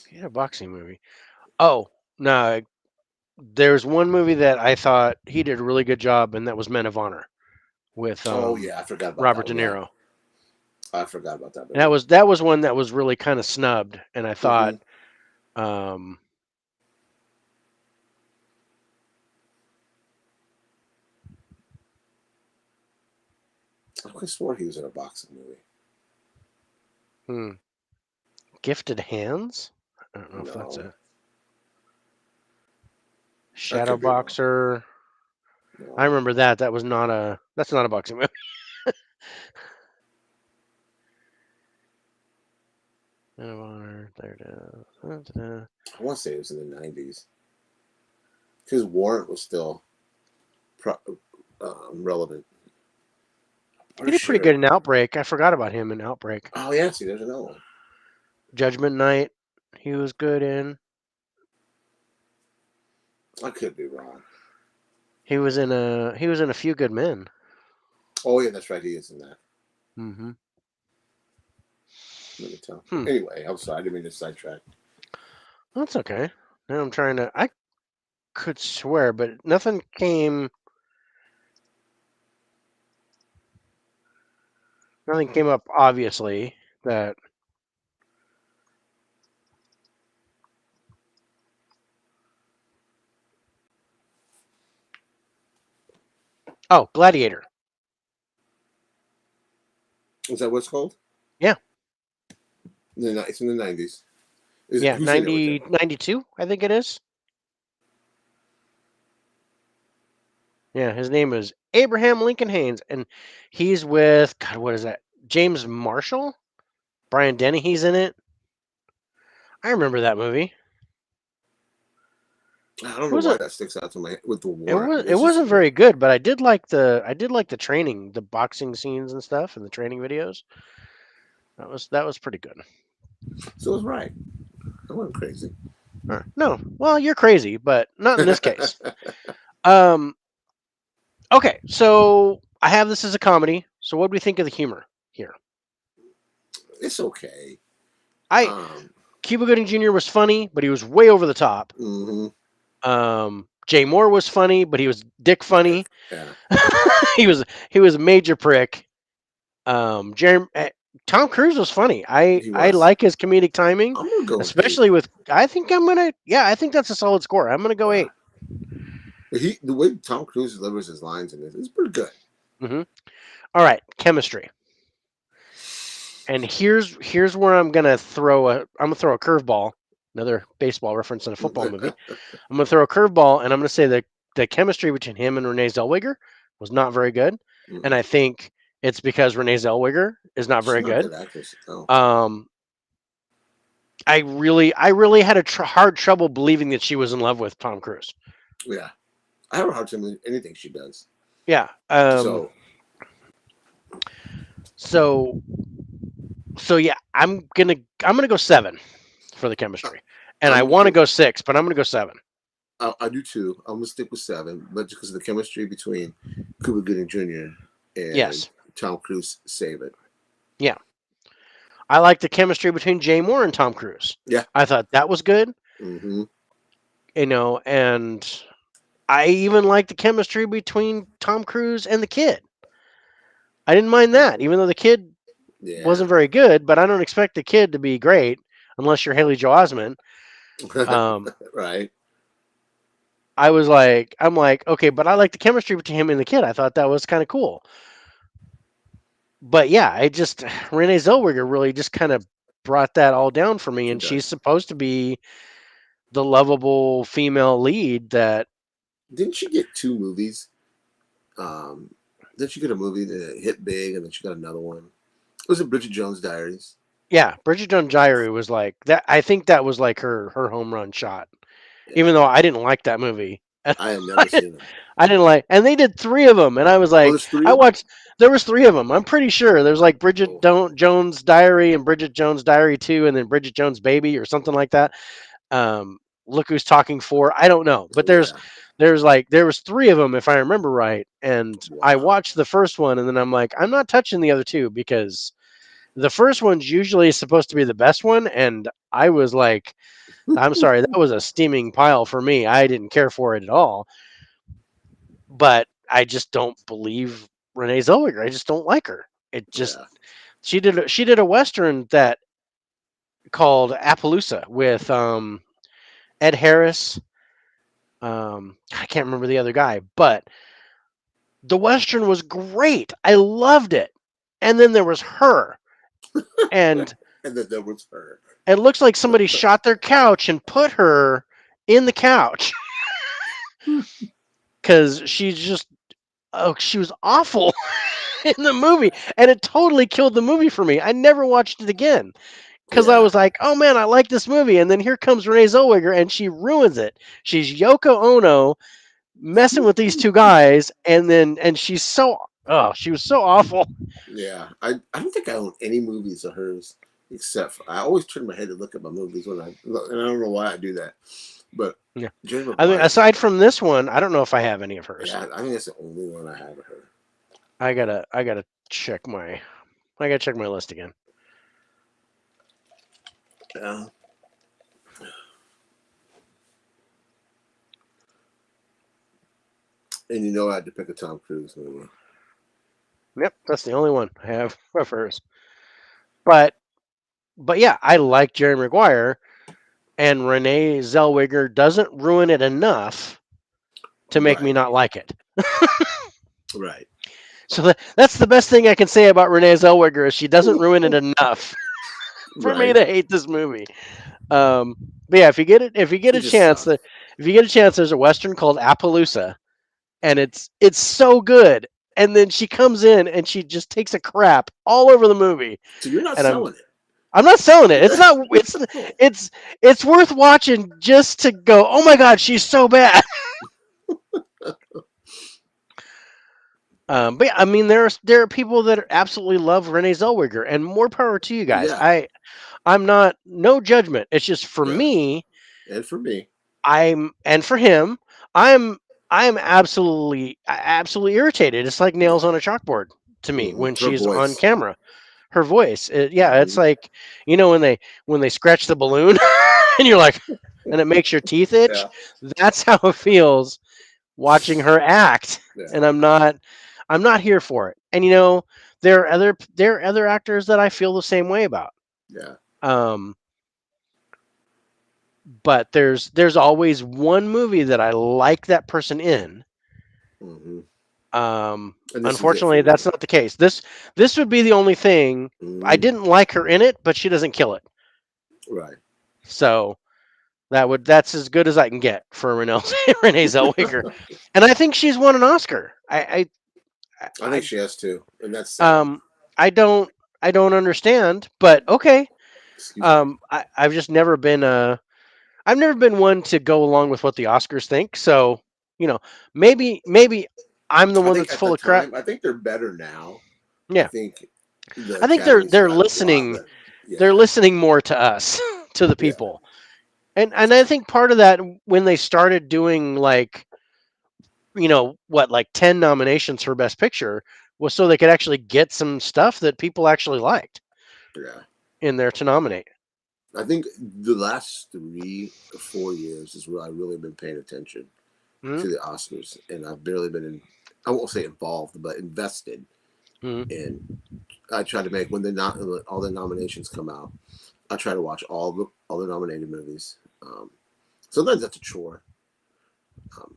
He had a boxing movie. Oh, no, there's one movie that I thought he did a really good job, and that was Men of Honor with Oh yeah, I forgot about Robert that De one. Yeah, Niro. I forgot about that And that movie. was that was one that was really kind of snubbed, and I Mm-hmm. thought, um, I could have swore he was in a boxing movie. hmm, Gifted Hands. I don't know if that's No, a I Shadow could be wrong. Boxer. I No, remember that. That's not a boxing movie. Men of Honor. There it is. Da-da-da. I want to say it was in the '90s because Warrant was still pro- relevant. He Pretty did pretty good sure. in Outbreak. I forgot about him in Outbreak. Oh yeah, see, there's another one. Judgment Night. He was good in. I could be wrong. He was in A Few Good Men. Oh yeah, that's right. He is in that. Hmm. Let me tell. Hmm. Anyway, I'm sorry. I didn't mean to sidetrack. That's okay. Now I'm trying to. I could swear, but nothing came up obviously that Oh, Gladiator. Is that what it's called? Yeah, It's in the 90s. Is yeah, who's in it with him? 92, I think it is. Yeah, his name is Abraham Lincoln Haynes, and he's with God. What is that? James Marshall, Brian Dennehy's in it. I remember that movie. I don't It know why wasn't. that sticks out to my with the It war. was. It It's just wasn't very good, but I did like the training, the boxing scenes and stuff, and the training videos. That was pretty good. so it's right. I wasn't crazy. No, well, you're crazy, but not in this case. Um. Okay, so I have this as a comedy. So what do we think of the humor here? it's okay. I Um, Cuba Gooding Jr. was funny, but he was way over the top. mm-hmm. Jay Moore was funny, but he was dick funny. Yeah, he was a major prick. Jeremy, Tom Cruise was funny. I he I was. like his comedic timing, I'm gonna go with eight. especially with. I think I'm gonna. Yeah, I think that's a solid score. I'm gonna go Yeah, 8. the way Tom Cruise delivers his lines in this is pretty good. All right, chemistry. And here's where I'm gonna throw a curveball. Another baseball reference in a football movie. I'm gonna throw a curveball, and I'm gonna say that the chemistry between him and Renee Zellweger was not very good, and Mm-mm. I think it's because Renee Zellweger is not She's very not a good. good actress. No. Um, I really had a hard trouble believing that she was in love with Tom Cruise. Yeah, I have a hard time with anything she does. Yeah. So So so yeah, I'm gonna go 7 for the I, chemistry, and I'm I gonna want to go. go 6, but I'm gonna go 7. I do too. I'm gonna stick with 7, but just because of the chemistry between Cuba Gooding Jr. and Yes. Tom Cruise, save it. Yeah. I like the chemistry between Jay Moore and Tom Cruise. Yeah. I thought that was good, Mm-hmm. and I even like the chemistry between Tom Cruise and the kid. I didn't mind that, even though the kid Yeah. wasn't very good, but I don't expect the kid to be great unless you're Haley Joel Osment. Um, right. I'm like, okay, but I like the chemistry between him and the kid. I thought that was kind of cool. But yeah, I just Renee Zellweger really just kind of brought that all down for me, She and she's does. supposed to be the lovable female lead that. Didn't she get 2 movies? Um, didn't she get a movie that hit big, and then she got another one? Was it Bridget Jones' Diaries? Yeah, Bridget Jones' Diary was like that. I think that was like her home run shot. Even though Yeah. I didn't like that movie, I I have never seen them. didn't like, and they did 3 of them, and I was Oh, like, there's 3 I of them. watched. There was 3 of them. I'm pretty sure there's like Oh, Jones' Diary and Bridget Jones' Diary 2, and then Bridget Jones' Baby or something like that. Look Who's Talking 4. I don't know, but oh yeah. there was 3 of them if I remember right, and I Wow. watched the first one, and then I'm like, I'm not touching the other 2 because the first one's usually supposed to be the best one, and I was like, I'm sorry, that was a steaming pile for me. I didn't care for it at all, but I just don't believe Renee Zellweger. I just don't like her. It just Yeah. she did a western that called Appaloosa with Ed Harris. I can't remember the other guy, but the western was great. I loved it. And then there was her, and And then there was her. it looks like somebody shot their couch and put her in the couch because she's just she was awful in the movie, and it totally killed the movie for me. I never watched it again because I Yeah. was like, oh man, I like this movie, and then here comes Renee Zellweger and she ruins it. She's Yoko Ono messing with these 2 guys, and she was so awful. Yeah. I don't think I own any movies of hers except for, I always turn my head to look at my movies when and I don't know why I do that. But Yeah, Jerry I mean, Maguire, aside from this one, I don't know if I have any of hers. yeah, I think that's the only one I have of her. I gotta check my I gotta check my list again. Yeah. And you know I had to pick a Tom Cruise movie. Yep, that's the only one I have of hers. But yeah, I like Jerry Maguire, and Renee Zellweger doesn't ruin it enough to make me Right. not like it. Right. So that's the best thing I can say about Renee Zellweger is she doesn't ruin it enough for me Right. to hate this movie. Um, but yeah, if you get It a just chance, sucked. if you get a chance, there's a western called Appaloosa, and it's so good. And then she comes in and she just takes a crap all over the movie, So you're not and selling I'm not selling it. It's it. not. It's it's worth watching just to go. Oh my god, she's so bad. But yeah, I mean, there are people that absolutely love Renee Zellweger, and more power to you guys. Yeah. I'm not no judgment. It's just for Yeah. me, And for me. and for him, I'm I'm absolutely irritated. It's like nails Yeah. on a chalkboard to me when Her she's on voice. camera. Her voice, yeah, it's Hmm. like when they scratch the balloon, and you're like, and it makes your teeth itch. Yeah. That's how it feels watching her act, Yeah. and I'm not here for it. And there are other actors that I feel the same way about. Yeah. Um, but there's always one movie that I like that person in. Hmm. And this is it for Unfortunately, me. that's not the case. This would be the only thing I Hmm. didn't like her in it, but she doesn't kill it. Right. So that's as good as I can get for Renee Zellweger, and I think she's won an Oscar. I think she has too, and that's I sad. I don't understand, but okay. Excuse me. I've just never been I've never been one to go along with what the Oscars think. So you know, maybe I'm the I one think that's at the full of crap. time, I think they're better now. I Yeah, think the I think Academy's they're gotten a lot listening. better. They're Yeah. listening more to us, to the Yeah. people, and I think part of that when they started doing like what, like 10 nominations for Best Picture was so they could actually get some stuff that people actually liked Yeah. in there to nominate. I think the last 3 or 4 years is where I've really been paying attention Hmm. to the Oscars, and I've barely been in. I won't say involved, but invested. Hmm. And I try to make when all the nominations come out. I try to watch all the nominated movies. Sometimes that's a chore. Um,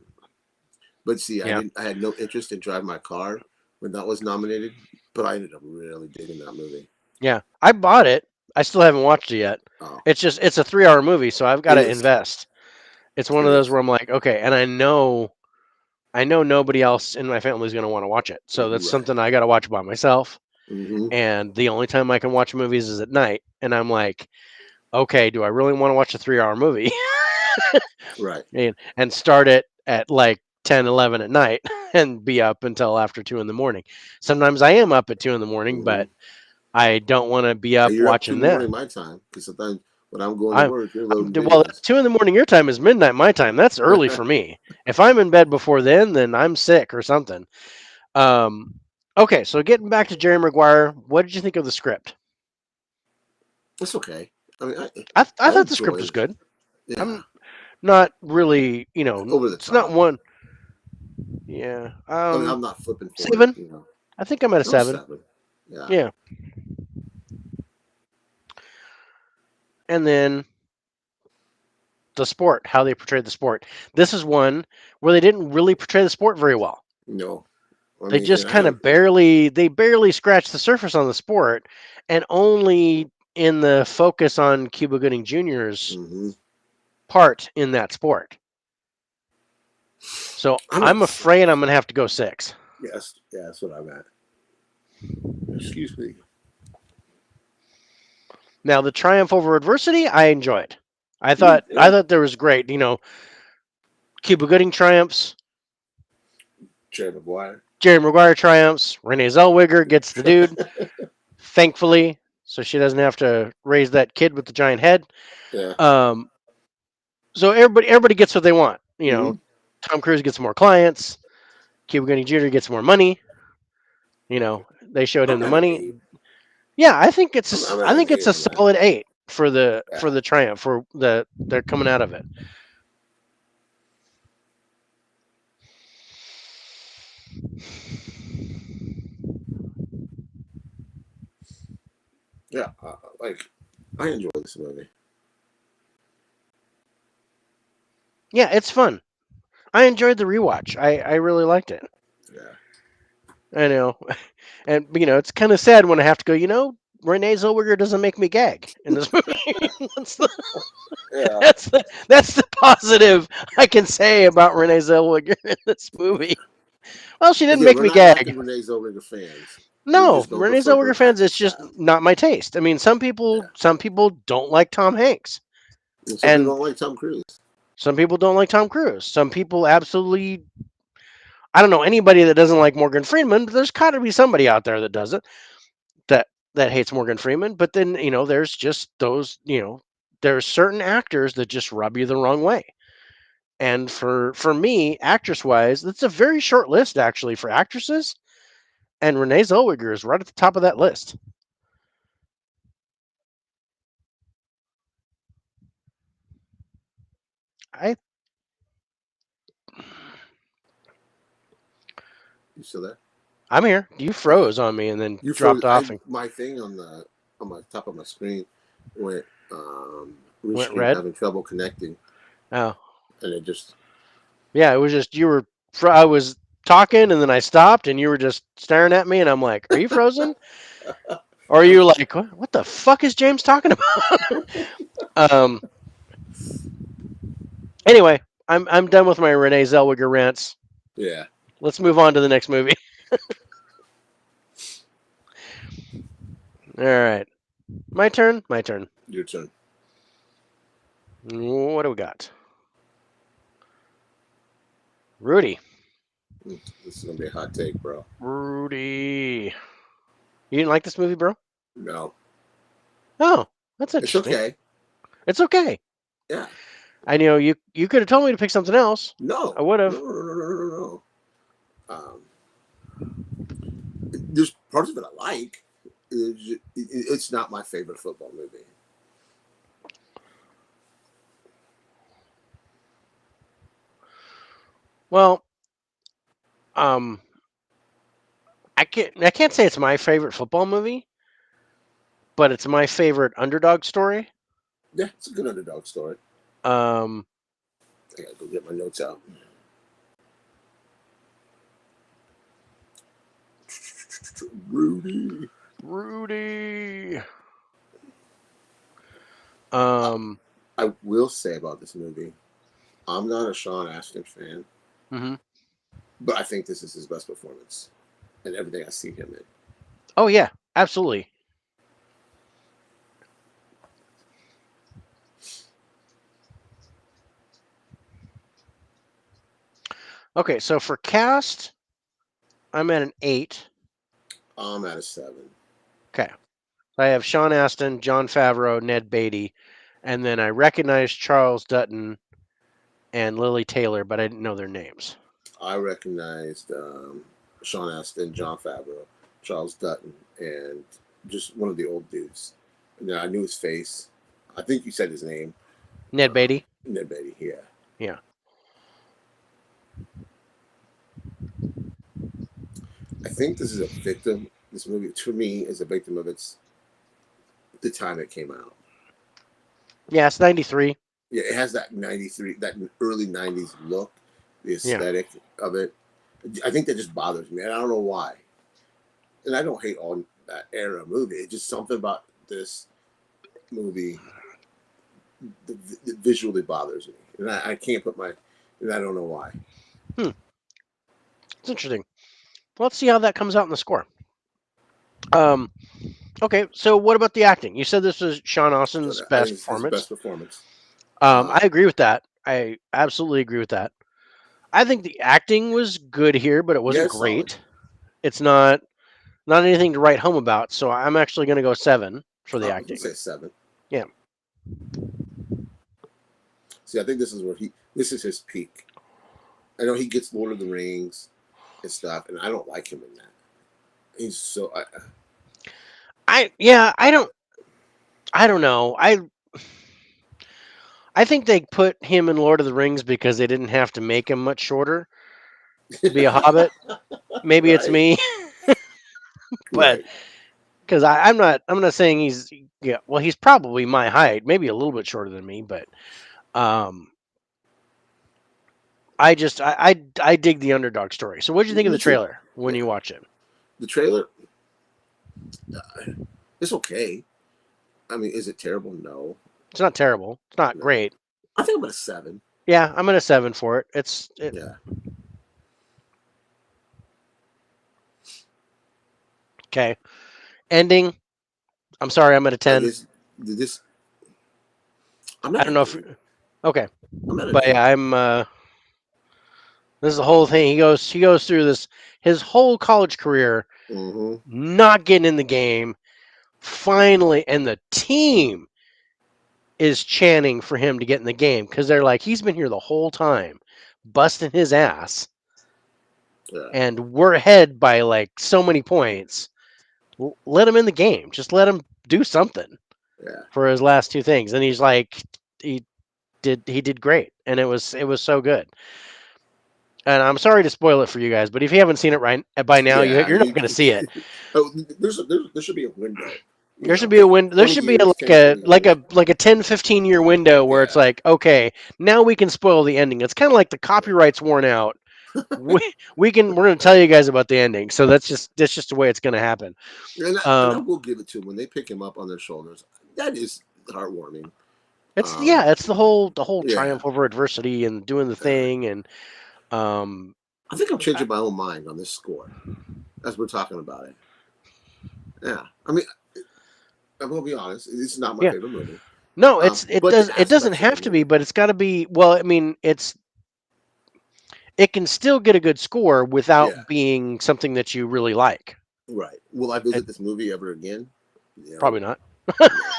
but see, I Yeah. didn't. I had no interest in driving my car when that was nominated, but I ended up really digging that movie. Yeah. I bought it. I still haven't watched it yet. Oh, It's a 3-hour movie, so I've got it to is. invest. It's one It of those is. where I'm like, okay, and I know nobody else in my family is going to want to watch it. So that's Right. something I got to watch by myself. Hmm. And the only time I can watch movies is at night. And I'm like, okay, do I really want to watch a 3-hour movie? Right. And start it at like 10, 11 at night and be up until after 2 in the morning. Sometimes I am up at 2 in the morning, Hmm. but I don't want to be up And you're up two in watching the morning that. my time because sometimes when I'm going to I'm, work, you're loading well, videos. 2 in the morning your time is midnight my time. That's early for me. If I'm in bed before then I'm sick or something. Um, okay, so getting back to Jerry Maguire, what did you think of the script? It's okay. I mean, I I thought the script enjoyed was it. good. Yeah, I'm not really, over the it's not top. one. Yeah. I mean, I'm not flipping for it. 7. You know, I think I'm at a I was 7. 7. Yeah. Yeah. And then the sport, how they portrayed the sport. This is one where they didn't really portray the sport very well. No, I They mean, just and I kind don't. of barely scratched the surface on the sport, and only in the focus on Cuba Gooding Jr.'s Hmm. part in that sport. So I'm at I'm a afraid 6. I'm going to have to go 6. Yes, yeah, that's what I'm at. Excuse me. Now the triumph over adversity, I enjoyed. I Yeah, thought there was great. Cuba Gooding triumphs, Jerry Maguire. Jerry Maguire triumphs, Renee Zellweger gets the dude, thankfully, so she doesn't have to raise that kid with the giant head. Yeah. Um, so everybody gets what they want. Hmm. Tom Cruise gets more clients. Cuba Gooding Jr. gets more money. They showed him I'm the at an money. 8. Yeah, I think it's I'm I at an think it's 8 a on that. solid 8 for Yeah. the triumph for the they're coming out of it. Yeah. Like, I enjoy this movie. Yeah, it's fun. I enjoyed the rewatch. I really liked it. Yeah. I know, and it's kind of sad when I have to go. Renee Zellweger doesn't make me gag in this movie. that's the Yeah. that's the positive I can say about Renee Zellweger in this movie. Well, she didn't Again, make we're me not gag. knocking Renee Zellweger fans. We No, just don't Renee prefer Zellweger her fans, acting it's just style. not my taste. I mean, Yeah. some people don't like Tom Hanks, And some people and don't like Tom Cruise. some people don't like Tom Cruise. Some people absolutely, I don't know anybody that doesn't like Morgan Freeman, but there's got to be somebody out there that doesn't, that hates Morgan Freeman. But then, there's just those, there's certain actors that just rub you the wrong way. And for me, actress wise, that's a very short list actually for actresses, and Renee Zellweger is right at the top of that list. I You still there? I'm here. You Okay. froze on me and then You froze. dropped off and My thing on my top of my screen went went restream red. having trouble connecting, Oh, and it just yeah. It was just you were. I was talking and then I stopped and you were just staring at me and I'm like, "Are you frozen?" Or are I'm you like, "What the fuck is James talking about?" um. Anyway, I'm done with my Renee Zellweger rants. yeah. Let's move on to the next movie. All right, my turn. My turn. Your turn. What do we got? Rudy. This is gonna be a hot take, bro. Rudy. You didn't like this movie, bro? No, Oh, that's it's interesting. okay. It's okay. Yeah. I know you could have told me to pick something else. I No. would No. have. No. No. No. No. No. There's parts of it I like. It's not my favorite football movie. Well, um, I can't say it's my favorite football movie, but it's my favorite underdog story. Yeah, it's a good underdog story. Um, I gotta go get my notes out. Rudy. Rudy. I, Um, I will say about this movie, I'm not a Sean Astin fan, mhm. but I think this is his best performance and everything I see him in. Oh yeah, absolutely. Okay, so for cast, I'm at an 8. I'm at a 7. Okay, I have Sean Astin, John Favreau, Ned Beatty, and then I recognize Charles Dutton and Lily Taylor, but I didn't know their names. I recognized Sean Astin, John Favreau, Charles Dutton, and just one of the old dudes. And then I knew his face. I think you said his name. Ned Beatty. Ned Beatty, yeah. Yeah. I think this is a victim. This movie, to me, is a victim of the time it came out. Yeah, it's 93. Yeah, it has that 93, that early 90s look, the Yeah. aesthetic of it. I think that just bothers me. And I don't know why. And I don't hate all that era movie. It's just something about this movie that visually bothers me. And I can't put my, and I don't know why. Hmm. It's interesting. Let's see how that comes out in the score. Um, okay, so what about the acting? You said this was Sean Austin's I best think it's his best performance. performance. I agree with that. I absolutely agree with that. I think the acting was good here, but it Yeah, wasn't it's solid. great. It's not anything to write home about. So I'm actually going to go 7 for the You can acting. say 7. Yeah. See, I think this is his peak. I know he gets Lord of the Rings and stuff, and I don't like him in that. He's so, I don't know. I think they put him in Lord of the Rings because they didn't have to make him much shorter to be a hobbit. Maybe it's right, me, but right. because I'm not saying he's, yeah, well, he's probably my height, maybe a little bit shorter than me, but um I just I dig the underdog story. So what did you think of Me the too. trailer when Yeah. you watch it? The trailer, uh, it's okay. I mean, is it terrible? No, It's not terrible. It's not no. great. I think I'm at a 7. Yeah, I'm at a 7 for it. Yeah, Okay. Ending. I'm sorry. I'm at a like 10. this. I'm I at don't an know if. 8. Okay, I'm at an but yeah, 8. I'm. This is the whole thing. He goes through this his whole college career, Mm-hmm. not getting in the game. Finally, and the team is chanting for him to get in the game because they're like, he's been here the whole time, busting his ass, Yeah, and we're ahead by like so many points. Let him in the game. Just let him do something yeah, for his last two things. And he's like, he he did great, and it was so good. And I'm sorry to spoil it for you guys, but if you haven't seen it right by now, yeah. you're not going to see it. Oh, there should be a window. There should be a window. There 20 should be a, years, like 10, a 20 like years. a like a 10-15 year window where it's Yeah, like, okay, now we can spoil the ending. It's kind of like the yeah. copyright's worn out. We we're going to tell you guys about the ending. So that's just the way it's going to happen. And I Um, will give it to him when they pick him up on their shoulders. That is heartwarming. it's Um, yeah, it's the whole yeah, triumph over adversity and doing the uh, thing and um, I think I'm I- changing my own mind on this score as we're talking about it. Yeah, I mean, I'm gonna be honest. It's not my yeah. favorite movie, No, it but the doesn't aspects of the have to be, movie. but it's got to be. Well, I mean, it can still get a good score Yeah, without being something that you really like. right. Will I It, visit this movie ever again? probably No, not. no.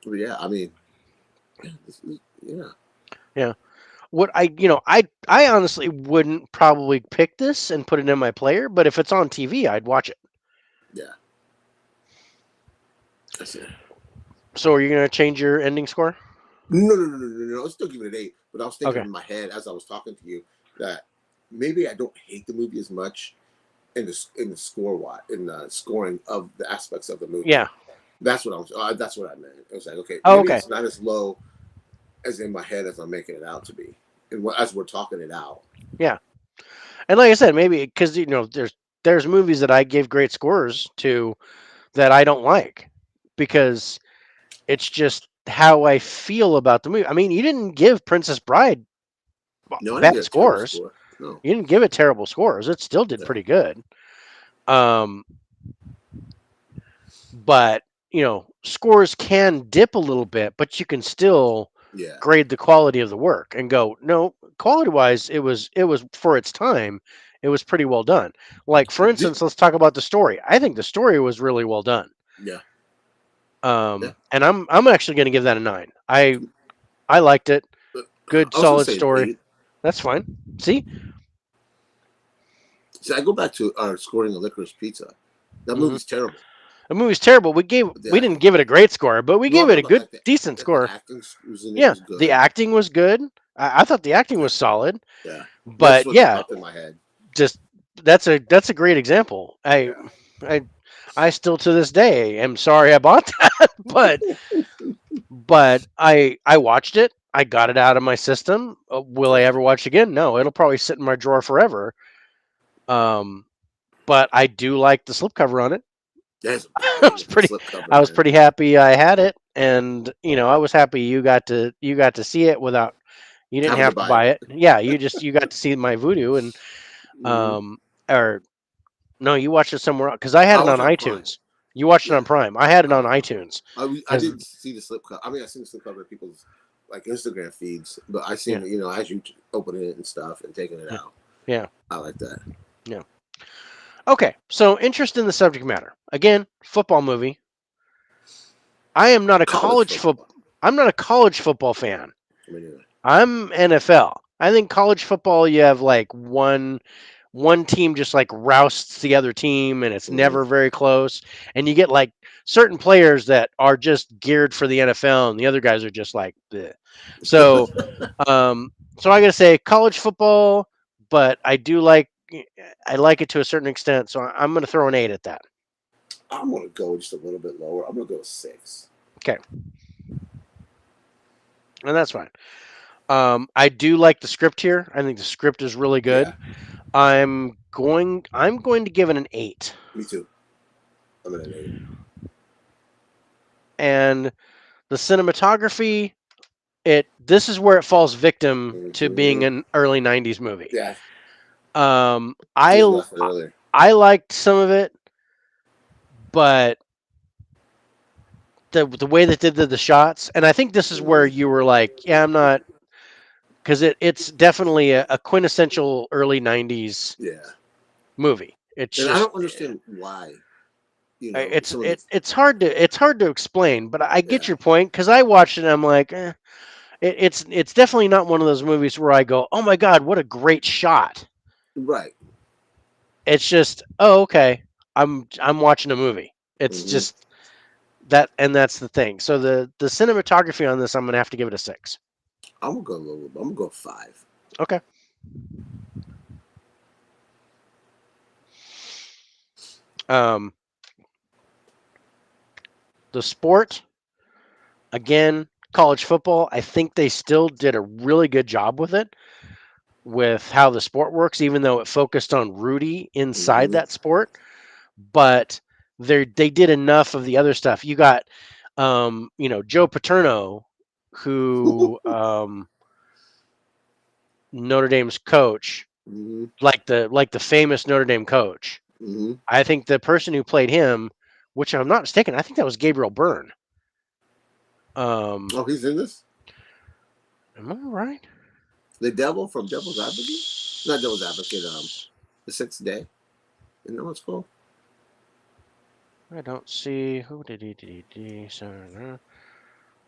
But yeah, I mean, yeah, Yeah. What I honestly wouldn't probably pick this and put it in my player, but if it's on TV, I'd watch it. yeah. I see. So are you gonna change your ending score? No. I'll still give it an 8. But I was thinking Okay. in my head as I was talking to you that maybe I don't hate the movie as much in the in the scoring of the aspects of the movie. Yeah. That's what I meant. It was like, okay, Oh, maybe okay. it's not as low as in my head as I'm making it out to be, and as we're talking it out. Yeah. And like I said, maybe because there's movies that I give great scores to that I don't like because it's just how I feel about the movie. I mean, you didn't give Princess Bride No, I didn't bad get a terrible scores. score. No, You didn't give it terrible scores. It still did yeah, pretty good. Um, but scores can dip a little bit, but you can still yeah. grade the quality of the work and go, no, quality wise, it was for its time, it was pretty well done. Like for Did, instance, let's talk about the story. I think the story was really well done. yeah, yeah. And I'm actually going to give that a 9. I liked it. But Good, I was gonna solid say an story. 8. That's fine. See, See, I go back to our scoring the licorice pizza. That hmm movie's terrible. the movie's terrible. But We yeah, didn't give it a great score, but we no, gave I'm it talking a about good, like decent that the score. acting was in it Yeah, was the good. acting was good. I thought the acting was solid, Yeah, that's but what yeah, popped in my head. just that's a great example. Yeah, I I still to this day am sorry I bought that, but I watched it. I got it out of my system. Will I yeah. ever watch it again? No, it'll probably sit in my drawer forever. Um, but I do like the slipcover on it. That's a I was banging pretty slip cover, I was man. pretty happy I had it, and I was happy you got to see it without you didn't Having to have to buy it. buy it. Yeah, you got to see my voodoo and Hmm. um or no, you watched it somewhere else because I had I it on watched it on Prime. iTunes. You watched it Yeah, on Prime. I had it I on watched it on Prime. iTunes I because didn't see the slip cover. I mean, I seen the slip cover of people's like Instagram feeds, but I yeah, seen it, as you opening it and stuff and taking it yeah, out. yeah, I like that. yeah. Okay, so interest in the subject matter. Again, football movie. I am not a College college foot. football. I'm not a college football fan. I mean, I'm NFL. I think college football you have like one team just like rousts the other team and it's hmm never very close and you get like certain players that are just geared for the NFL and the other guys are just like bleh. So um so I got to say college football, but I like it to a certain extent, so I'm going to throw an 8 at that. I'm gonna go just a little bit lower. I'm gonna go 6. Okay. And that's fine. I do like the script here. I think the script is really Yeah, good. I'm going to give it an 8. Me too. I'm at an 8. And the cinematography, this is where it falls victim to being Mm-hmm. an early 90s movie. Yeah, Um you I just left it earlier. I liked some of it, but the way that they did the shots, and I think this is where you were like, yeah, I'm not, because it's definitely a quintessential early 90s Yeah, movie. It's and I just don't understand why. it's Some of the it's hard to explain, but I get yeah, your point, because I watched it and I'm like, it's definitely not one of those movies where I go, oh my god, what a great shot. right. It's just, oh, okay, I'm watching a movie. It's Mm-hmm. just that, and that's the thing. So the cinematography on this, I'm gonna have to give it a 6. I'm gonna go a little. I'm gonna go 5. Okay. Um, the sport, again, college football. I think they still did a really good job with it, with how the sport works, even though it focused on Rudy inside Mm-hmm. that sport. But they did enough of the other stuff. You got, Joe Paterno, who Notre Dame's coach, Mm-hmm. like the famous Notre Dame coach. Mm-hmm. I think the person who played him, which if I'm not mistaken, I think that was Gabriel Byrne. Oh, he's in this. Am I right? The devil from Devil's Advocate. Not Devil's Advocate. The Sixth Day. You know what's called? I don't see who did he. So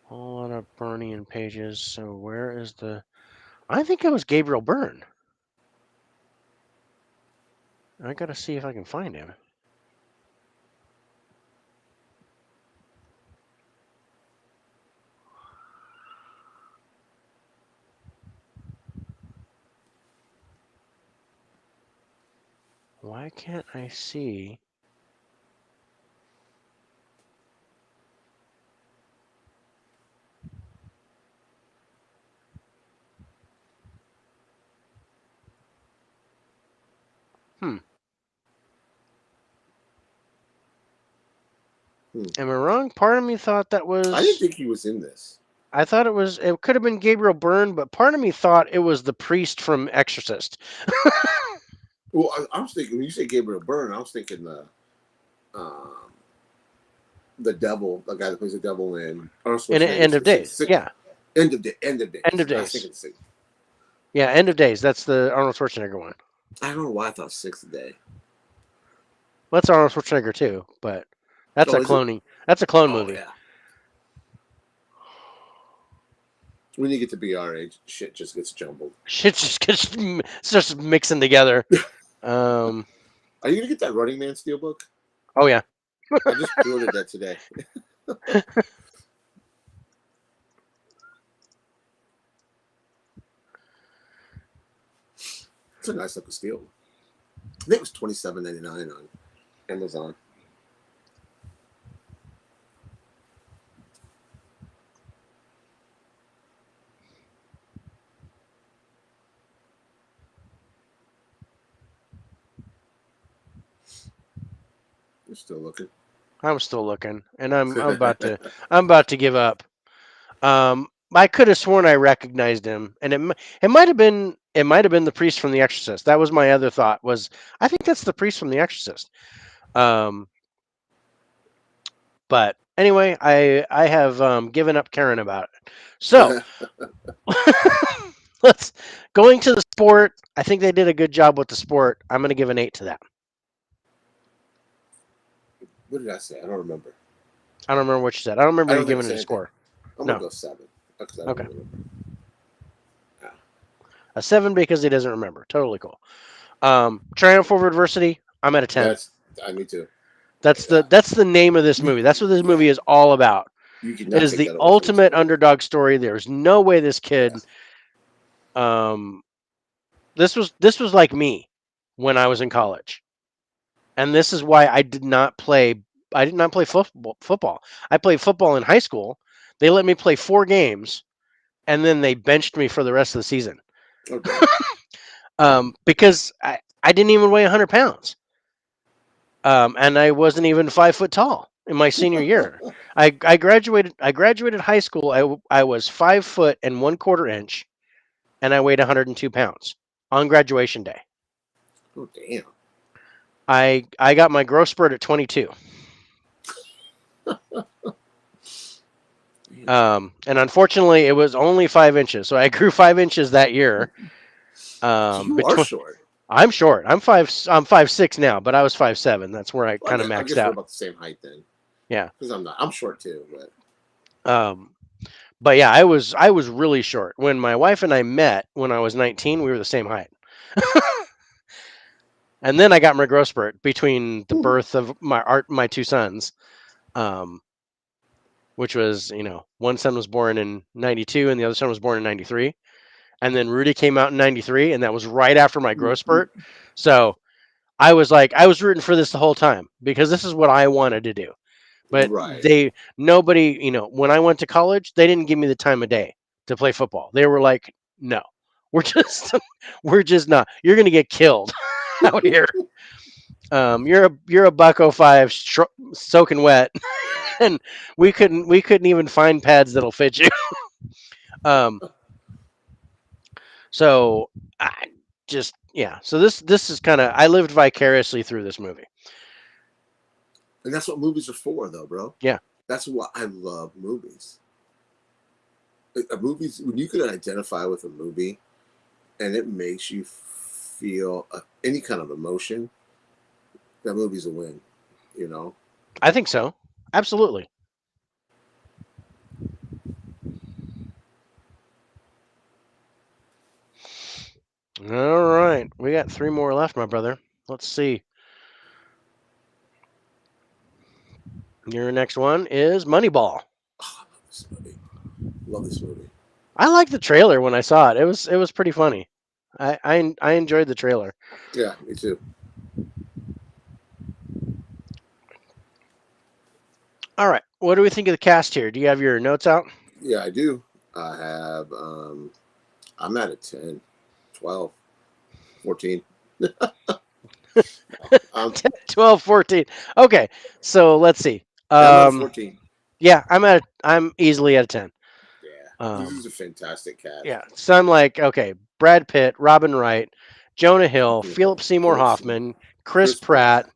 whole lot of Burnian pages. So where is the? I think it was Gabriel Byrne. I gotta see if I can find him. Why can't I see? Hmm. Hmm. Am I wrong? Part of me thought that I didn't was. think he was in this. I thought it was. It could have been Gabriel Byrne, but part of me thought it was the priest from Exorcist. Well, I was thinking when you say Gabriel Byrne, I was thinking um, the devil, the guy that plays the devil in Arnold In End Schwarzenegger's of the six, Days. six, Yeah. end of End days. of I was Days. thinking six. Yeah. End of Days. That's the Arnold Schwarzenegger one. I don't know why I thought Sixth Day. Well, that's Arnold Schwarzenegger too, but that's Oh, a is it? cloning. That's a clone Oh movie. yeah. When you get to be our age, shit just gets jumbled. Shit just gets it's just mixing together. Um. Are you gonna get that Running Man steelbook? Oh yeah. I just pre-ordered that today. It's a nice looking steel. I think it was $27.99 on Amazon. You're still looking. I'm still looking, and I'm about to give up. I could have sworn I recognized him, and it might have been the priest from The Exorcist. That was my other thought. Was I think that's the priest from The Exorcist. Um, but anyway, I have given up caring about it. So let's going to the sport. I think they did a good job with the sport. I'm going to give an 8 to that. What did I say? I don't remember. I don't remember what you said. I don't remember I you don't think I giving it said a anything. score. I'm gonna No. go 7 because I don't Okay. remember. Yeah. A 7 because he doesn't remember. Totally cool. Triumph over Adversity. I'm at a 10. That's me too. That's the Yeah. that's the name of this You movie. That's what this yeah. movie is all about. You It cannot is take the that away from this ultimate movie. underdog story. There's no way this Yeah. kid this was like me when I was in college. And this is why I did not play football. I played football in high school. They let me play 4 games and then they benched me for the rest of the season. Oh damn. Because I didn't even weigh 100 pounds. And I wasn't even 5 foot tall in my senior year. I graduated high school. I was 5 foot and 1/4 inch, and I weighed 102 pounds on graduation day. Oh damn. I got my growth spurt at 22. Damn. And unfortunately, it was only 5 inches. So I grew 5 inches that year. You are Between short. I'm short. I'm 5'6" now, but I was 5'7". That's where I Well, kind of I maxed guess we're out. about the same height then. Yeah. Because I'm not. I'm short too, but Um, but yeah, I was really short when my wife and I met when I was 19. We were the same height. And then I got my growth spurt between the birth of my two sons, um, which was one son was born in '92 and the other son was born in '93, and then Rudy came out in '93, and that was right after my growth spurt. So I was rooting for this the whole time because this is what I wanted to do. But right. nobody, when I went to college, they didn't give me the time of day to play football. They were like, no, we're just we're just not. You're gonna get killed out here. You're a buck 05 soaking wet, Yeah. and we couldn't even find pads that'll fit you. Um, so I just yeah. So this is kind of I lived vicariously through this movie. And that's what movies are for, though, bro. Yeah, That's why I love movies. A movies when you can identify with a movie and it makes you feel any kind of emotion, that movie's a win. You know. I think so. Absolutely. All right, we got three more left, my brother. Let's see. Your next one is Moneyball. Oh, I love this movie. Love this movie. I liked the trailer when I saw it. It was pretty funny. I enjoyed the trailer. Yeah, me too. All right, what do we think of the cast here? Do you have your notes out? Yeah, I do. I have. I'm at a 10, 12, 14. I'm 10, 12, 14. Okay, so let's see. I'm at a 14. Yeah, I'm easily at a 10. Yeah, this Um, is a fantastic cast. yeah, so I'm like, okay, Brad Pitt, Robin Wright, Jonah Hill, Yeah, Philip Seymour Philip Seymour, Hoffman, Chris Chris Pratt, Pratt,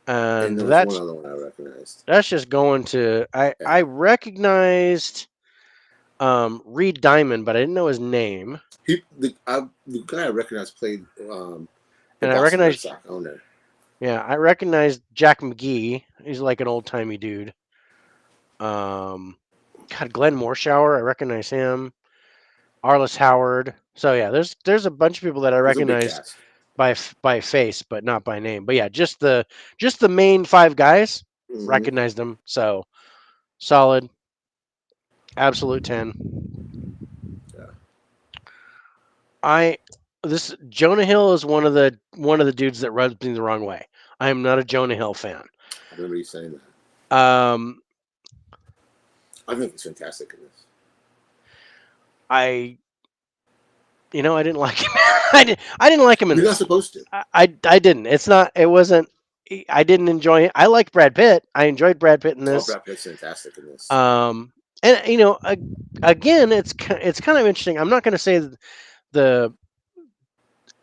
and and there was one that's other one I recognized. that's just going to I Yeah, recognized Reed Diamond, but I didn't know his name, the guy I recognized played the and I Boston Red recognized Sox owner. I recognized Jack McGee. He's like an old timey dude. Um, God, Glenn Morshower, I recognize him. Arliss Howard. So yeah, there's a bunch of people that I It was a big recognized cast. by face, but not by name. But yeah, just the main five guys Hmm. recognized them. So solid, absolute 10. Yeah, I this Jonah Hill is one of the dudes that rubs me the wrong way. I am not a Jonah Hill fan. I remember you saying that. Um, I think he's fantastic in this. I I didn't like him. I didn't like him in You're not this. supposed to. I didn't. It's not. It wasn't. I didn't enjoy it. I liked Brad Pitt. I enjoyed Brad Pitt in Oh, this. Brad Pitt's fantastic in this. Um, and again, it's kind of interesting. I'm not going to say that the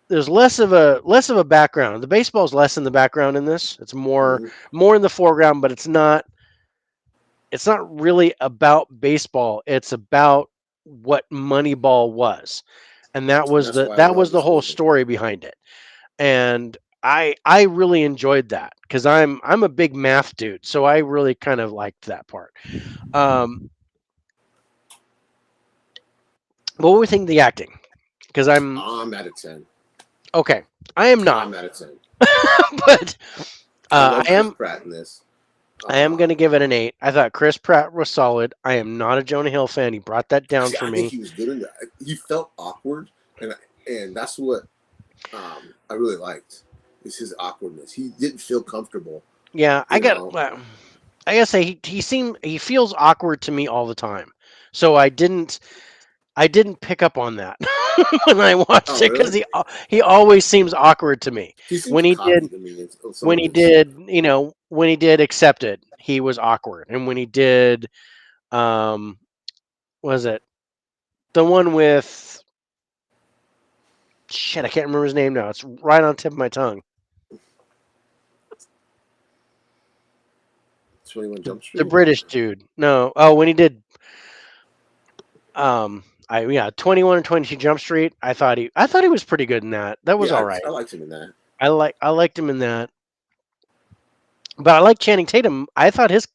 there's less of a background. The baseball's less in the background in this. It's more Hmm. more in the foreground, but it's not really about baseball. It's about what Moneyball was, and that And was that's the why I that love was the this whole movie. story behind it. And I really enjoyed that because I'm a big math dude, so I really kind of liked that part. Um, but what do we think of the acting? Because I'm I'm at a 10. okay. I am not, I'm at a 10. but I uh, love I Chris am. Pratt in this. I am going to Um, give it an 8. I thought Chris Pratt was solid. I am not a Jonah Hill fan. He brought that down See, for I think me. he was good in that. He felt awkward, and that's what I really liked is his awkwardness. He didn't feel comfortable, Yeah, I you got. know. Well, I gotta say he feels awkward to me all the time. So I didn't pick up on that. when I watched Oh, it because really? he always seems awkward to me. He seems When he cocky did to me in some when of he his. did when he did Accept It, he was awkward, and when he did um was it the one with shit, I can't remember his name now. It's right on the tip of my tongue. 21 Jump The Street. British dude. No. Oh, when he did I yeah, 21 and 22 Jump Street, I thought he was pretty good in that. That was Yeah, all I right. liked him in that. I liked him in that. But I like Channing Tatum. I thought his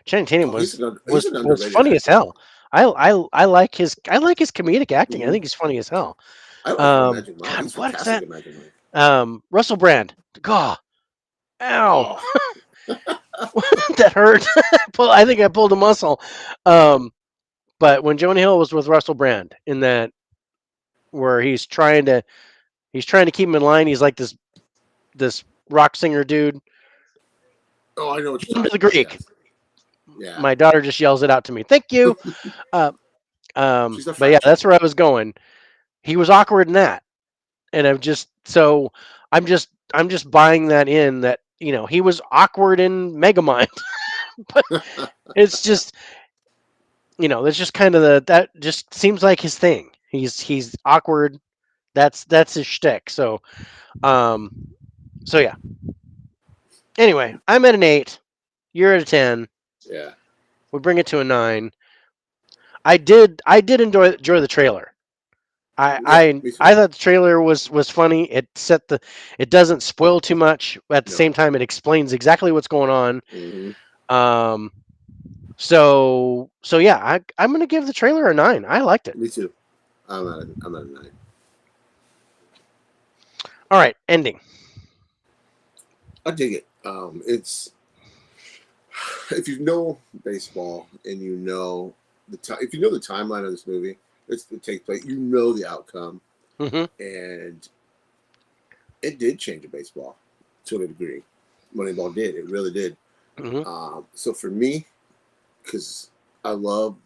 Channing Tatum Oh, he's an was underrated funny as actor. hell. I like his comedic acting. I Hmm. think he's funny as hell. I like him in Magic Mike. God, He's what is fantastic that? in Magic Mike. Russell Brand. God, ow, Oh, that hurt. I think I pulled a muscle. Um, but when Jonah Hill was with Russell Brand in that, where he's trying to keep him in line. He's like this rock singer dude. oh, I know what you're Into the talking about. Greek. Yes, yeah. My daughter just yells it out to me. Thank you. Uh, She's a but yeah, fact that's checker. where I was going. He was awkward in that, and I'm just buying that in that he was awkward in Megamind. But it's just that's just kind of that just seems like his thing. He's awkward. That's his shtick. Um so yeah. Anyway, I'm at an 8. You're at a 10. Yeah, We bring it to a 9. I did enjoy the trailer. yeah. Me too. I thought the trailer was funny. It doesn't spoil too much. At the same No. time, it explains exactly what's going on. Hmm. Um, so yeah, I'm gonna give the trailer a 9. I liked it. Me too. I'm at a 9. All right, ending. I dig it. It's if you know baseball and you know if you know the timeline of this movie, it takes place. You know the outcome, Hmm. and it did change the baseball to a degree. Moneyball did. It really did. Hmm. So for me, because I love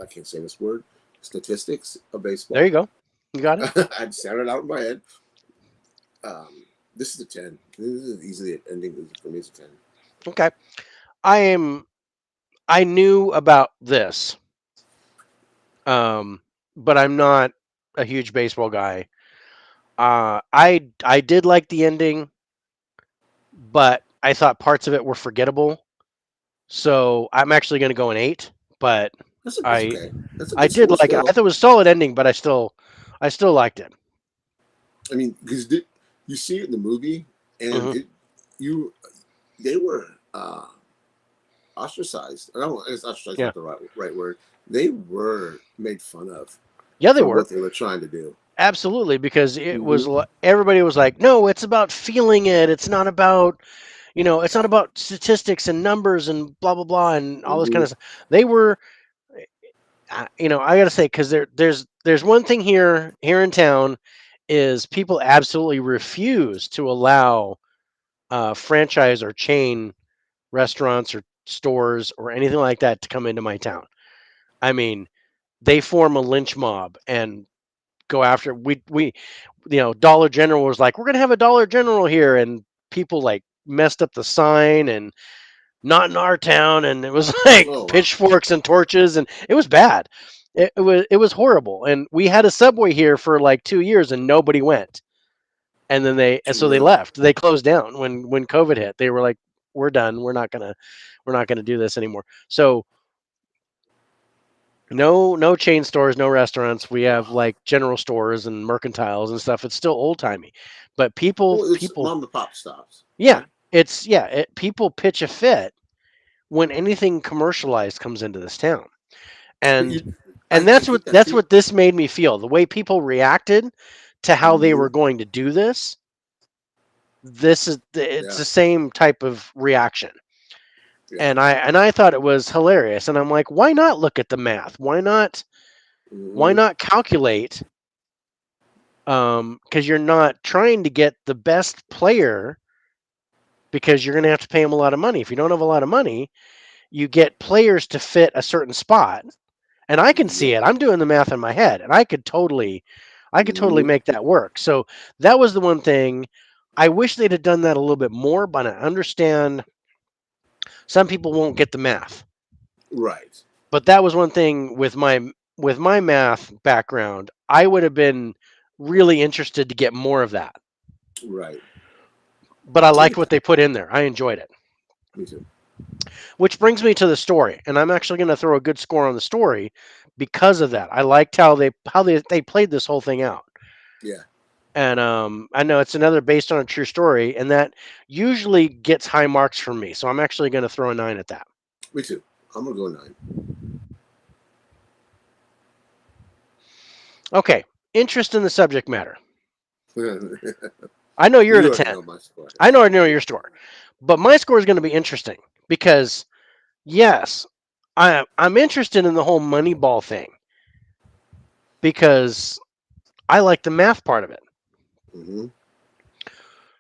I can't say this word, statistics of There you baseball. go. You got it. I just sounded it out in my head. This is a 10. This is easily an ending for me. It's a 10. Okay. I am. I knew about this, um, but I'm not a huge baseball guy. I did like the ending, but I thought parts of it were forgettable. So I'm actually going to go an 8. But That's I okay. That's a I good did score like it. I still. thought it was a solid ending, but I still liked it. I mean, because you see it in the movie, and Hmm. it you they were ostracized. I don't. It's ostracized Yeah. not the right word. They were made fun of Yeah, they for were. what they were trying to do. Absolutely, because it was Hmm. everybody was like, "No, it's about feeling it. It's not about it's not Yeah. about statistics and numbers and blah blah blah and all this kind Hmm. of stuff." They were, I got to say, because there's one thing here in town is people absolutely refuse to allow franchise or chain restaurants or stores or anything like that to come into my town. I mean, they form a lynch mob and go after we Dollar General was like, we're gonna have a Dollar General here, and people like messed up the sign and not in our town, and it was like Oh wow. pitchforks and torches, and it was bad. It was horrible, and we had a Subway here for like 2 years, and nobody went, and then and so they Really? left. They closed down when COVID hit. They were like, we're done. We're not gonna do this anymore. So no chain stores, no restaurants. We have Wow. like general stores and mercantiles and stuff. It's still old timey, but Well, it's people, mom and pop stops, yeah, right? people pitch a fit when anything commercialized comes into this town, But and I get that that's feel. what this made me feel. The way people reacted to how they Hmm. were going to do this, it's Yeah. the same type of reaction. Yeah. And I thought it was hilarious, and I'm like, why not look at the math? Why Hmm. not calculate, because you're not trying to get the best player, because you're going to have to pay them a lot of money. If you don't have a lot of money, you get players to fit a certain spot. And I can see Yep. it. I'm doing the math in my head, and I could totally. I could totally Hmm. make that work. So that was the one thing. I wish they'd have done that a little bit more, but I understand some people won't get the math. Right. But that was one thing with my math background, I would have been really interested to get more of that. Right. But I I liked get what that. they put in there. I enjoyed it. Me too. Which brings me to the story, and I'm actually going to throw a good score on the story because of that. I liked how they played this whole thing out. Yeah. And I know it's another based on a true story, and that usually gets high marks from me. So I'm actually going to throw a 9 at that. Me too. I'm gonna go 9. Okay, interest in the subject matter. You I know you're at a already 10. know my score. I know your score, but my score is going to be interesting because yes, I'm interested in the whole Moneyball thing because I like the math part of it. Hmm.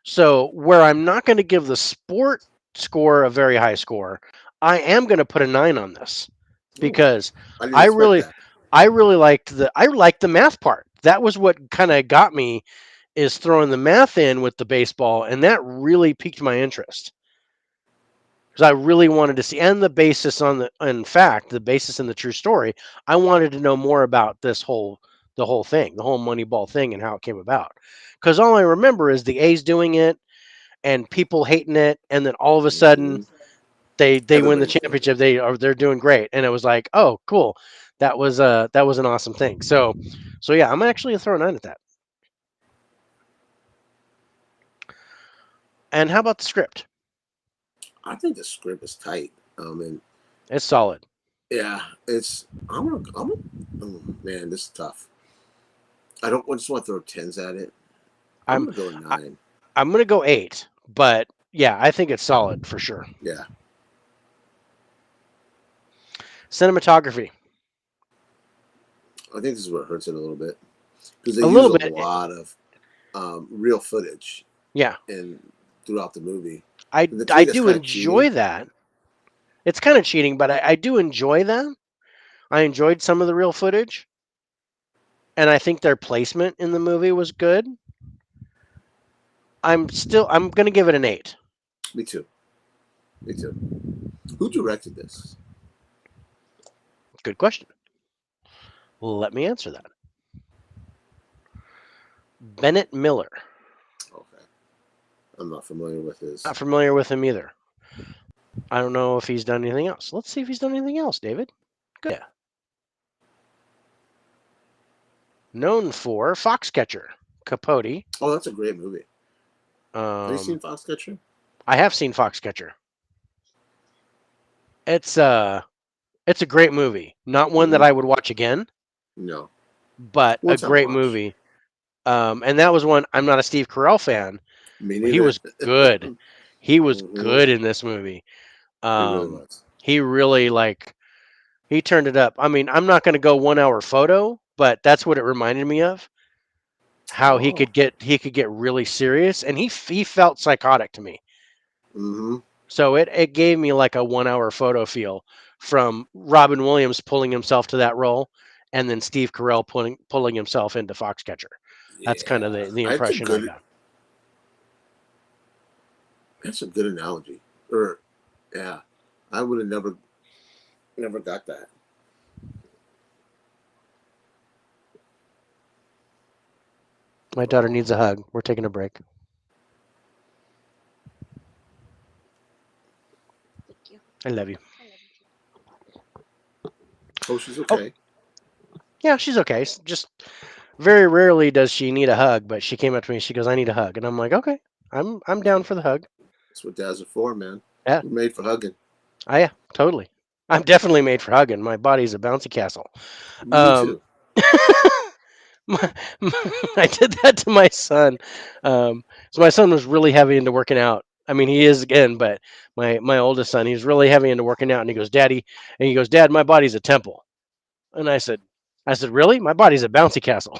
So where I'm not going to give the sport score a very high score, I am going to put a 9 on this Okay. because I didn't I expect really that. I liked the math part. That was what kind of got me is throwing the math in with the baseball, and that really piqued my interest because I really wanted to see and the basis on the in fact the basis in the true story. I wanted to know more about the whole thing, the whole Moneyball thing, and how it came about. Because all I remember is the A's doing it and people hating it, and then all of a sudden Hmm. they win the Everybody's doing it. championship. They're doing great, and it was like, oh, cool. That was an awesome thing. So yeah, I'm actually throwing 9 at that. And how about the script? I think the script is tight. And It's solid. yeah, it's. Oh, man, this is tough. I don't I just want to throw tens at it. I'm I'm gonna go I, 9. I'm gonna go 8, but yeah, I think it's solid for sure. Yeah, Cinematography, I think this is what hurts it a little bit because they a use little a bit. lot of real footage Yeah, and throughout the movie. I And to I me, that's do kind of cheating. enjoy that. It's kind of cheating, but I do enjoy that. I enjoyed some of the real footage, and I think their placement in the movie was good. I'm gonna give it an 8. Me too. Me too. Who directed this? Good question. Let me answer that. Bennett Miller. Okay, I'm not familiar with Not his. familiar with him either. I don't know if he's done anything else. Let's see if he's done anything else, David. Good. Yeah. Known for Foxcatcher, Capote. Oh, that's a great movie. Have you Um, seen Foxcatcher? I have seen Foxcatcher. It's uh it's a great movie. Not one that Mm-hmm. I would watch again, No, but a one time great watch. movie. And that was one. I'm not a Steve Carell fan, Me but he neither. was good. He was Hmm. good in this movie. He really Um, was. he really he turned it up. I mean, I'm not going to go 1 hour photo, but that's what it reminded me of. How Oh. he could get really serious, and he felt psychotic to me. Mm-hmm. So it gave me like a 1 hour photo feel from Robin Williams pulling himself to that role, and then Steve Carell pulling himself into Foxcatcher. That's kind of Yeah, the that's a impression I good. got. That's a good analogy. Or, yeah, I would have never got that. My daughter needs a hug. We're taking a break. I love you. Oh, she's Oh, okay. yeah, she's okay. Just very rarely does she need a hug, but she came up to me. She goes, "I need a hug," and I'm like, "Okay, I'm That's down what, for the hug." that's what dads are for, man. Yeah, We're made for hugging. yeah, totally. I'm definitely made for hugging. My body's a bouncy castle. Me Um, too. my, I did that to my son. So my son was really heavy into working out. I mean, he is again, but my oldest son, he's really heavy into working out, and he goes, "Daddy," and he goes, "Dad, my body's a temple." And I said, "Really? My body's a bouncy castle."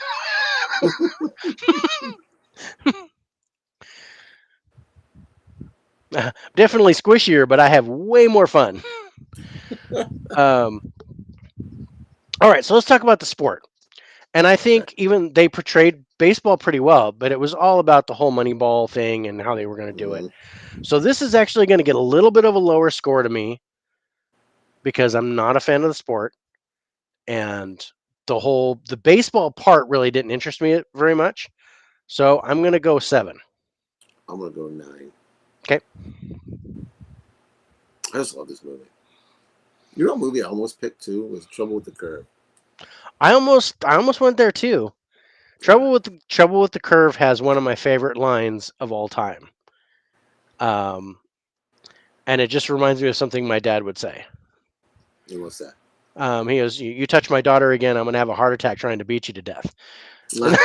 Definitely squishier, but I have way more fun. Um, all right, so let's talk about the sport. And I Okay. think even they portrayed baseball pretty well, but it was all about the whole Moneyball thing and how they were going to do it. Hmm. So this is actually going to get a little bit of a lower score to me because I'm not a fan of the sport, and the baseball part really didn't interest me very much. So I'm going to go 7. I'm gonna go 9. Okay. I just love this movie. You know, what movie I almost picked too was Trouble with the Curve. I almost went there too. Yeah. Trouble with the Curve has one of my favorite lines of all time. Um, and it just reminds me of something my dad would say. And what's that? He goes, "You touch my daughter again, I'm gonna have a heart attack trying to beat you to death." And yeah.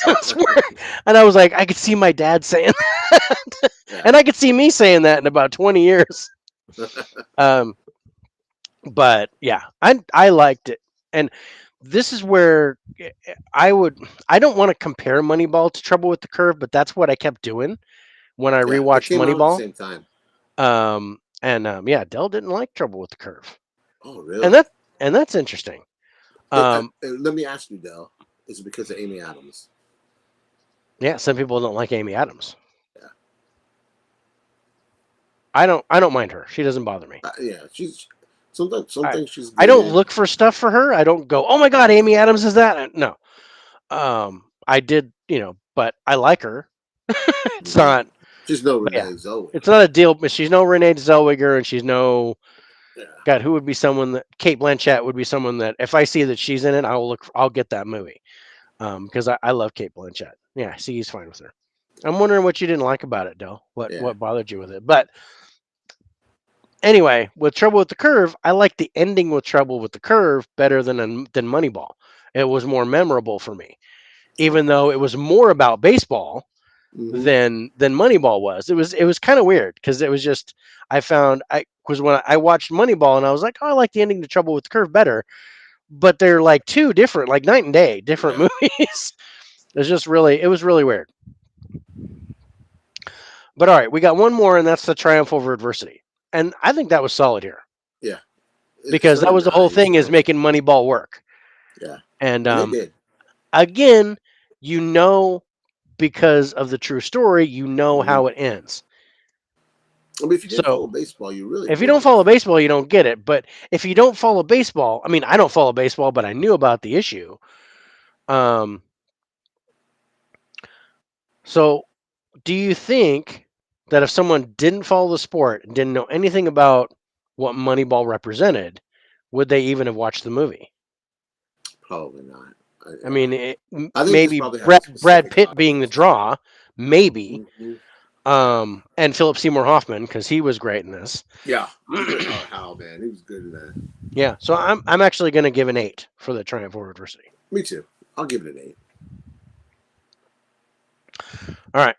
I swear, and I was like, I could see my dad saying that, and I could see me saying that in about 20 years. Um, but yeah, I liked it, and this is where I would. I don't want to compare Moneyball to Trouble with the Curve, but that's what I kept doing when I Yeah. It rewatched came out at the Moneyball. same time. Yeah, Dell didn't like Trouble with the Curve, Oh, and really? that's interesting. Um, Let me ask you, Dell. Is it because of Amy Adams? yeah, some people don't like Amy Adams. Yeah. I don't mind her. She doesn't bother me. Yeah. She's sometimes some I things she's I good don't in. look for stuff for her. I don't go, oh my god, Amy No. Adams is that? No. I did, but I like her. It's Hmm. not. She's no But yeah, Renee it's Zellweger. not a deal. But she's no Renee Zellweger, and she's no. Yeah. God, who would be someone that Kate Blanchett would be someone that if I see that she's in it, I'll get that movie. Because I love Kate Blanchett. Yeah, see, he's fine with her. I'm wondering what you didn't like about it, Dell. What Yeah. what bothered you with it? But anyway, with Trouble with the Curve, I like the ending with Trouble with the Curve better than Moneyball. It was more memorable for me, even Okay. though it was more about baseball Hmm. than Moneyball was. It was kind of weird because it was just I found I was when I watched Moneyball and I was like, oh, I like the ending to Trouble with the Curve better, but they're like two different, like night and day different Yeah. movies. It was really weird. But all right, we got one more, and that's the Triumph over Adversity, and I think that was solid here Yeah. It's because not that a was the whole 9. It's thing is not. making Moneyball work. Yeah. And And they did. again, you know, because of the true story, you know Hmm. how it ends. I mean, if you didn't So follow baseball, you really if you don't wouldn't. follow baseball, you don't get it. But if you don't follow baseball, I mean, I don't follow baseball, but I knew about the issue. Um, so do you think that if someone didn't follow the sport and didn't know anything about what Moneyball represented, would they even have watched the movie? Probably not. I mean, I think this maybe probably had a Brad specific Pitt being the audience. draw, maybe, Hmm. and Philip Seymour Hoffman because he was great in this. Yeah, he played Howard Howe, man. He was good in that. Yeah, so I'm actually going to give an 8 for the Triumph over Adversity. Me too. I'll give it an 8. All right,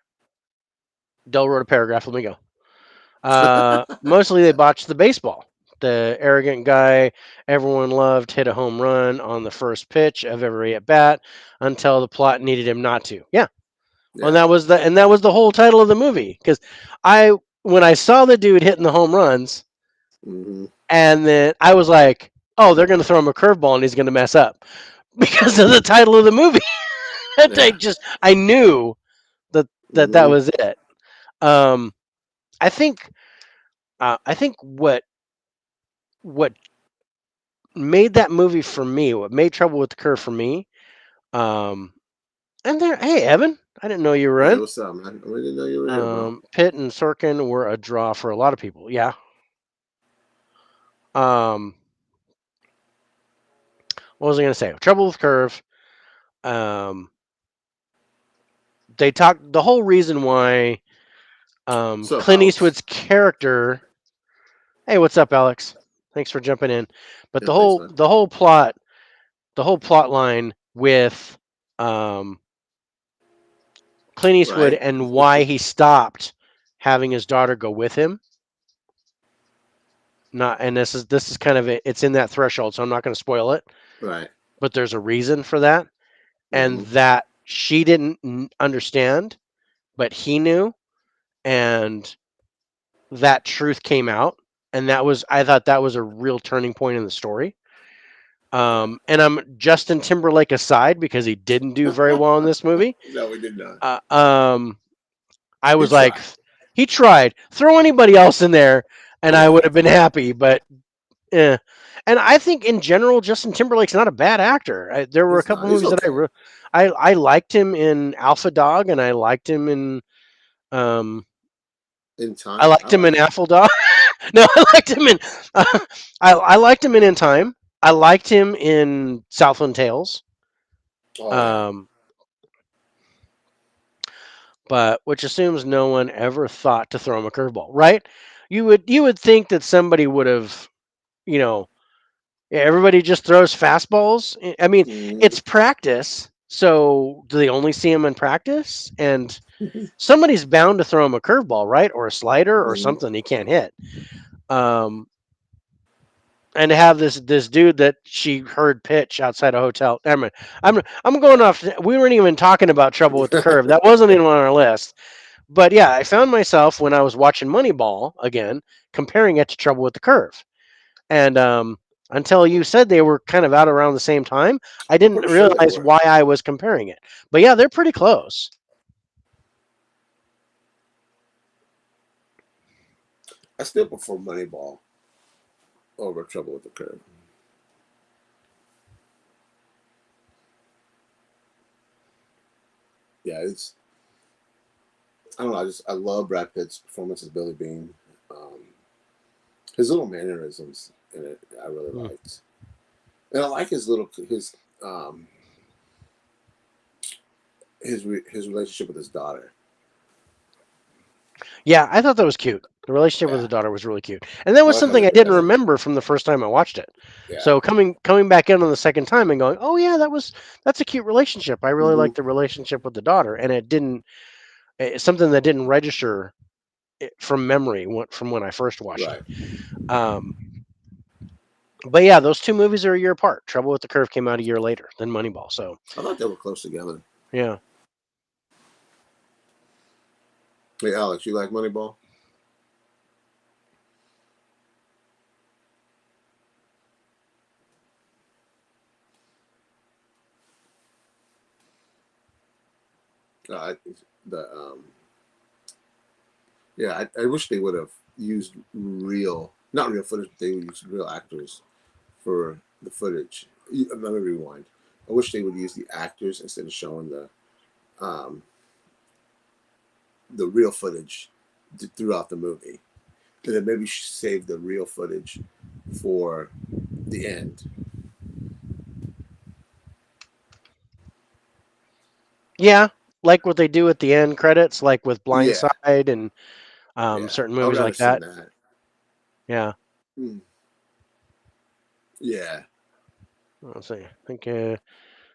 Del wrote a paragraph. Let me go. Mostly they botched the baseball. The arrogant guy everyone loved hit a home run on the first pitch of every at bat until the plot needed him not to. Yeah, well, Yeah. that was the whole title of the movie because I when I saw the dude hitting the home runs Hmm. and then I was like, oh, they're going to throw him a curveball and he's going to mess up because of the title of the movie. Yeah. I knew that Hmm. was it. Um, I think what made that movie for me, what made Trouble with the Curve for me, um, and there, hey Evan, I didn't know you were Hey, in. what's up, man? I really didn't know you were here, bro. Pitt and Sorkin were a draw for a lot of people. Yeah. Um, what was I going to say? Trouble with Curve. Um, they talked the whole reason why What's up, Clint Alex? Eastwood's character. Hey, what's up, Alex? Thanks for jumping in. But Yeah, thanks, man. the whole plot line with um, Clint Eastwood Right. and why he stopped having his daughter go with him. Not, and this is kind of it's in that threshold, so I'm not going to spoil it. Right. But there's a reason for that, and Hmm. that she didn't understand, but he knew, and that truth came out, and I thought that was a real turning point in the story. And I'm Justin Timberlake aside because he didn't do very well in this movie. No, we did not. Uh, um, I He was like, tried. he tried. Throw anybody else in there, and I Yeah, would have been happy. But eh. And I think in general, Justin Timberlake's not a bad actor. There were a he's couple not. He's movies that okay. I liked him in Alpha Dog, and I liked him in um, In I time, I liked him in liked him. Apple Dog. No, I liked him in I liked him in Time. I liked him in Southland Tales. Oh yeah. Um, but which assumes no one ever thought to throw him a curveball, right? You would think that somebody would have, you know, yeah, everybody just throws fastballs. I mean, Mhm. it's practice. So do they only see him in practice? And somebody's bound to throw him a curveball, right? Or a slider or Mhm. something he can't hit. Um, and to have this dude that she heard pitch outside a hotel. I'm going Yeah. off. We weren't even talking about Trouble with the Curve. That wasn't even on our list. But yeah, I found myself when I was watching Moneyball again, comparing it to Trouble with the Curve. And until you said they were kind of out around the same time, I I'm didn't pretty sure they realize were. why I was comparing it. But yeah, they're pretty close. I still prefer Moneyball over Trouble with the Curve. Yeah, it's. I don't know. I love Brad Pitt's performance as Billy Bean. Um, his little mannerisms in it, I really Hmm. liked, and I like um his relationship with his daughter. Yeah, I thought that was cute. The relationship with Yeah, the daughter was really cute, and that I was like how they something I put didn't that in. remember from the first time I watched it. Yeah. So coming back in on the second time and going, oh yeah, that's a cute relationship. I really Hmm. like the relationship with the daughter, and it didn't. It's something that didn't register from memory from when I first watched it. Right. Um, but yeah, those two movies are a year apart. Trouble with the Curve came out a year later than Moneyball. So I thought they were close together. yeah. Hey, Alex, you like Moneyball? I, the yeah, I wish they would have used not real footage, but they would use real actors for the footage. Let me rewind. I wish they would use the actors instead of showing um, the real footage throughout the movie, and then maybe save the real footage for the end. Yeah, like what they do at the end credits, like with Yeah, Blindside and yeah, certain I would movies rather like seen that. that. Yeah. Hmm. Yeah, Let's see. I think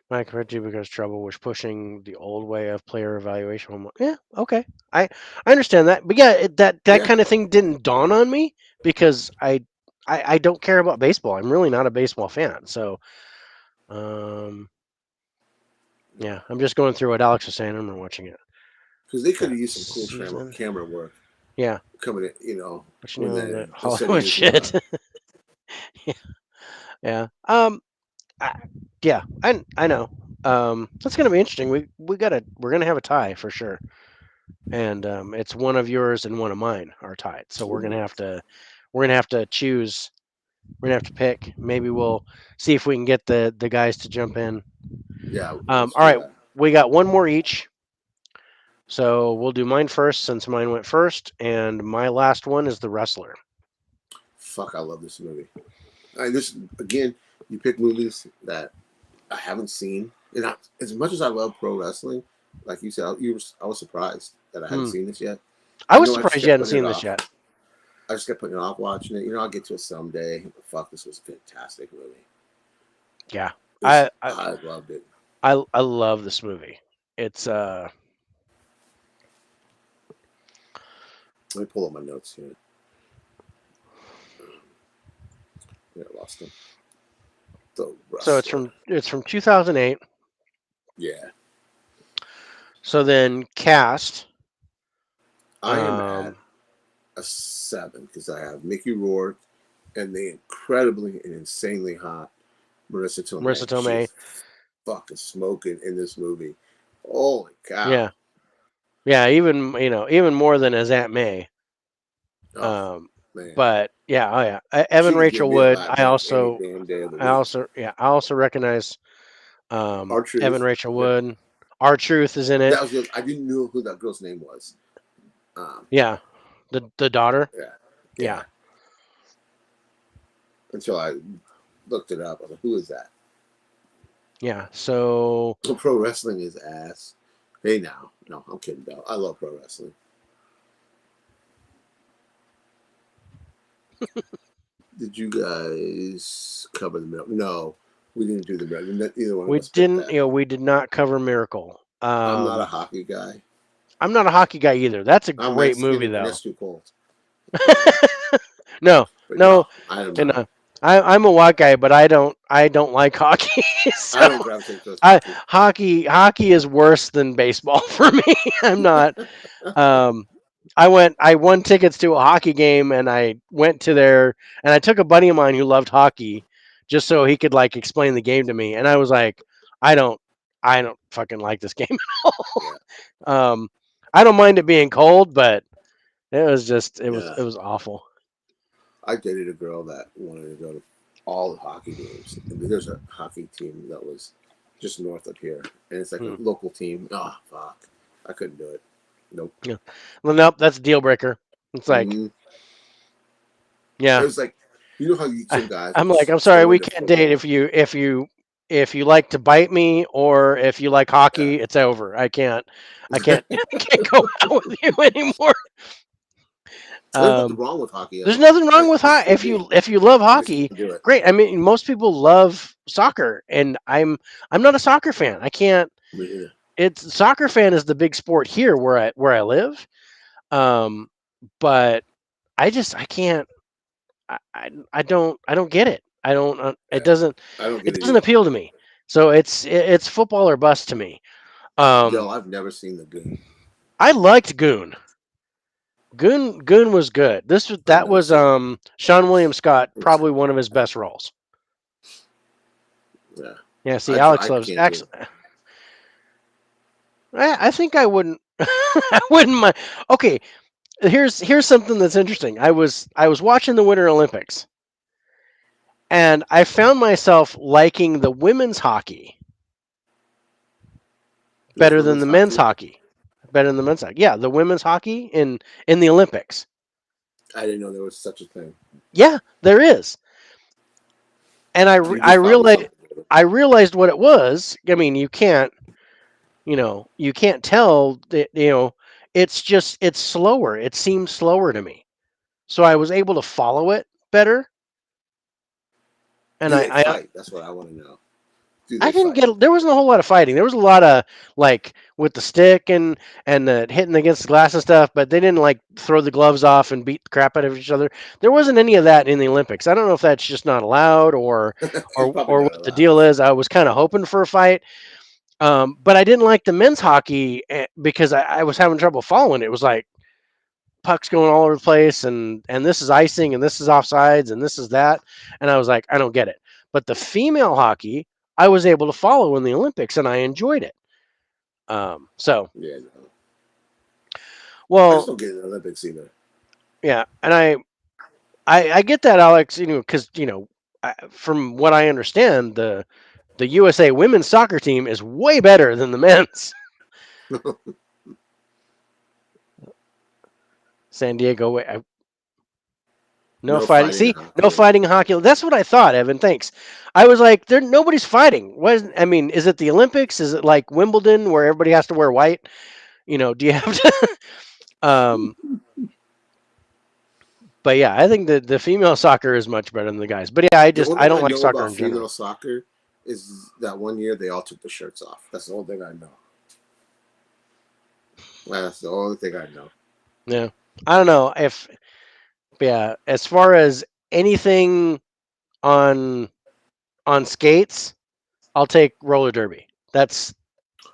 Mike Ritchie because Trouble was pushing the old way of player evaluation. Yeah, okay. I understand that. But yeah, that yeah, kind of thing didn't dawn on me because I don't care about baseball. I'm really not a baseball fan. So um yeah, I'm just going through what Alex was saying. I'm watching it. because they could Got have used some cool season. camera work Yeah, coming in. but you When know that the setting Hollywood is in shit. Yeah. Yeah. I, yeah, I know. That's gonna be interesting. We're gonna have a tie for sure, and it's one of yours and one of mine are tied. So Ooh, we're gonna have to choose. We're gonna have to pick. Maybe we'll see if we can get the guys to jump in. yeah, let's All do right, that. we got one more each. So we'll do mine first since mine went first, and my last one is the wrestler. Fuck, I love this movie. This again, you pick movies that I haven't seen, and as much as I love pro wrestling, like you said, I was surprised that I hadn't Hmm. seen this yet. I was I just surprised you kept hadn't putting it seen this off. yet. I just kept putting it off watching it. I'll get to it someday. But fuck, this was a fantastic movie. Yeah, I I I loved it. I love this movie. It's Let me pull up my notes here. Yeah, I lost them. The so Wrestler. it's from 2008. Yeah, So then cast. I am at Um, a 7 because I have Mickey Rourke and the incredibly and insanely hot Marissa Marissa Tomei. She Tomei. is fucking smoking in this movie. Holy cow! Yeah, yeah. Even even more than as Aunt May. Oh Um, man, but yeah, oh yeah. Evan she can give Rachel me a Wood. laugh track any damn day of the week. I also recognize Our Evan truth. Rachel Yeah, Wood. Our Truth is in it. that was the. I didn't know who that girl's name was. Um, Yeah, the daughter. yeah, Yeah, yeah. Until I looked it up, I was like, "Who is that?" yeah. So Pro wrestling is ass. Hey now, no, I'm kidding though. I love pro wrestling. Did you guys cover the middle? No, we didn't do the middle. Neither one of we us picked didn't. that. We did not cover Miracle. I'm not a hockey guy. I'm not a hockey guy either. That's a I'm great Mexican, movie and though. that's too cold. No, But no, no, I am and not. I'm a white guy, but I don't like hockey. I So don't gravitate towards hockey. hockey is worse than baseball for me. I'm not. Um, I won tickets to a hockey game, and I went to there, and I took a buddy of mine who loved hockey, just so he could like explain the game to me, and I was like, I don't, I don't fucking like this game at Yeah, all. I don't mind it being cold, but it was just yeah. it was awful. I dated a girl that wanted to go to all the hockey games. And there's a hockey team that was just north of here, and it's like a Hmm. local team. Oh fuck, I couldn't do it. Nope. Yeah. Well, nope, that's a deal breaker. It's like, Mm-hmm. It yeah, was like, you know how some guys are I'm like, just I'm sorry, so we into can't date football. if you like to bite me or if you like Yeah. hockey. It's over. I can't I can't go out with you anymore. There's nothing Um, wrong with hockey. there's nothing wrong with Just hockey for me. if you love I just hockey. can't do it. Great. I mean, most people love soccer, and I'm not a soccer fan. I can't. Me either. It's soccer fan is the big sport here where I live. Um, but I can't. I don't get it. I don't. Yeah, I don't It get it doesn't either. appeal to me. So it's football or bust to me. Um, Yo, I've never seen the Goon. I liked Goon. Goon was good. I've That never was seen the Goon. Sean William Scott, Let me check probably one that of his out. best roles. Yeah, Yeah, see, I try. Alex I loves can't do Alex. it. I think I wouldn't. I wouldn't mind. Okay, here's something that's interesting. I was watching the Winter Olympics, and I found myself liking the women's hockey There's better than women's the men's hockey. hockey. Better than the men's hockey. Yeah, the women's hockey in the Olympics. I didn't know there was such a thing. Yeah, there is. And You just taught me something. Dude. I realized what it was. I mean, you can't tell that, it's slower. It seems slower to me. So I was able to follow it better. And Do they fight? That's what I want to know. Do I they didn't fight? get there wasn't a whole lot of fighting. There was a lot of like with the stick and the hitting against the glass and stuff, but they didn't like throw the gloves off and beat the crap out of each other. There wasn't any of that in the Olympics. I don't know if that's just not allowed It's probably or not what the allowed. deal is. I was kind of hoping for a fight. But I didn't like the men's hockey because I was having trouble following it. It was like pucks going all over the place and this is icing and this is offsides and this is that, and I was like, I don't get it. But the female hockey I was able to follow in the Olympics and I enjoyed it. So Yeah, no. I just well, don't get in the Olympics either. yeah, and I get that, Alex, because from what I understand, the USA women's soccer team is way better than the men's. San Diego, no No fighting. fighting in See, no hockey fighting in anymore. hockey. That's what I thought, Evan. Thanks. I was like, there nobody's fighting. I mean, is it the Olympics? Is it like Wimbledon where everybody has to wear white? Do you have to? um, but yeah, I think the female soccer is much better than the guys. But yeah, The only I thing don't I like know soccer about in general. female soccer is that one year they all took the shirts off. That's the only thing I know. That's the only thing I know. Yeah, I don't know if yeah. As far as anything on skates, I'll take roller derby. That's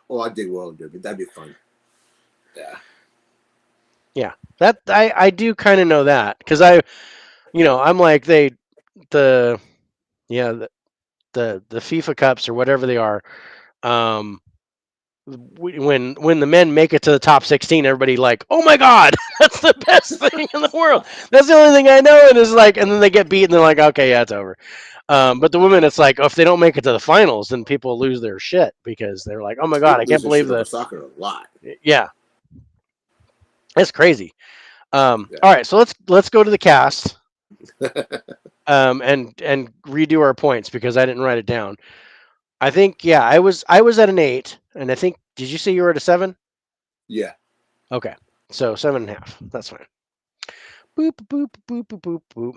Oh, I dig roller derby. That'd be fun. Yeah. yeah. That I do kind of know that because I'm like the yeah the FIFA Cups or whatever they are. Um, when the men make it to the top 16, everybody like, oh my god, that's the best thing in the world. That's the only thing I know. And it's like, and then they get beat, and they're like, okay, yeah, it's over. But the women, it's like, oh, if they don't make it to the finals, then people lose their shit because they're like, oh my god, People I lose can't their believe shit over the soccer a lot. yeah, it's crazy. Yeah. All right, so let's go to the cast. And redo our points because I didn't write it down. I think yeah, I was at an 8, and I think did you say you were at a 7? Yeah. Okay, so 7.5. That's fine. Boop boop boop boop boop boop.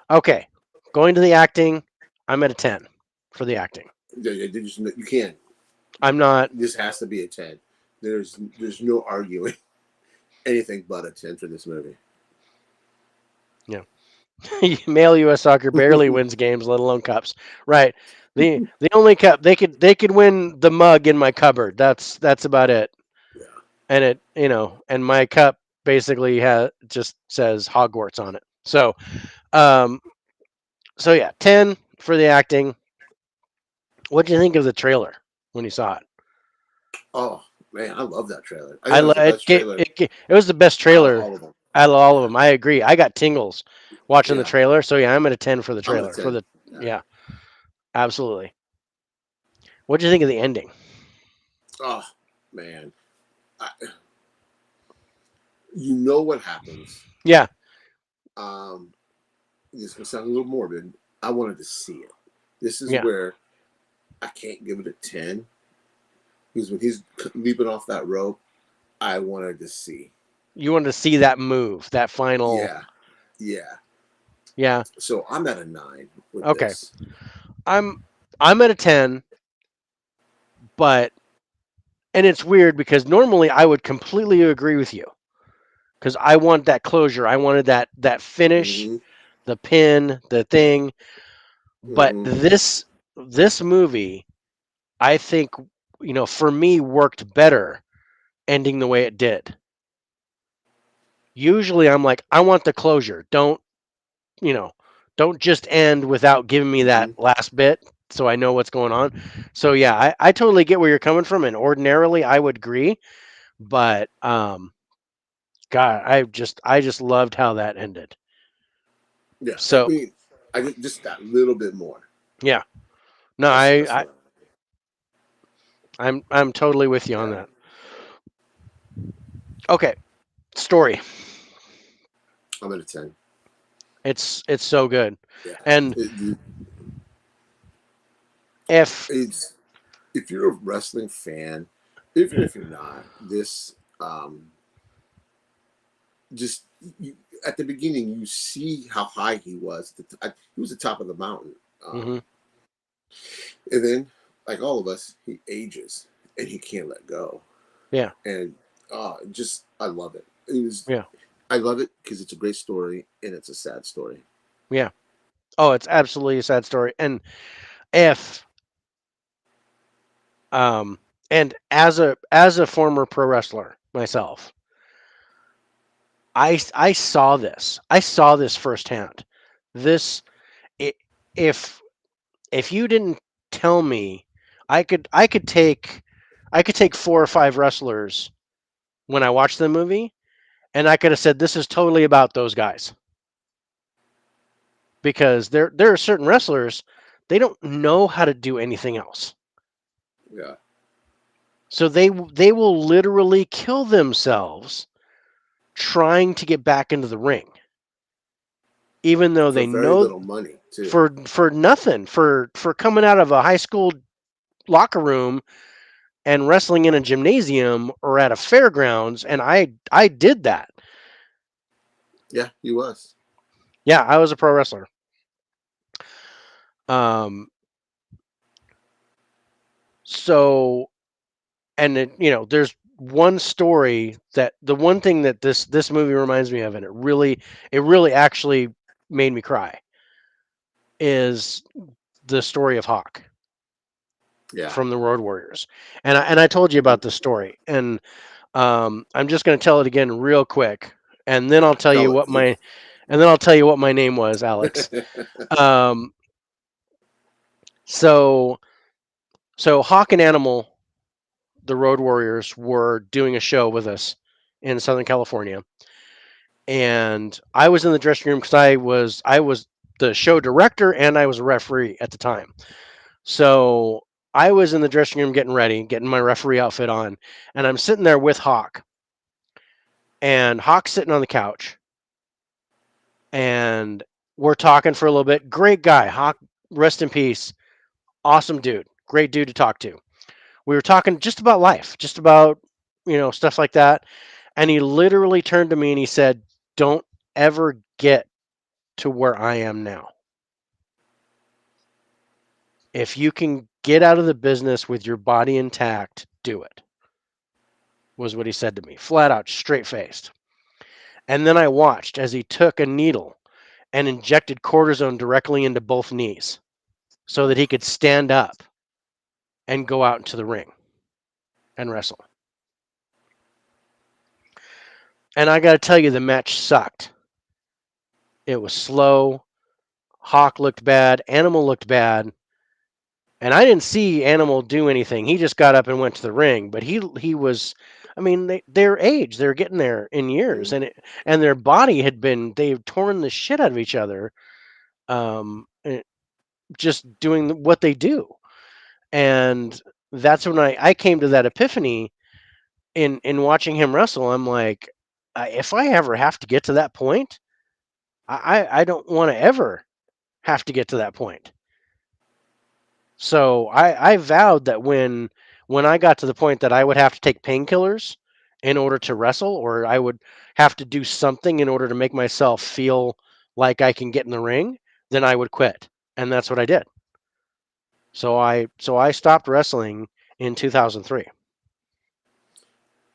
Okay, going to the acting. I'm at a 10 for the acting. You can't. I'm not. This has to be a 10. There's no arguing anything but a 10 for this movie. Yeah, male U.S. soccer barely wins games, let alone cups. Right. The only cup they could win the mug in my cupboard. That's about it. Yeah. And it and my cup basically just says Hogwarts on it. Um so yeah, 10 for the acting. What do you think of the trailer when you saw it? Oh man, I love that trailer. I think I that was lo- the best trailer it was the best out of trailer all of them. out of all of Yeah. them. I agree. I got tingles watching the Yeah. trailer. So yeah, I'm at a 10 for the I'm at a trailer. For 10. the Yeah. yeah, absolutely. What do you think of the ending? Oh man, I, you know what happens. Yeah, Um, this can sound a little morbid. I wanted to see it. This is yeah. where I can't give it a 10 because when he's leaping off that rope, I wanted to see. You wanted to see that move, that final. Yeah, yeah. Yeah. So I'm at a 9 with Okay. this. I'm I'm at a 10, but and it's weird because normally I would completely agree with you because I want that closure. I wanted that finish, Mm-hmm. the pin, the thing. But Mm-hmm. this movie, I think, for me worked better ending the way it did. Usually I'm like, I want the closure. You know, don't just end without giving me that Mm-hmm. last bit so I know what's going on. So yeah, I totally get where you're coming from, and ordinarily I would agree, but God, I just loved how that ended. Yeah. I So mean, I just that little bit more. yeah, no, That's what I'm totally with you on yeah. that. Okay, story. I'm at a 10. It's so good, Yeah. and It, if it's if you're a wrestling fan, even if you're not, this just you, at the beginning you see how high he was. He was the top of the mountain, hmm and then like all of us, he ages and he can't let go. yeah, And just I love it. It was yeah, I love it because it's a great story and it's a sad story. yeah. Oh, it's absolutely a sad story, and if um and as a former pro wrestler myself, I saw this. I saw this firsthand. This I if if you didn't tell me, I could take 4 or 5 wrestlers when I watched the movie, and I could have said this is totally about those guys because there are certain wrestlers they don't know how to do anything else, Yeah, so they will literally kill themselves trying to get back into the ring, even though for they very know little money too. for nothing for coming out of a high school locker room and wrestling in a gymnasium or at a fairgrounds, and I did that. Yeah, he was. Yeah, I was a pro wrestler. Um so and there's one story that the one thing that this movie reminds me of, and it really actually made me cry, is the story of Hawk Yeah. from the Road Warriors. And I told you Mm-hmm. about this story, and I'm just going to tell it again real quick, and then Yeah. I'll tell you Tell what it. my and then I'll tell you what my name was, Alex. Um, So so Hawk and Animal, the Road Warriors, were doing a show with us in Southern California, and I was in the dressing room because I was the show director and I was a referee at the time. So I was in the dressing room getting ready, getting my referee outfit on, and I'm sitting there with Hawk, and Hawk's sitting on the couch, and we're talking for a little bit. Great guy, Hawk. Rest in peace. Awesome dude. Great dude to talk to. We were talking just about life, just about stuff like that. And he literally turned to me and he said, "Don't ever get to where I am now. If you can get out of the business with your body intact, do it." Was what he said to me, flat out, straight faced. And then I watched as he took a needle and injected cortisone directly into both knees so that he could stand up and go out into the ring and wrestle. And I got to tell you, the match sucked. It was slow. Hawk looked bad. Animal looked bad. And I didn't see Animal do anything. He just got up and went to the ring. But he was, I mean, their age, they're getting there in years, Mm. and their body had been, they've torn the shit out of each other, eh, just doing what they do. And that's when I came to that epiphany in watching him wrestle. I'm like, if I ever have to get to that point, I don't want to ever have to get to that point. So I vowed that when I got to the point that I would have to take painkillers in order to wrestle, or I would have to do something in order to make myself feel like I can get in the ring, then I would quit. And that's what I did. So I stopped wrestling in 2003.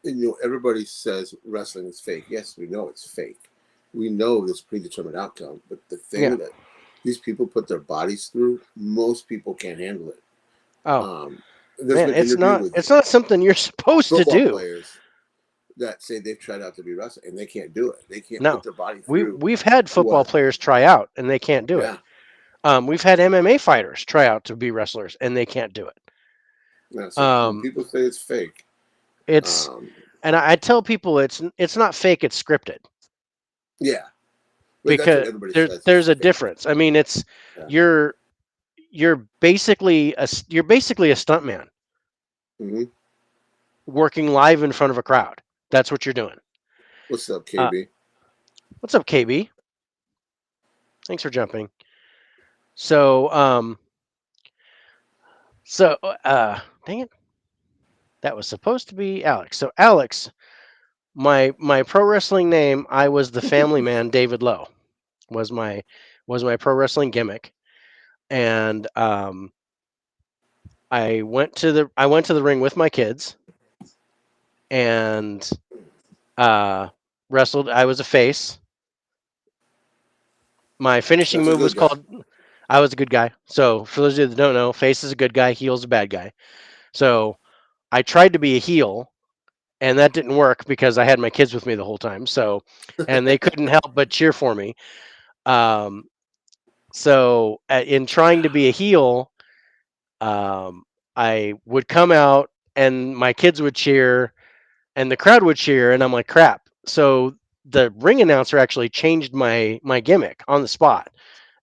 And everybody says wrestling is fake. Yes, we know it's fake. We know this predetermined outcome. But the Yeah. thing that these people put their bodies through, most people can't handle it. Oh, Um, there's man, been interview with it's not something you're supposed to football do. players that say they've tried out to be wrestling and they can't do it. They can't put No. their body We through we've had football what? players try out and they can't do it. Yeah, We've had MMA fighters try out to be wrestlers and they can't do it. yeah. So when Um, people say it's fake, it's um, and I tell people it's not fake, it's scripted, yeah, but that's what because everybody says is there's a fake. difference. I mean, it's Yeah. you're you're basically a stuntman Hmm. working live in front of a crowd. That's what you're doing. What's up, Uh, KB? what's up, KB? Thanks for jumping. So so dang it, that was supposed to be Alex. So Alex, my pro wrestling name, I was the family man. David Lowe was my pro wrestling gimmick, and I went to the ring with my kids and uh, wrestled. I was a face. My finishing That's a move was good guy. called. I was a good guy. So for those of you that don't know, face is a good guy, heel's a bad guy. So I tried to be a heel, and that didn't work because I had my kids with me the whole time. So, and they couldn't help but cheer for me. Um, in trying to be a heel, um, I would come out and my kids would cheer and the crowd would cheer, and I'm like, crap. So the ring announcer actually changed my gimmick on the spot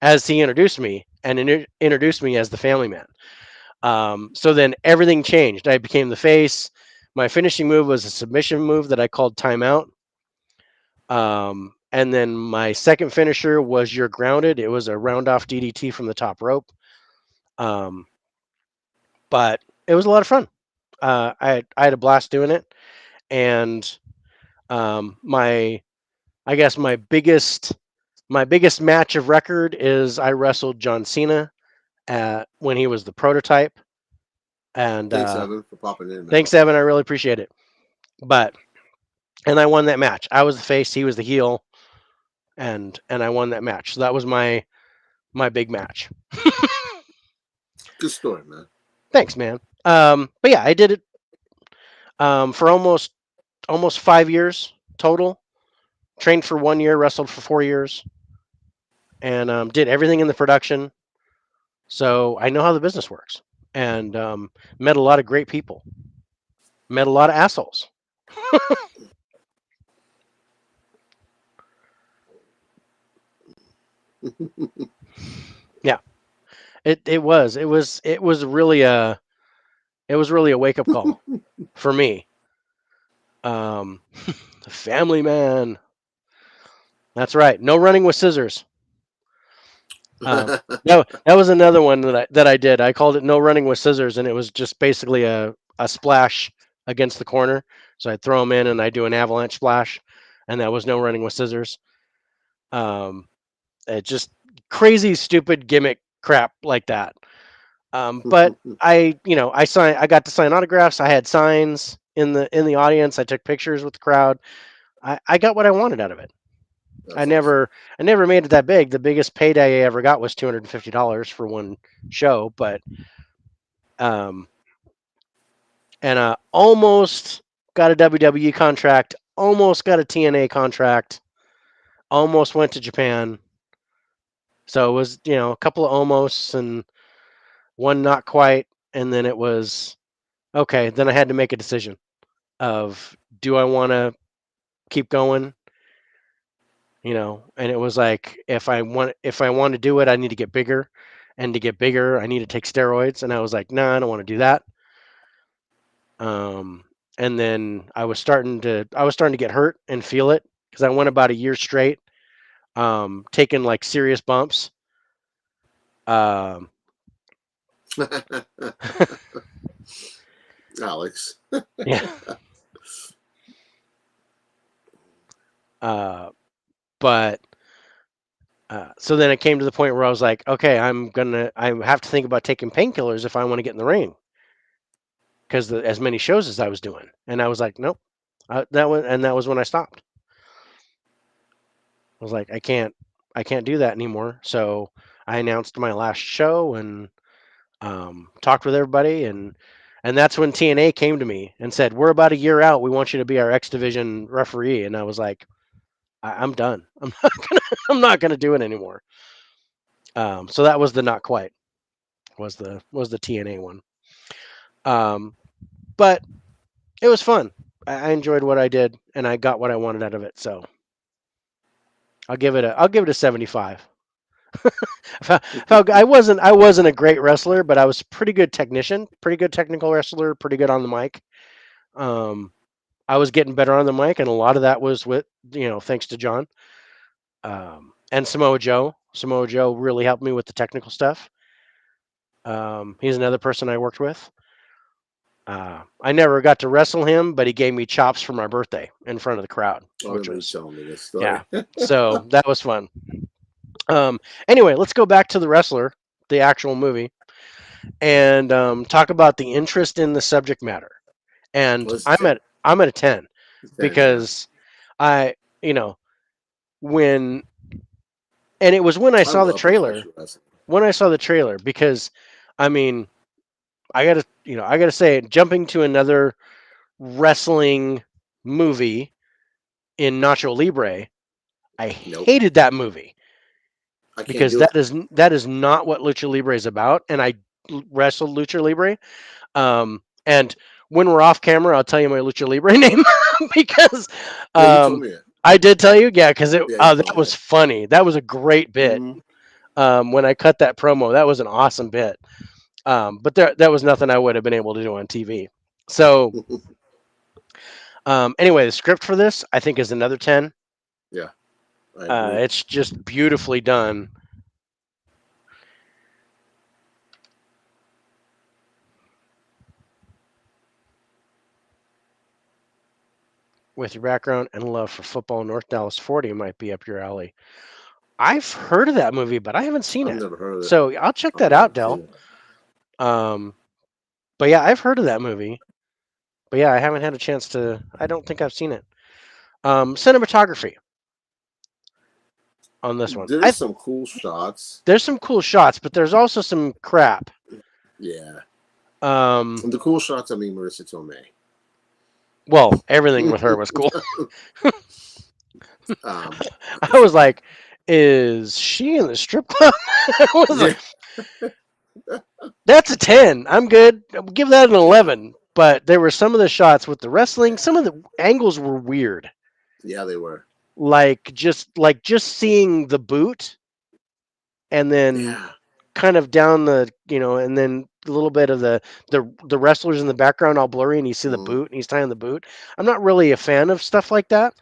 as he introduced me and introduced me as the family man. So then everything changed. I became the face. My finishing move was a submission move that I called timeout. And then my second finisher was you're grounded. It was a round off DDT from the top rope. Um, but it was a lot of fun. I had a blast doing it, and my I guess my biggest match of record is I wrestled John Cena when he was the prototype. And Thanks, Evan, for popping in, man. thanks, Evan. I really appreciate it. But and I won that match. I was the face, he was the heel, and I won that match. So that was my big match. Good story, man. Thanks, man. But yeah, I did it for almost 5 years total. Trained for 1 year, wrestled for 4 years, and did everything in the production. So I know how the business works, and met a lot of great people. Met a lot of assholes. Yeah, it was really a wake up call for me. Um, Family man. That's right. No running with scissors. No, that was another one that I did. I called it no running with scissors, and it was just basically a splash against the corner. So I throw them in, and I do an avalanche splash, and that was no running with scissors. Um, it just crazy, stupid gimmick crap like that. But I got to sign autographs. I had signs in the audience. I took pictures with the crowd. I got what I wanted out of it. I That's awesome. never I never made it that big. The biggest payday I ever got was $250 for one show, but um and almost got a WWE contract, almost got a TNA contract, almost went to Japan. So it was, a couple of almosts and one not quite, and then it was okay, then I had to make a decision of do I want to keep going, and it was like if I want to do it, I need to get bigger, and to get bigger, I need to take steroids, and I was like, "No, I don't want to do that." Um, and then I was starting to get hurt and feel it because I went about a year straight, taking like serious bumps. Um, Alex. yeah. Uh, but so then it came to the point where I was like, okay, I have to think about taking painkillers if I want to get in the ring because as many shows as I was doing, and I was like, nope. That was when I stopped. I was like, I can't do that anymore. So I announced my last show and talked with everybody, and that's when TNA came to me and said, "We're about a year out. We want you to be our X Division referee." And I was like, I'm done. I'm not gonna do it anymore. So that was the not quite was the TNA one. Um, but it was fun. I enjoyed what I did, and I got what I wanted out of it. So I'll give it a 75. I wasn't a great wrestler, but I was a pretty good technician, pretty good technical wrestler, pretty good on the mic. Um, I was getting better on the mic, and a lot of that was with thanks to John and Samoa Joe. Samoa Joe really helped me with the technical stuff. He's another person I worked with. I never got to wrestle him, but he gave me chops for my birthday in front of the crowd, I which remember you was telling me this yeah. story. So that was fun. Anyway, let's go back to the wrestler, the actual movie, and talk about the interest in the subject matter. And What's 10? I'm at a 10 10, yeah. because I you know when and it was when I I saw the love trailer professional wrestling. because I mean I gotta say jumping to another wrestling movie in Nacho Libre, I Nope. hated that movie I can't because do it. that is not what Lucha Libre is about, and I wrestled Lucha Libre. And when we're off camera, I'll tell you my Lucha Libre name because Yeah, you told um, me that. I did tell you, yeah, because Yeah, you told that me was that. funny. That was a great bit. Mm-hmm. When I cut that promo, that was an awesome bit. But that was nothing I would have been able to do on TV. So anyway, the script for this I think is another 10. Yeah, I agree. It's just beautifully done. With your background and love for football, North Dallas 40 might be up your alley. I've heard of that movie, but I haven't seen I've it. never heard of it. So I'll check I've that out, never Dell. seen it. Um, but yeah, I've heard of that movie. But yeah, I haven't had a chance to. I don't think I've seen it. Cinematography on this one. There's some cool shots. There's some cool shots, but there's also some crap. Yeah. Um, And the cool shots, I mean, Marissa Tomei. well, everything with her was cool. Like I I was said, like, is she in the strip club? I was yeah. like, That's a 10. I'm good. I'll give that an Yeah, 11. But there were some of the shots with the wrestling, some of yeah, the angles were weird. yeah. They were. Like just seeing the boot and then Yeah. kind of down and then a little bit of the wrestlers in the background all blurry and you see the Mm. boot and he's tying the boot. I'm not really a fan of stuff like that.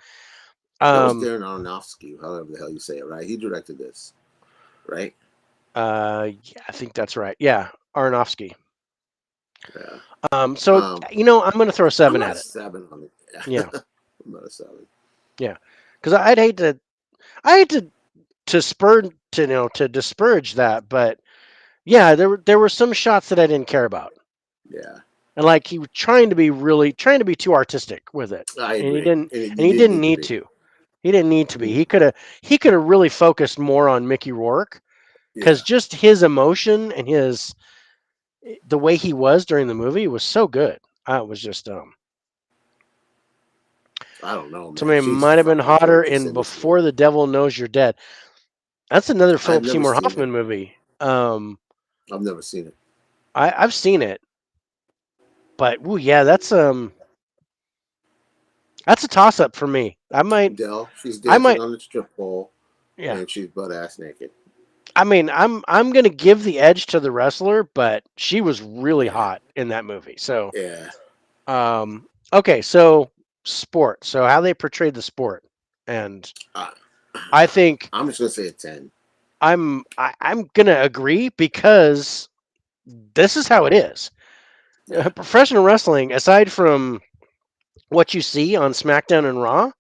That was Um Darren Aronofsky, however the hell you say it, right? He directed this, right? yeah, I think that's right. Yeah, Aronofsky. Yeah. So Um, I'm going to throw a I'm 7 not a at it. seven on it. Yeah. I'm not a seven. Yeah. Cuz I'd hate to spur to to disparage that, but yeah, there were some shots that I didn't care about. Yeah, And like he was trying to be too artistic with it. I And he agree. didn't And and he he didn't didn't need to need be. to. He didn't need to be. Mm. He could have really focused more on Mickey Rourke cuz Yeah, just his emotion and the way he was during the movie was so good. It was just I don't know, man. somebody She's might have been fucking hotter gorgeous in in this Before movie. the Devil Knows You're Dead. That's another I've Philip never Seymour seen it. Hoffman movie. I've never seen it. I've seen it, but ooh, yeah, that's a toss up for me. Dell, she's I dancing might, on the strip pole, yeah. and she's butt ass naked. I mean, I'm gonna give the edge to the wrestler, but she was really Yeah, hot in that movie. So, yeah. okay, so sport. So how they portrayed the sport, and I, I think I'm just gonna say a 10. I'm gonna agree because this is how it is. Yeah. Professional wrestling, aside from what you see on SmackDown and Raw,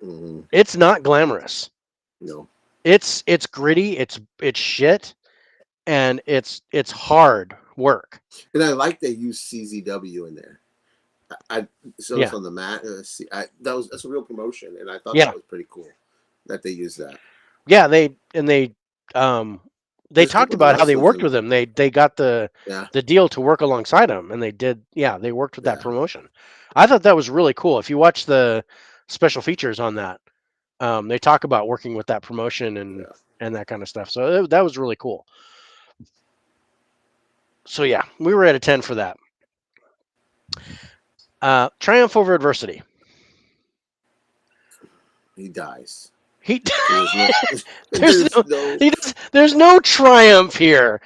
Mm-hmm. it's not glamorous. No. It's gritty. It's shit, and it's hard work. And I like they use CZW in there. I showed us Yeah, on the mat. That's a real promotion, and I thought yeah, that was pretty cool that they used that. yeah. They Just talked with the about how they wrestlers worked and with him. They got yeah, the deal to work alongside him, and they did. Yeah, they worked with that yeah, promotion. I thought that was really cool. If you watch the special features on that, they talk about working with that promotion yeah. and that kind of stuff. So that was really cool. So yeah, we were at a 10 for that. Triumph over adversity. He dies. He So there's no, there's there's no no, there's no triumph here.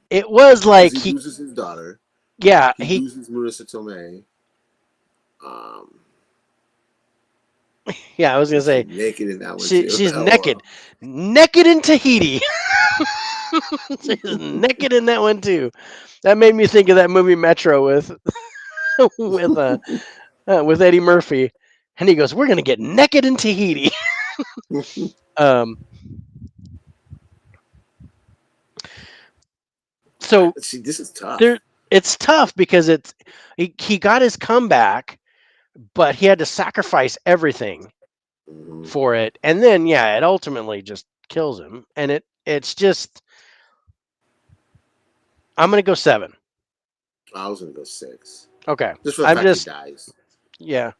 It was because like he loses his daughter. yeah, He loses Marissa Tomei. Um, yeah. I was gonna and she's say naked in that one too. she's LOL. naked in Tahiti. She's naked in that one too. That made me think of that movie Metro with with uh, with Eddie Murphy, and he goes, "We're gonna get naked in Tahiti." Um, so See, this is there, tough. it's tough because he got his comeback, but he had to sacrifice everything Hmm. for it, and then yeah, it ultimately just kills him, and it's just I'm gonna go 7. I was gonna go 6, Okay, just for the I'm fact he just dies. yeah.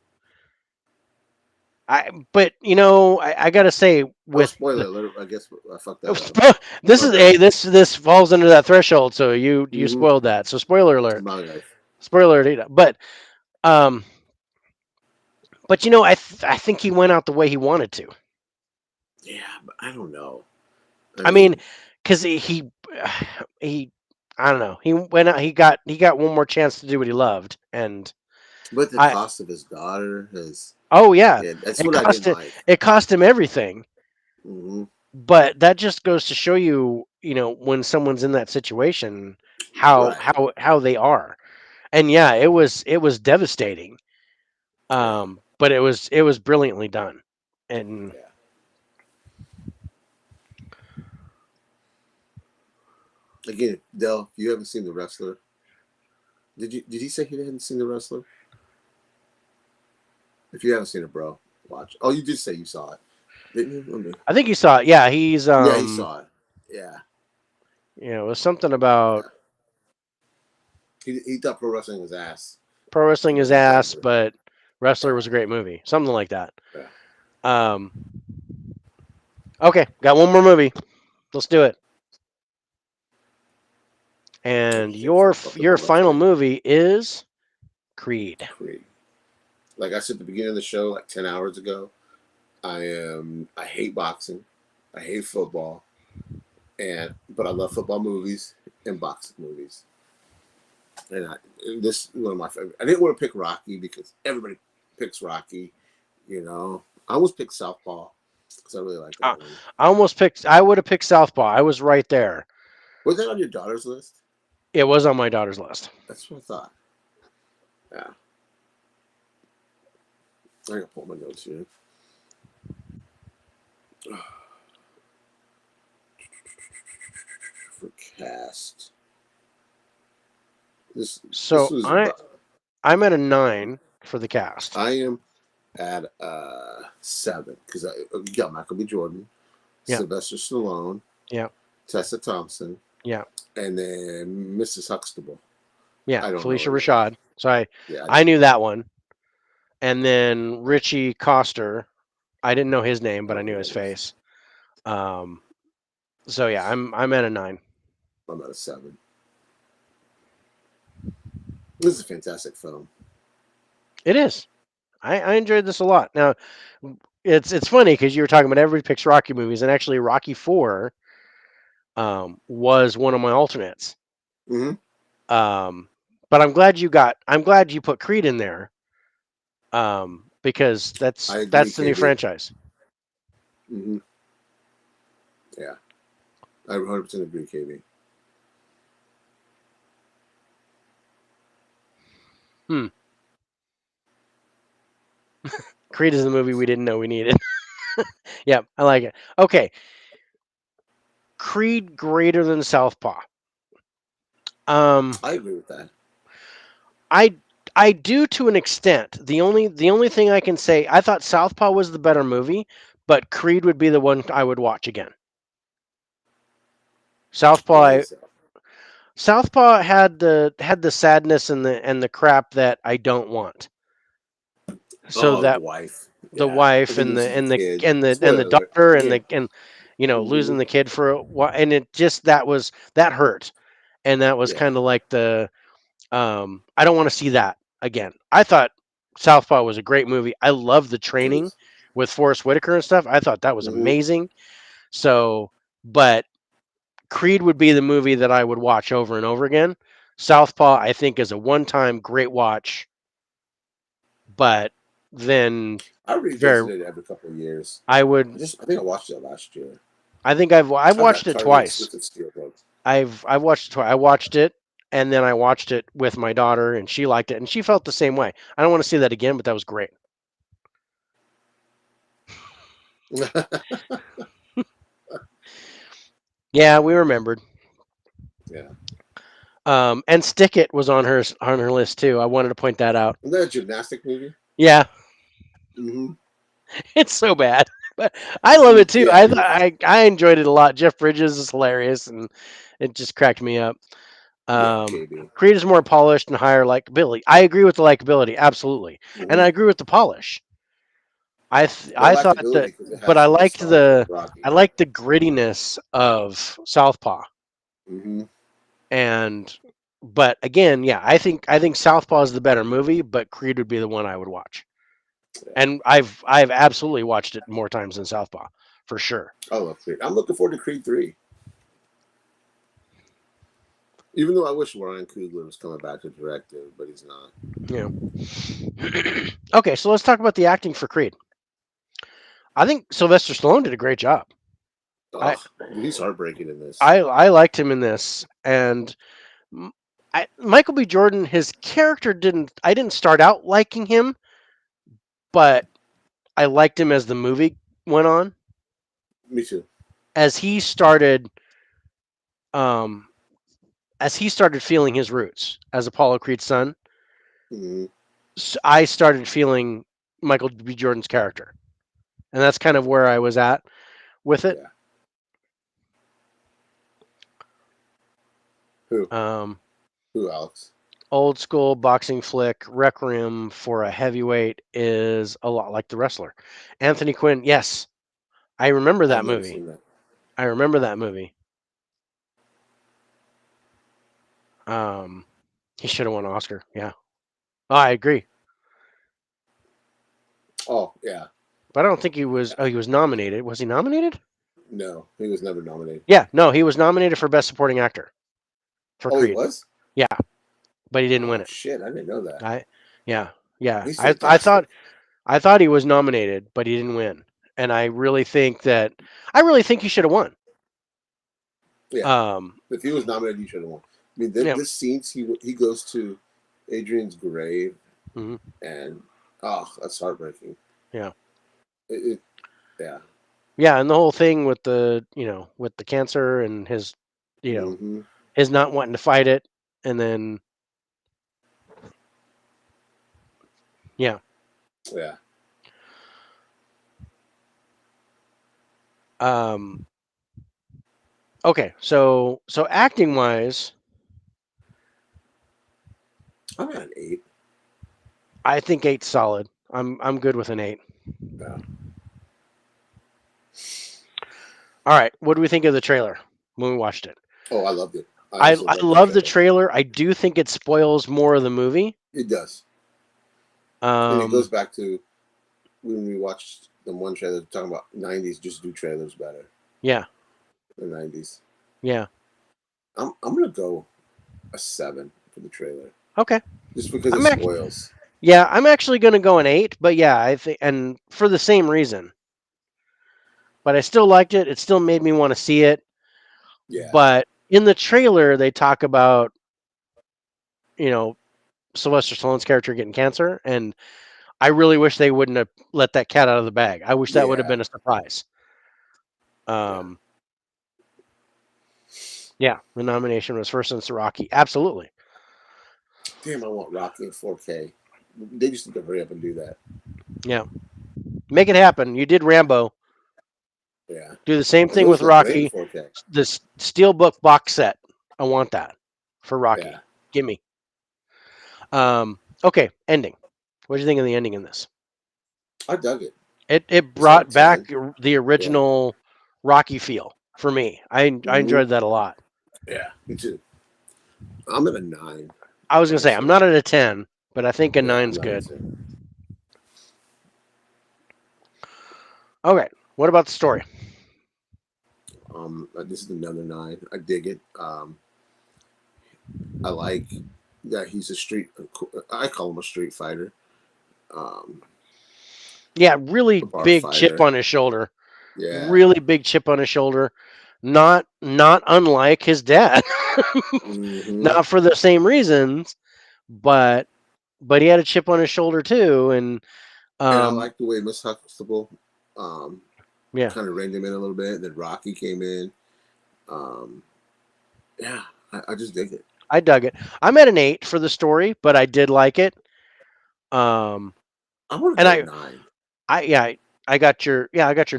But I gotta say Oh, with spoiler the, alert! I guess I fucked that up. this My is bad. this falls under that threshold, so you Hmm. spoiled that. So spoiler alert, My life. spoiler alert. Um, but I think he went out the way he wanted to. Yeah, but I don't know. I I mean, mean, because he I don't know. He went out. He got one more chance to do what he loved, and but the I cost of his daughter, his oh yeah, yeah, that's it what I cost didn't it like. it cost him everything. Hmm. But that just goes to show you, when someone's in that situation, how Right. how how they are. And yeah, it was devastating. Yeah. But it was brilliantly done. And Yeah. Again, Dell, if you haven't seen the wrestler, did he say he hadn't seen the wrestler? If you haven't seen it, bro, watch. Oh, you did say you saw it, didn't you? Let me. I think you saw it. Yeah, he's Yeah, he saw it. Yeah. it was something about Yeah. He thought pro wrestling was ass, pro wrestling but his he thought, ass, but Wrestler yeah, was a great movie. Something like that. yeah. Um okay, got one more movie. Let's do it. I And can't flip up the your final website. movie is Creed. Creed. Like I said at the beginning of the show, like 10 hours ago, I hate boxing, I hate football, but I love football movies and boxing movies. And this is one of my favorite. I didn't want to pick Rocky because everybody picks Rocky. I almost picked Southpaw because I really like that Uh, movie. I would have picked Southpaw. I was right there. Was that on your daughter's list? It was on my daughter's list. That's what I thought. Yeah, I gotta pull my notes here. For cast, this So was about. I'm at a 9 for the cast. I am at 7 because you got Michael B. Jordan, Yeah, Sylvester Stallone, yeah, Tessa Thompson, yeah, and then Mrs. Huxtable. yeah. I don't know Felicia her name. Rashad. So Yeah, I I don't knew know her that name. one. And then Richie Coster. I didn't know his name, I but I don't know knew who his that is. face. Um, so yeah, I'm at a 9. I'm at a 7. This is a fantastic film. It is. I enjoyed this a lot. Now, it's funny because you were talking about everybody picks Rocky movies, and actually Rocky 4 was one of my alternates. Mm-hmm. Um, but I'm glad you put Creed in there, because I agree, that's the new KB. franchise. Mm-hmm. Yeah, I 100% agree, KB. Hmm. Creed is the movie we didn't know we needed. Yeah, I like it. Okay, Creed greater than Southpaw. Um, I agree with that. I I do to an extent. The only thing I can say, I thought Southpaw was the better movie, but Creed would be the one I would watch again. Why Southpaw is that? Southpaw had the sadness and the crap that I don't want. So Oh, the that wife. the Yeah, wife he and the loses the and the kid. and the and the Spoiler alert. daughter and Yeah. Mm-hmm. losing the kid for a while, and it just that hurt, and that was Yeah, kind of like the I don't want to see that again. I thought Southpaw was a great movie. I love the it training is. with Forrest Whitaker and stuff. I thought that was Mm-hmm. amazing. So, but Creed would be the movie that I would watch over and over again. Southpaw, I think, is a one-time great watch, but then I very, revisit it every couple of years. I would, I think I watched it last year. I think I've I've watched got it Carly twice. Twisted Steel books. I've watched it twice. I watched it, and then I watched it with my daughter, and she liked it, and she felt the same way. I don't want to see that again, but that was great. Yeah, we remembered. Yeah. And Stick It was on her list too. I wanted to point that out. Isn't that a gymnastic movie? Yeah, Mm-hmm. it's so bad, but I love it too. Yeah, it is. I enjoyed it a lot. Jeff Bridges is hilarious, and it just cracked me up. Yeah, KB. Creed is more polished and higher likability. I agree with the likability, absolutely, and Mm-hmm. I agree with the polish. Well, I thought likability that, because it but has some nostalgia with I Rocky. liked the grittiness of Southpaw, Mm-hmm. and but again, yeah, I think Southpaw is the better movie, but Creed would be the one I would watch. Yeah. And I've absolutely watched it more times than Southpaw, for sure. I love Creed. I'm looking forward to Creed 3. Even though I wish Ryan Coogler was coming back to direct it, but he's not. Yeah. Okay, so let's talk about the acting for Creed. I think Sylvester Stallone did a great job. I Oh, he's heartbreaking in this. I liked him in this, and Michael B. Jordan, his character didn't. I didn't start out liking him, but I liked him as the movie went on. Me too. As he started, um, as he started feeling his roots as Apollo Creed's son, Mm-hmm. I started feeling Michael B. Jordan's character, and that's kind of where I was at with it. Yeah. Who? Um, Who, Alex? Old school boxing flick, Requiem for a heavyweight is a lot like The Wrestler. Anthony Quinn, yes, I remember I've that never movie. seen that. I remember that movie. Um, he should have won an Oscar. Yeah. Oh, I agree. Oh yeah, But I don't think he was. Oh, he was nominated. Was he nominated? no, he was never nominated. Yeah. No, he was nominated for Best Supporting Actor for Oh, he Creed. was. Yeah, but he didn't win Oh it. shit, I didn't know that. I. Yeah. Yeah. He's I thought fantastic. he was nominated, but he didn't win. And I really think he should have won. Yeah, Um. if he was nominated, he should have won. I mean, Yeah. this scenes he goes to Adrian's grave, Hmm. and oh, that's heartbreaking. Yeah. It yeah. Yeah, and the whole thing with with the cancer and Hmm. his not wanting to fight it, and then yeah. Yeah, Um. Okay, so acting wise, I'm at an 8. I think eight's solid. I'm good with an eight. Yeah. All right, what do we think of the trailer when we watched it? Oh, I loved it. I I also I loved the love the trailer. trailer. I do think it spoils more of the movie. It does, and it goes Um. back to when we watched the one trailer talking about '90s. Just do trailers better. Yeah. The '90s. Yeah. I'm gonna go a 7 for the trailer, Okay. just because it I'm actually spoils. Yeah, I'm actually gonna go an eight, but yeah, I think, and for the same reason. But I still liked it. It still made me want to see it. Yeah, But in the trailer, they talk about you know Sylvester Stallone's character getting cancer, and I really wish they wouldn't have let that cat out of the bag. I wish that would have yeah, been a surprise. yeah. Um, yeah, the nomination was first since Rocky. Absolutely. Damn, I want Rocky in 4K. They just need to hurry up and do that. Yeah, make it happen. You did Rambo. Yeah, Do the same and thing those with look great in Rocky. 4K. This Steelbook box set. I want that for Yeah, Rocky. Give me. Okay, ending. What do you think of the ending in this? I dug it. It It's not a brought back 10. the Yeah. original Rocky feel for me. I Hmm. enjoyed that a lot. Yeah, me too. I'm at a 9, I was gonna say I'm honestly. not at a 10, but I think a Yeah, nine's I'm not a good. 10. Okay, what about the story? This is another 9. I dig it. I like that he's a street. I call him a street fighter, um, Yeah, a really bar big chip fighter. on his shoulder. Yeah. Really big chip on his shoulder. Not unlike his dad. Hmm. Not for the same reasons, but he had a chip on his shoulder too, and And I um like the way Miss Huxtable um, yeah, kind of reined him in a little bit. Then Rocky came in. Um, yeah, I just dig it. I dug it. I'm at an 8 for the story, but I did like it. Um I want to and go 9. I got your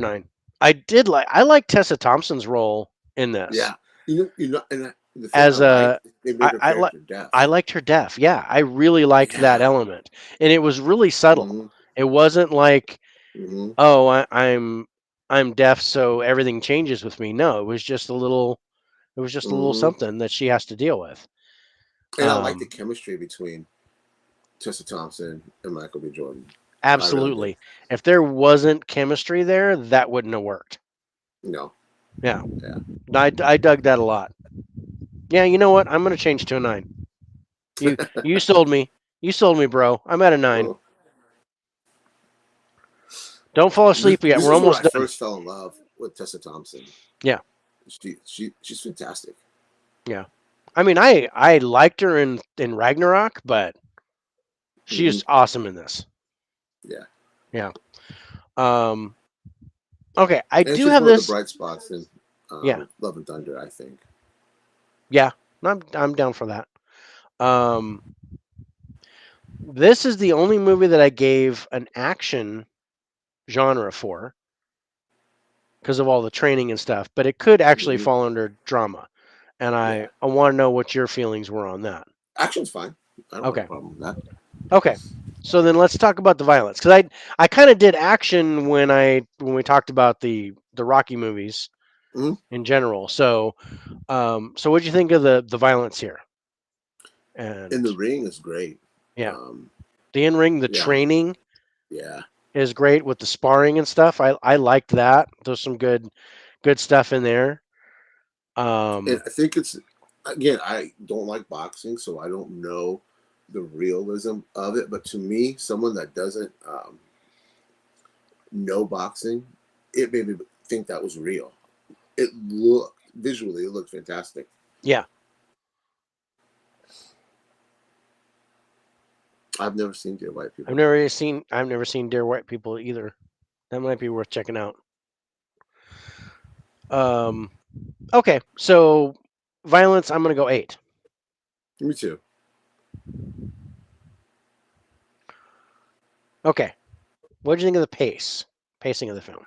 9. I like Tessa Thompson's role in this Yeah, and the thing I as like, a they made her I like character I deaf. liked her deaf. Yeah, I really liked that Yeah. element, and it was really subtle. Hmm. It wasn't like, Hmm. oh, I'm deaf, so everything changes with me. No, it was just a little Hmm. something that she has to deal with. And I like the Um, chemistry between Tessa Thompson and Michael B. Jordan. I really did. Absolutely. If there wasn't chemistry there, that wouldn't have worked. No. Yeah, Yeah. I dug that a lot. Yeah, you know what? I'm gonna change to a 9. You sold me. You sold me, bro. I'm at a 9. Well, Don't fall asleep yet. this We're is where I almost done. first fell in love with Tessa Thompson. Yeah, She's fantastic. yeah. I mean, I liked her in Ragnarok, but she Hmm. is awesome in this. Yeah. Yeah. Um. Okay, I And do she's have one of the this. bright spots in Yeah. Love and Thunder, I think. Yeah. I'm down for that. Um. This is the only movie that I gave an action genre for because of all the training and stuff, but it could actually Hmm. fall under drama. And Yeah. I want to know what your feelings were on that. Action's fine. I don't have a Okay. problem with that. Okay. So then let's talk about the violence because I kind of did action when we talked about the Rocky movies Hmm. in general. So so what'd you think of the violence here? In And the ring is great. yeah, Um, the in ring, the yeah, training yeah. is great with the sparring and stuff. I liked that. There's some good stuff in there. And Um, I think it's again. I don't like boxing, so I don't know the realism of it. But to me, someone that doesn't know boxing, it made me think that was real. It looked visually, it looked fantastic. yeah, I've never seen Dear White I've People. never seen I've never seen Dear White People either. That might be worth checking out. Um, okay, so violence. I'm gonna go 8. Me too. Okay, what do you think of the pacing of the film?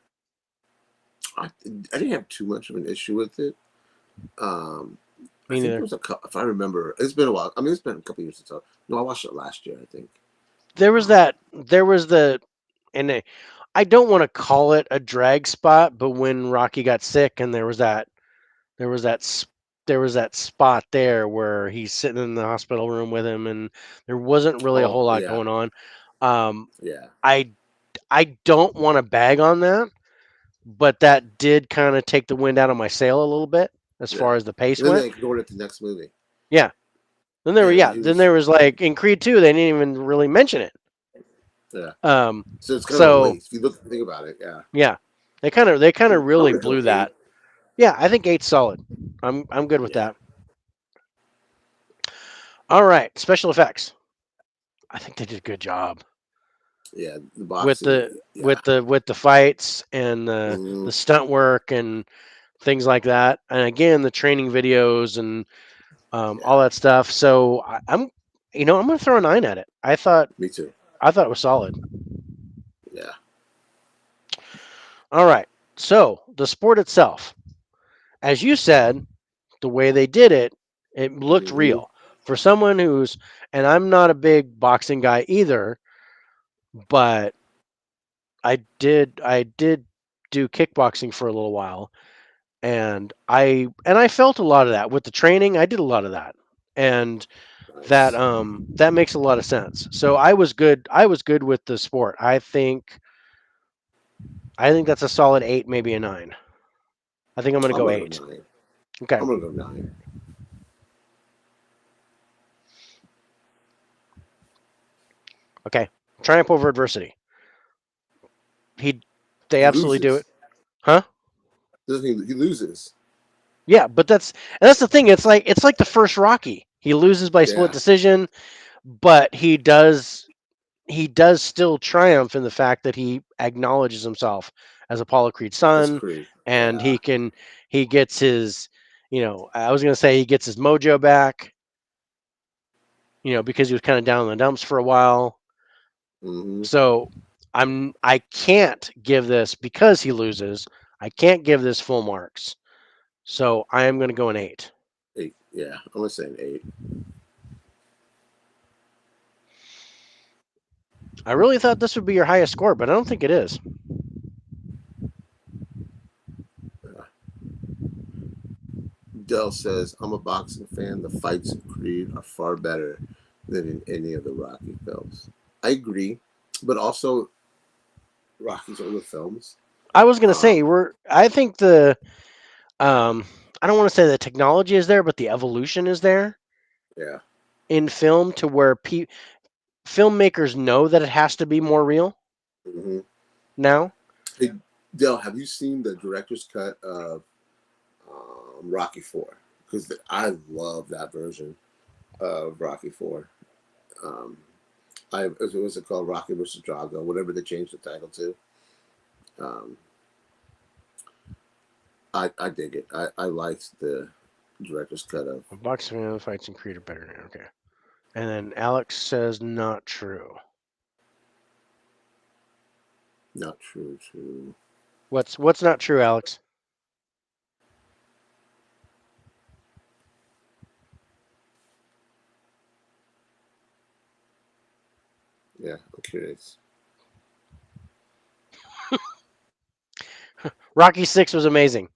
I didn't have too much of an issue with it. Um, I Me think there neither. was a couple, if I remember, it's been a while. I mean, it's been a couple years since I, no, I watched it last year, I think. There was Um, that. There was the and I don't want to call it a drag spot, but when Rocky got sick and there was that s- there was that spot there where he's sitting in the hospital room with him, and there wasn't really a whole oh, lot yeah, going on. Um, yeah, I I don't want to bag on that, but that did kind of take the wind out of my sail a little bit as far yeah. as the pace And then went. they ignored it the next movie. Yeah. And he Then was, there was like in Creed 2 they didn't even really mention it. yeah. Um, So it's kind of a so waste. If you look, think about it, yeah. yeah, they kind of I'm really gonna go blew that. 8. Yeah, I think eight's solid. I'm good with Yeah, that. All right, special effects. I think they did a good job yeah. The with boxing, the yeah. fights and Hmm. the stunt work and things like that. And again, the training videos and all Yeah, that stuff. So I'm going to throw a 9 at it. me too. I thought it was solid. Yeah. All right. So the sport itself, as you said, the way they did it, it looked Hmm. real for someone who's. And I'm not a big boxing guy either, but I did do kickboxing for a little while, and I felt a lot of that with the training. I did a lot of that, and Nice. that makes a lot of sense. So I was good with the sport. I think that's a solid 8, maybe a 9. I think I'm gonna I'm go gonna go 8. 9. Okay. I'm gonna go 9. Okay. Triumph over adversity. He they He absolutely do it. loses. Huh? Doesn't he? He loses. Yeah, but that's the thing. It's like the first Rocky. He loses by split Yeah, decision, but he does still triumph in the fact that he acknowledges himself as Apollo Creed's that's son, Creed. and Yeah. he gets his, I was gonna say he gets his mojo back, because he was kind of down in the dumps for a while. Hmm. So I can't give this because he loses. I can't give this full marks. So I am gonna go an 8. 8. Yeah, I'm gonna say an 8. I really thought this would be your highest score, but I don't think it is. Yeah. Dell says, I'm a boxing fan. The fights in Creed are far better than in any of the Rocky films. I agree, but also Rocky's older films. I was gonna say Um, I think um I don't want to say the technology is there, but the evolution is there yeah. in film to where filmmakers know that it has to be more real Hmm. now. Hey, Dell, have you seen the director's cut of Rocky Four? Because I love that version of Rocky Four. Um, what's it called? Rocky versus Drago, whatever they changed the title to. Um, I dig it. I liked the director's cut of. Boxing fights and Creed are better. Okay. And then Alex says not true. Not true. True. What's not true, Alex? Yeah, I'm curious. Rocky 6 was amazing.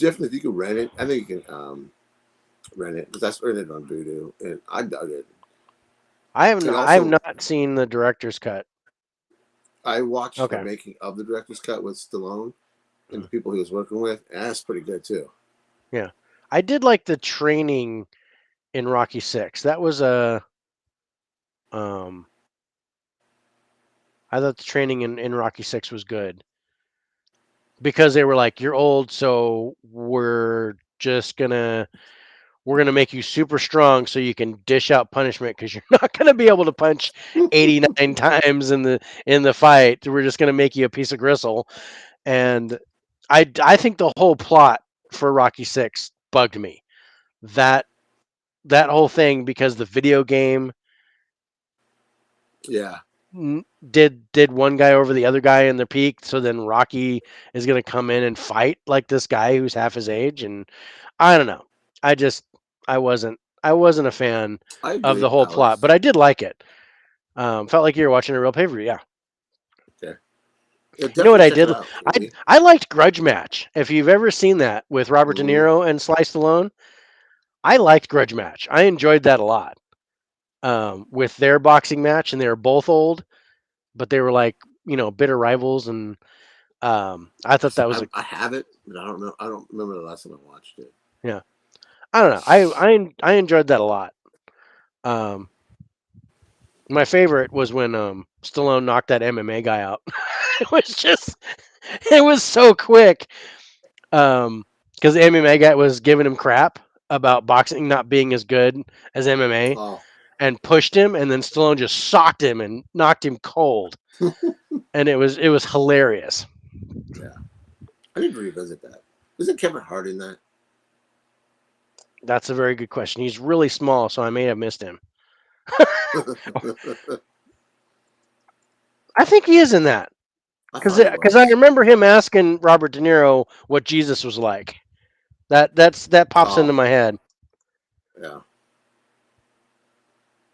definitely, if you can rent it, I think you can rent it because that's rented on Voodoo, and I dug it. And I have also, not seen the director's cut. I watched the Okay. making of the director's cut with Stallone and Mm. the people he was working with, and that's pretty good too. Yeah. I did like the training in Rocky 6. That was a um I thought the training in Rocky 6 was good because they were like, you're old, so we're gonna make you super strong so you can dish out punishment because you're not gonna be able to punch 89 times in the fight. We're just gonna make you a piece of gristle. And I think the whole plot for Rocky 6 bugged me. That that whole thing because the video game Yeah, did one guy over the other guy in the peak, so then Rocky is gonna come in and fight like this guy who's half his age, and I don't know. I just I wasn't a fan I of the agree, whole plot, but Alex. I did like it. Felt like you were watching a real pay per view. Yeah. Okay, yeah, You know what definitely I check did? it out, Andy. I liked Grudge Match. If you've ever seen that with Robert De Mm, Niro and Sly Stallone, I liked Grudge Match. I enjoyed that a lot. With their boxing match, and they were both old, but they were like bitter rivals, and I thought that was a I have it, but I don't know. I don't remember the last time I watched it. yeah. I don't know. I enjoyed that a lot. Um, my favorite was when Stallone knocked that MMA guy out. it was just it was so quick. Because the MMA guy was giving him crap about boxing not being as good as MMA, Oh, and pushed him, and then Stallone just socked him and knocked him cold, and it was hilarious. yeah. I need to revisit that. Isn't Kevin Hart in that? That's a very good question. He's really small, so I may have missed him. I think he is in that I because thought he I was. remember him asking Robert De Niro what Jesus was like. That pops into Oh, my head. yeah.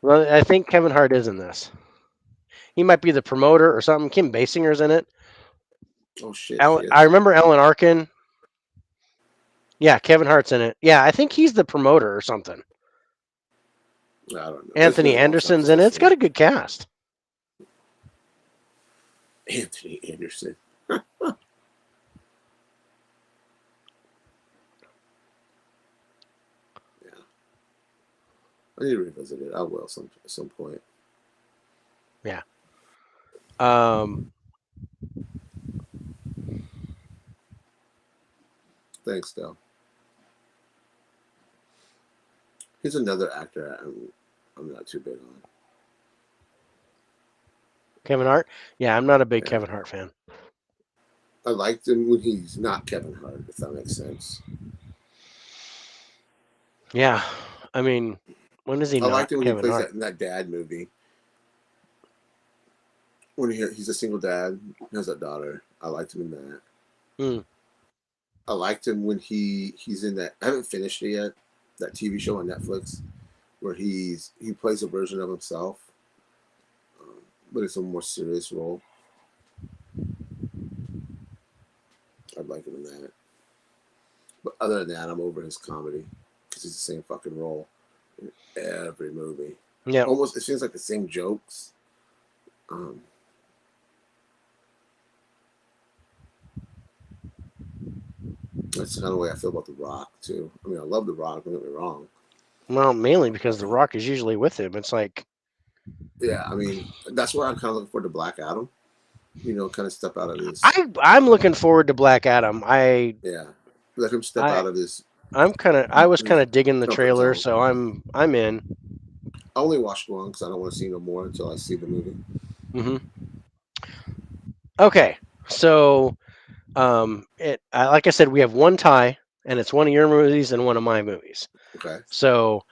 Well, I think Kevin Hart is in this. He might be the promoter or something. Kim Basinger's in it. Oh shit, she I is. remember Alan Arkin. Yeah, Kevin Hart's in it. Yeah, I think he's the promoter or something. I don't know. It's been Anthony a long time Anderson's since in I've it. It's seen got it. a good cast. Anthony Anderson. Yeah, I need to revisit it. I will at some point. Yeah. Um, Thanks, though. He's another actor I'm not too big on. Kevin Hart. Yeah, I'm not a big Yeah, Kevin Hart fan. I liked him when he's not Kevin Hart, if that makes sense. Yeah, I mean, when is he I not liked him when he Kevin plays Hart? that in that dad movie. When he's a single dad, he has a daughter. I liked him in that. Hmm. I liked him when he's in that. I haven't finished it yet. That TV show on Netflix where he plays a version of himself, um, but it's a more serious role. I'd like him in that. But other than that, I'm over his comedy because it's the same fucking role in every movie. Yeah. Almost, it seems like the same jokes. Um, that's kind of the way I feel about The Rock too. I mean, I love The Rock. Don't get me wrong. Well, mainly because The Um, Rock is usually with him. It's like yeah, I mean, that's where I'm kind of looking forward to Black Adam. Kind of step out of his. I'm looking forward to Black Adam. Yeah, let him step I out of his I was kind his of digging the comfort trailer, zone. so I'm in. I only watched one because I don't want to see no more until I see the movie. Hmm. Okay, so like I said, we have one tie, and it's one of your movies and one of my movies. Okay. So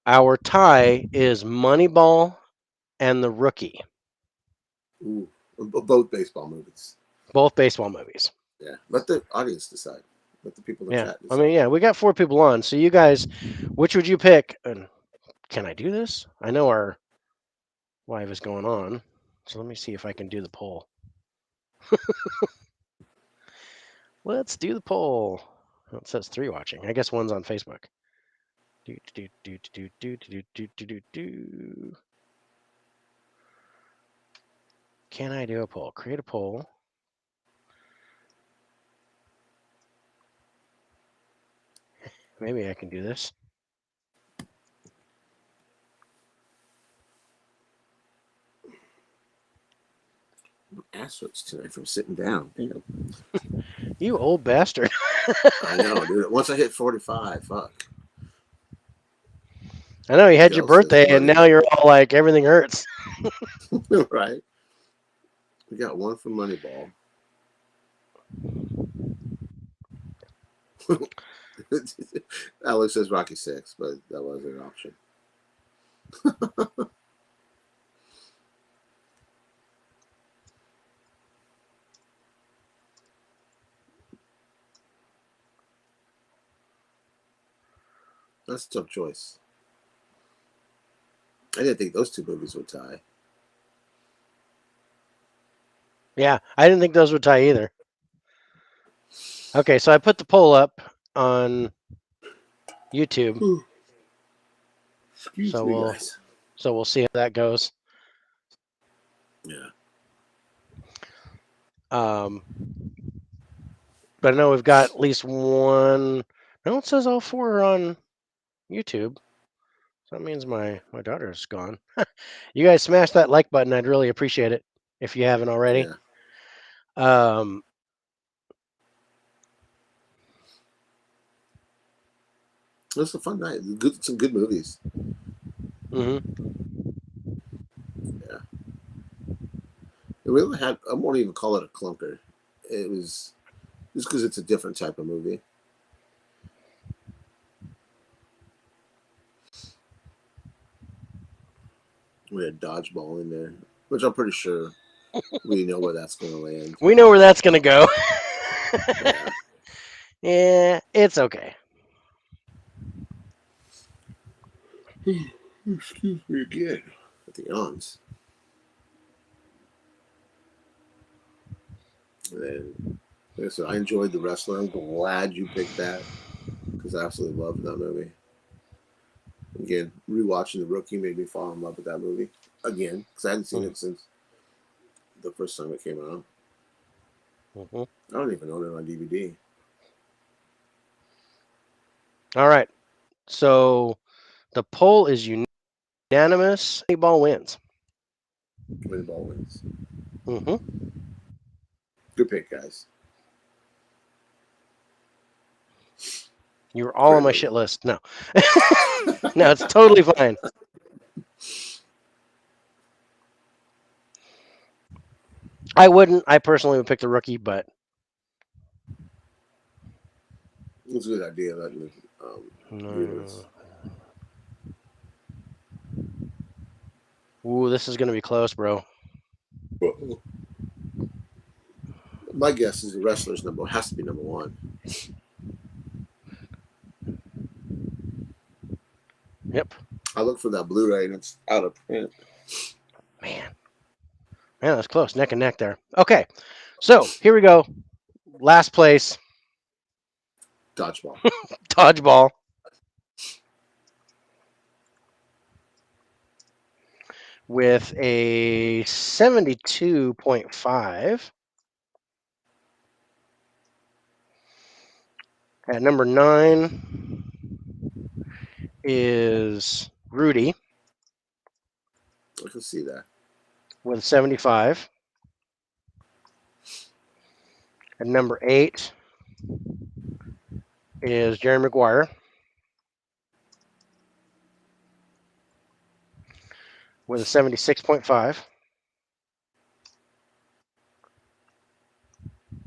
our tie is Moneyball and The Rookie, Ooh, both baseball movies. both baseball movies. Yeah, let the audience decide. Let the people in the Yeah, chat I mean, decide. yeah, we got four people on. So you guys, which would you pick? And can I do this? I know our live is going on, so let me see if I can do the poll. Let's do the poll. Well, it says 3 watching. I guess one's on Facebook. Do, do, do, do, do, do, do, do, do, do. Can I do a poll? Create a poll. Maybe I can do this. Ass hurts tonight from sitting down. Damn. You old bastard. I know, dude. Once I hit 45, fuck. I know you had your Miguel says, birthday and buddy. now you're all like, everything hurts. Right? We got one from Moneyball. Alex says Rocky 6, but that wasn't an option. That's a tough choice. I didn't think those two movies would tie. Yeah, I didn't think those would tie either. Okay, so I put the poll up on YouTube. Excuse me, guys. So we'll see how that goes. Yeah. But I know we've got at least one. No, it says all 4 are on YouTube. So that means my daughter's gone. You guys smash that like button. I'd really appreciate it if you haven't already. Yeah. It was a fun night. Some good movies. Mm-hmm. Yeah. We really had, I won't even call it a clunker. It was just because it's a different type of movie. We had Dodgeball in there, which I'm pretty sure we know where that's going to land. We know where that's going to go. Yeah. Yeah, it's okay. Excuse me again. At the yawns. And then, like I said, I enjoyed The Wrestler. I'm glad you picked that because I absolutely loved that movie. Again, rewatching The Rookie made me fall in love with that movie again because I hadn't seen it since the first time it came out. Mm-hmm. I don't even own it on DVD. All right. So the poll is unanimous. Moneyball wins. Moneyball wins. Mm-hmm. Good pick, guys. You were all Great on my movie. shit list. No. No, it's totally fine. I wouldn't. I personally would pick The Rookie, but It's a good idea letting the viewers. Ooh, this is gonna be close, bro. My guess is The Wrestler's has to be number 1. Yep. I looked for that Blu-ray and it's out of print. Man, that's close. Neck and neck there. Okay, so here we go. Last place, Dodgeball. Dodgeball. With a 72.5. At number 9 is Rudy I can see that. with 75. At number 8 is Jerry Maguire with a 76.5.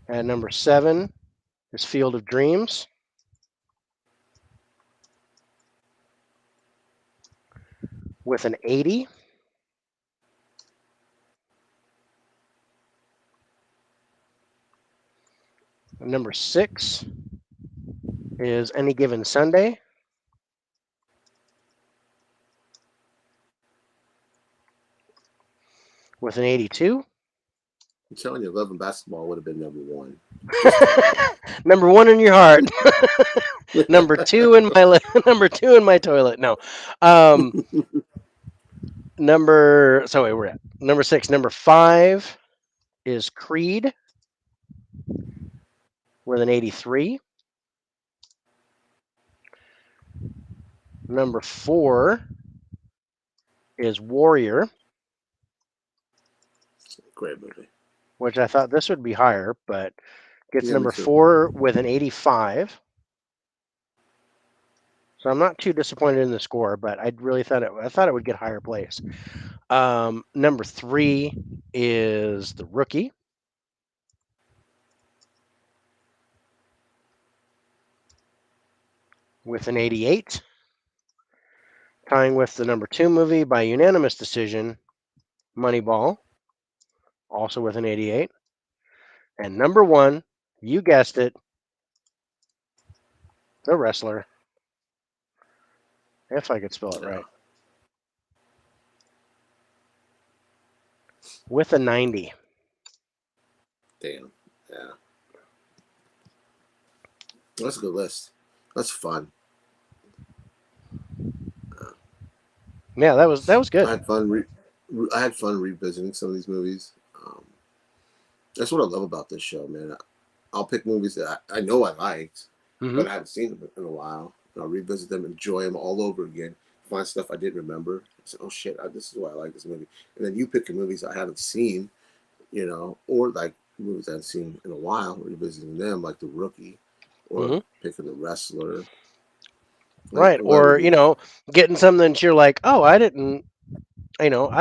At number 7 is Field of Dreams with an 80. At number 6 is Any Given Sunday with an 82. I'm telling you, Love and Basketball would have been number one. Just telling you. Number one in your heart. Number two in my number two in my toilet. No. Um, number so wait, we're at number six. Number five is Creed with an 83. Number four is Warrior, Great movie. which I thought this would be higher, but gets Yeah, me number too. four with an 85. So I'm not too disappointed in the score, but I really thought it would get higher place. Number three is The Rookie with an 88, tying with the number two movie by unanimous decision, Moneyball, also with an 88. And number one, you guessed it, The Wrestler, if I could spell it Yeah. right, with a 90. Damn. Yeah. That's a good list. That's fun. Uh, Yeah, that was I good. had fun. I had fun revisiting some of these movies. Um, that's what I love about this show, man. I'll pick movies that I know I liked, Hmm. but I haven't seen them in a while. And I'll revisit them, enjoy them all over again, find stuff I didn't remember. I said, oh shit, this is why I like this movie. And then you pick movies I haven't seen, or like movies I haven't seen in a while, revisiting them, like The Rookie, or Hmm. picking The Wrestler. Like, Right. I'm glad we Or, do that. getting something that you're like, oh, I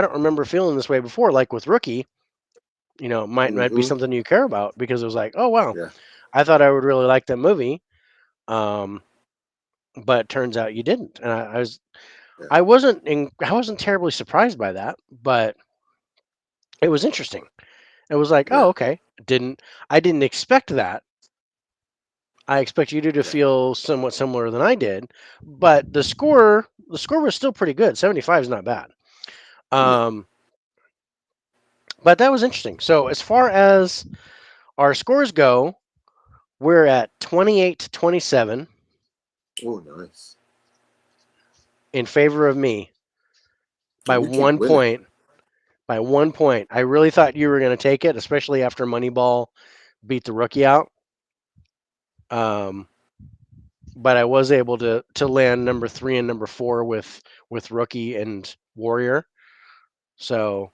don't remember feeling this way before, like with Rookie, might be Mm-hmm. something you care about because it was like, oh wow, Yeah, I thought I would really like that movie, um, but it turns out you didn't, and yeah, I wasn't terribly surprised by that, but it was interesting. It was like, oh yeah, okay, I didn't expect that. I expect you to yeah. feel somewhat similar than I did, but the score was still pretty good. 75 is not bad. No. Um, but that was interesting. So as far as our scores go, we're at 28 to 27 Oh, nice. in favor of me by And you keep one winning. point. By 1 point. I really thought you were going to take it, especially after Moneyball beat the rookie out. Um, but I was able to land number three and number four with rookie and warrior. So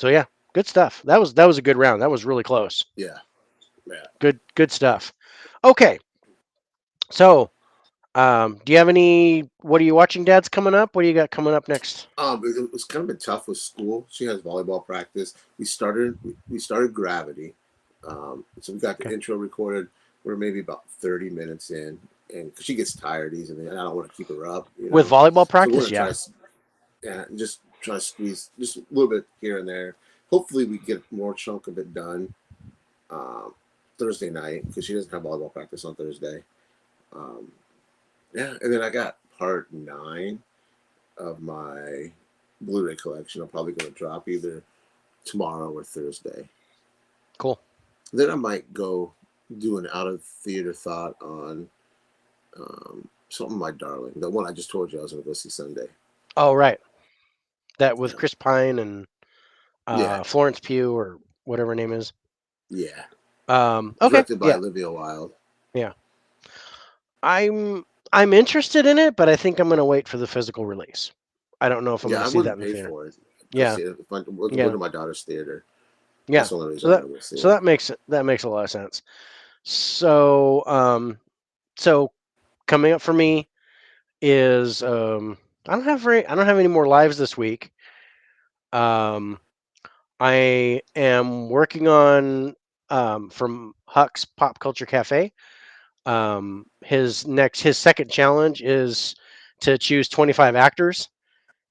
yeah, good stuff. That was a good round. That was really close. Yeah, yeah. Good stuff. Okay, so do you have any? What are you watching, Dad's coming up? What do you got coming up next? It was kind of been tough with school. She has volleyball practice. We started Gravity, so we got the Okay. intro recorded. We're maybe about 30 minutes in, and cause she gets tired easily, and I don't want to keep her up, With volleyball So we're practice, gonna try yeah. to, yeah, just try to squeeze just a little bit here and there. Hopefully, we get more chunk of it done um, Thursday night because she doesn't have volleyball practice on Thursday. Um, yeah, and then I got part 9 of my Blu-ray collection. I'm probably going to drop either tomorrow or Thursday. Cool. Then I might go do an out of theater thought on something My Darling, the one I just told you I was going to go see Sunday. Oh, right. That with Yeah, Chris Pine and yeah, Florence Pugh or whatever her name is. yeah. Okay. Directed by Yeah. Olivia Wilde. Yeah. I'm I'm interested in it, but I think I'm gonna wait for the physical release. I don't know if I'm Yeah, gonna I see that wouldn't in the pay theater. for it. Go Yeah. see it. If I go Yeah. to my daughter's theater. Yeah. That's the only So reason I'm that going to go see so it. that makes a lot of sense. So so coming up for me is I don't have any more lives this week. Um I am working on from Huck's Pop Culture Cafe. His second challenge is to choose 25 actors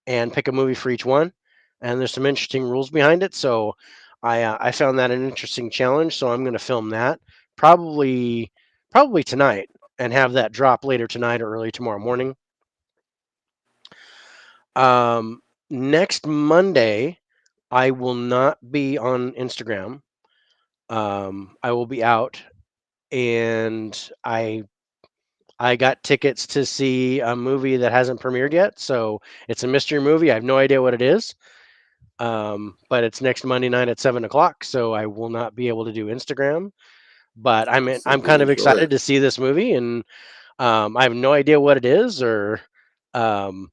and pick a movie for each one. And there's some interesting rules behind it. So I found that an interesting challenge. So I'm going to film that probably probably tonight and have that drop later tonight or early tomorrow morning. Next Monday, I will not be on Instagram. I will be out, and I got tickets to see a movie that hasn't premiered yet. So it's a mystery movie. I have no idea what it is. But it's next Monday night at 7 o'clock, so I will not be able to do Instagram. But I'll still I'm be kind of enjoy excited it. to see this movie, and I have no idea what it is um,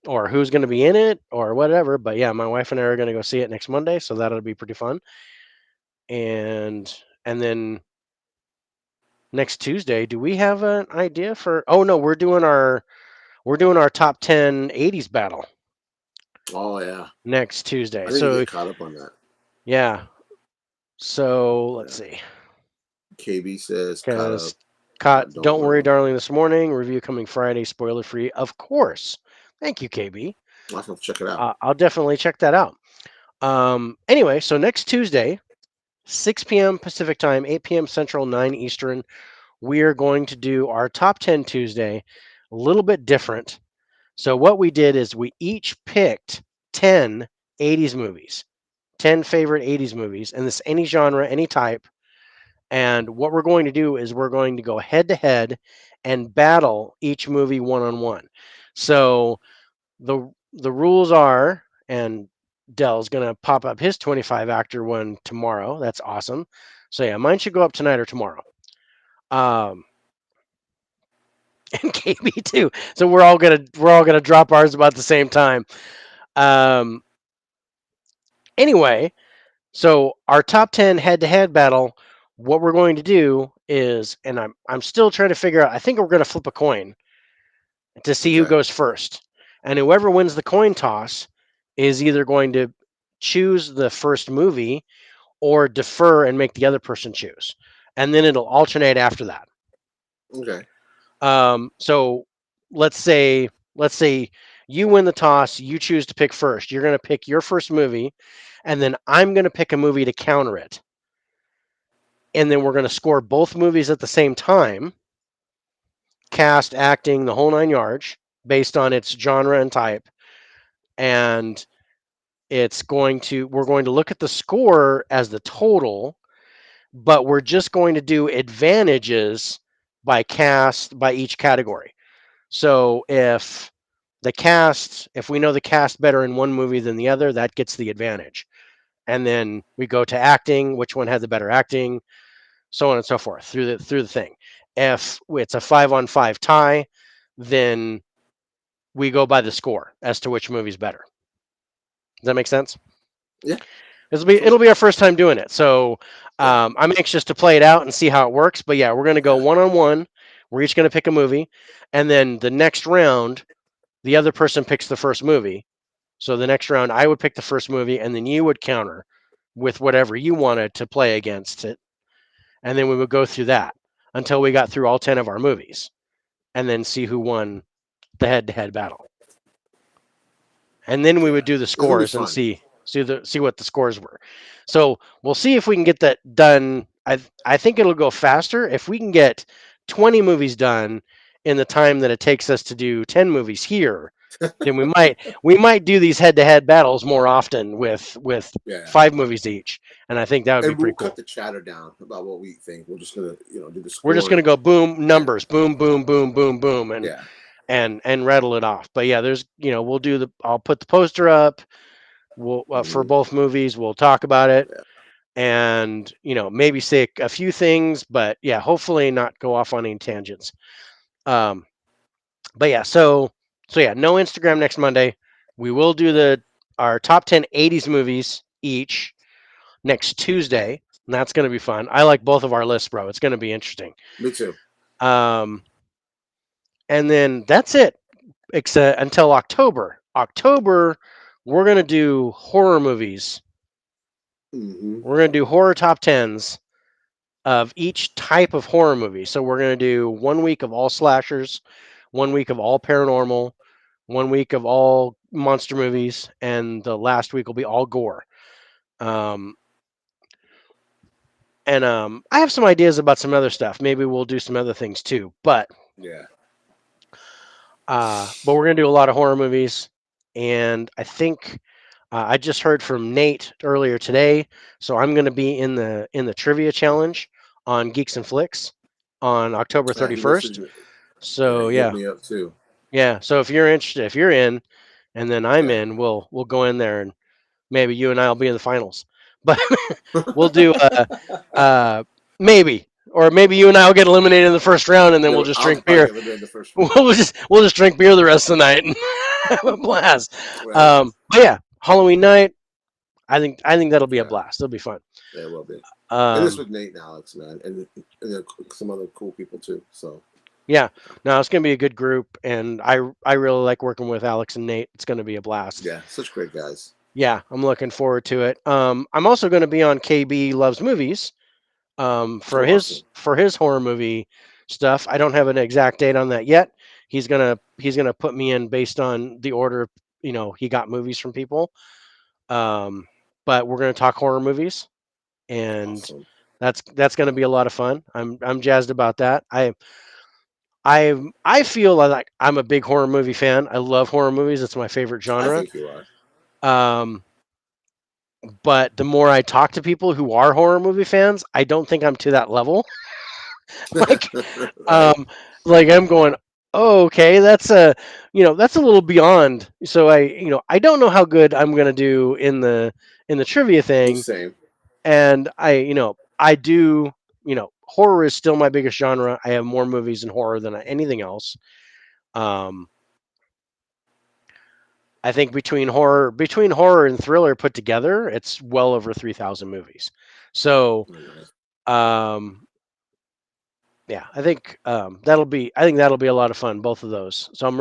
or who's going to be in it or whatever. But yeah, my wife and I are going to go see it next Monday, so that'll be pretty fun. And then next Tuesday, do we have an idea for? Oh no, we're doing our top 10 '80s battle Oh yeah, next Tuesday. I need to So get caught up on that. yeah, so let's Yeah. see. KB says caught Because up. caught Don't Don't Worry worry. Darling this morning, review coming Friday, spoiler free. Of course. Thank you, KB. I'll have to check it out. I'll definitely check that out. Anyway, so next Tuesday, 6 p.m. Pacific time, 8 p.m. Central, 9 Eastern, we are going to do our top 10 Tuesday, a little bit different. So what we did is we each picked 10 '80s movies, 10 favorite '80s movies, and this any genre, any type. And what we're going to do is we're going to go head to head and battle each movie one on one. So the rules are, and Dell's gonna pop up his 25 actor one tomorrow. That's awesome. So yeah, mine should go up tonight or tomorrow. Um, and KB too. So we're all gonna drop ours about the same time. Um, anyway, so our top 10 head to head battle. What we're going to do is, and I'm still trying to figure out. I think we're gonna flip a coin to see who Okay. goes first. And whoever wins the coin toss is either going to choose the first movie or defer and make the other person choose. And then it'll alternate after that. Okay. So let's say you win the toss, you choose to pick first. You're going to pick your first movie, and then I'm going to pick a movie to counter it. And then we're going to score both movies at the same time, cast, acting, the whole nine yards, based on its genre and type. And we're going to look at the score as the total, but we're just going to do advantages by each category. So if we know the cast better in one movie than the other, that gets the advantage. And then we go to acting, which one had the better acting, so on and so forth through the thing. If it's a 5-on-5 tie, then we go by the score as to which movie's better. Does that make sense? Yeah. It'll Absolutely. be our first time doing it, so Yeah. I'm anxious to play it out and see how it works. But yeah, we're gonna go Yeah. one on one. We're each gonna pick a movie, and then the next round, the other person picks the first movie. So the next round, I would pick the first movie, and then you would counter with whatever you wanted to play against it, and then we would go through that until we got through all 10 of our movies, and then see who won the head-to-head battle. And then we Yeah. would do the It's gonna be scores and fun. see what the scores were. So we'll see if we can get that done. I think it'll go faster if we can get 20 movies done in the time that it takes us to do 10 movies here. Then we might do these head to head battles more often with Yeah. 5 movies each, and I think that would be And we'll pretty cut cool. the chatter down about what we think. We're just gonna, do the We're just score gonna and go boom yeah, numbers, boom boom boom boom boom, yeah. and rattle it off. But yeah, there's we'll do the I'll put the poster up. We'll for Hmm. both movies. We'll talk about it, Yeah. and maybe say a few things, but yeah, hopefully not go off on any tangents. Um, but yeah, so yeah, no Instagram next Monday. We will do Yeah. our top 10 '80s movies each next Tuesday, and that's going to be fun. I like both of our lists, bro. It's going to be interesting. Me too. Um, and then that's it, except until October. October, we're going to do horror movies. Hmm. We're going to do horror top tens of each type of horror movie. So we're going to do 1 week of all slashers, 1 week of all paranormal, 1 week of all monster movies, and the last week will be all gore. Um, and I have some ideas about some other stuff. Maybe we'll do some other things too. Yeah. But we're gonna do a lot of horror movies, and I think I just heard from Nate earlier today, so I'm going to be in the trivia challenge on Geeks and Flicks on October Yeah, he messaged 31st. me. Yeah, So he hit yeah, me up too. yeah. So if you're interested, if you're in, and then I'm Yeah. in, we'll go in there and maybe you and I'll be in the finals. But we'll do uh maybe, or maybe you and I will get eliminated in the first round, and then Yeah, we'll just I'll drink just probably beer. get eliminated in the first round. We'll just drink beer the rest of the night and have a blast. Well, But yeah, Halloween night. I think that'll be a yeah, blast. It'll be fun. yeah, it will be. And this Um, with Nate and Alex, man, and then some other cool people too. So yeah, no, it's gonna be a good group, and I really like working with Alex and Nate. It's gonna be a blast. yeah, such great guys. Yeah, I'm looking forward to it. I'm also going to be on KB Loves Movies Oh, awesome. for his horror movie stuff. I don't have an exact date on that yet. He's gonna put me in based on the order, he got movies from people. Um, but we're gonna talk horror movies, and Awesome. that's gonna be a lot of fun. I'm jazzed about that. I feel like I'm a big horror movie fan. I love horror movies. It's my favorite I genre. think you are. Um, but the more I talk to people who are horror movie fans, I don't think I'm to that level. like, Right? um, like I'm going, oh, okay, that's a little beyond. So I don't know how good I'm gonna do in the trivia thing, Same. and I do. Horror is still my biggest genre. I have more movies in horror than anything else. Um, I think between horror and thriller put together, it's well over 3,000 movies. So Oh, nice. um, yeah, I think that'll be a lot of fun, both of those. So I'm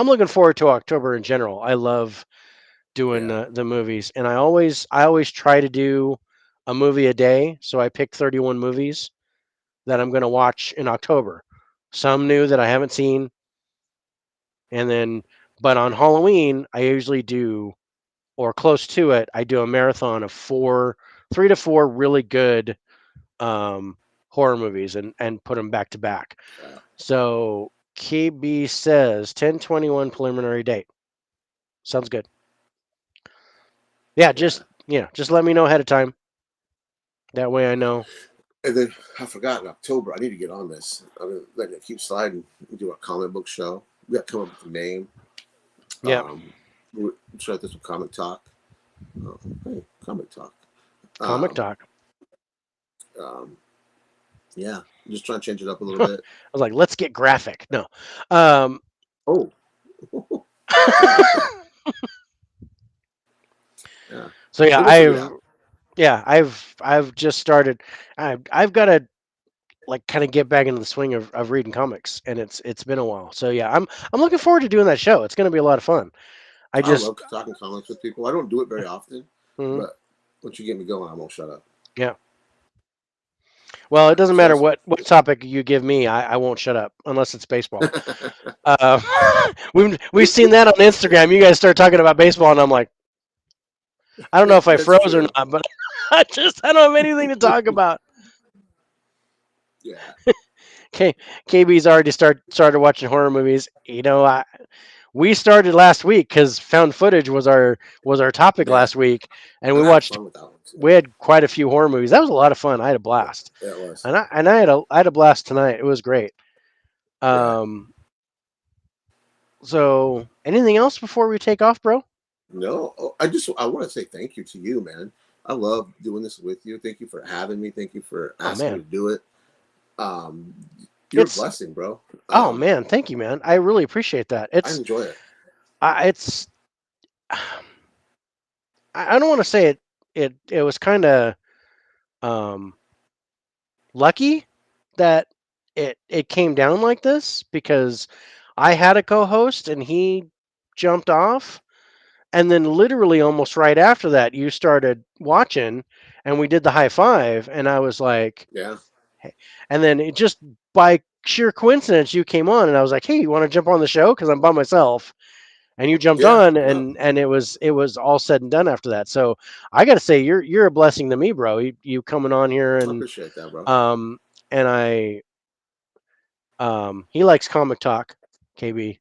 looking forward to October in general. I love doing Yeah. the movies, and I always try to do a movie a day. So I pick 31 movies that I'm going to watch in October. Some new that I haven't seen, and then but on Halloween I usually do, or close to it, I do a marathon of 3 to 4 really good um, horror movies and put them back to back. Yeah. So KB says 10/21 preliminary date. Sounds good. Yeah, Yeah. just let me know ahead of time. That way I know. And then I forgot in October, I need to get on this. I'm gonna let it keep sliding. We do a comic book show. We got to come up with a name. Yeah, We'll start this with comic talk. Hey, comic talk. comic Um, talk. um, yeah, just trying to change it up a little I bit. was like, let's get graphic. No. Um, Oh, I like that. Yeah, so yeah, and we'll figure it out. I've just started. I've got to like kind of get back into the swing of reading comics, and it's been a while. So yeah, I'm looking forward to doing that show. It's going to be a lot of fun. I I love just talking comics with people. I don't do it very often, mhm, but once you get me going, I won't shut up. yeah. Well, it Yeah, doesn't so matter that's what topic you give me. I won't shut up unless it's baseball. Uh, we've seen that on Instagram. You guys start talking about baseball, and I'm like, I don't know if I that's froze or true. not, but I don't have anything to talk about. Yeah, K, KB's already started watching horror movies. We started last week because found footage was our topic yeah, last week, and we and I had watched fun with that one too. we had quite a few horror movies. That was a lot of fun. I had a Yeah, blast, yeah, it was. and I had a blast tonight. It was great. Yeah. Um, so anything else before we take off, bro? No, I want to say thank you to you, man. I love doing this with you. Thank you for having me. Thank you for Oh asking me man, to do it. Um, you're a it's blessing, bro. oh man, thank you, man. I really appreciate that. I enjoy it. It's I don't want to say it. It was kind of um lucky that it came down like this because I had a co-host and he jumped off, and then literally almost right after that you started watching and we did the high five, and I was like, Yeah, hey. And then it just by sheer coincidence you came on and I was like, hey, you want to jump on the show because I'm by myself, and you jumped yeah. on, No, and it was all said and done after that. So I got to say you're a blessing to me, bro. You coming on here, I and appreciate that, bro. um and I he likes comic talk, KB.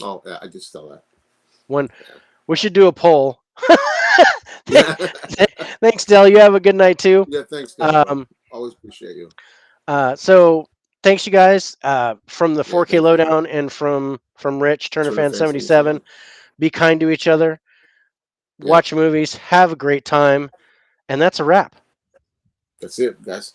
Oh, yeah, I just saw that. When Yeah. We should do a poll. Yeah. Thanks, Dell. You have a good night too. Yeah. Thanks, Gaspar. Um, Always appreciate you. so thanks you guys from the Yeah. 4K Thank you. lowdown and from Rich Turner fan Turnerfan77. 77. Be kind to each other. Yeah. Watch movies. Have a great time. And that's a wrap. That's it, guys.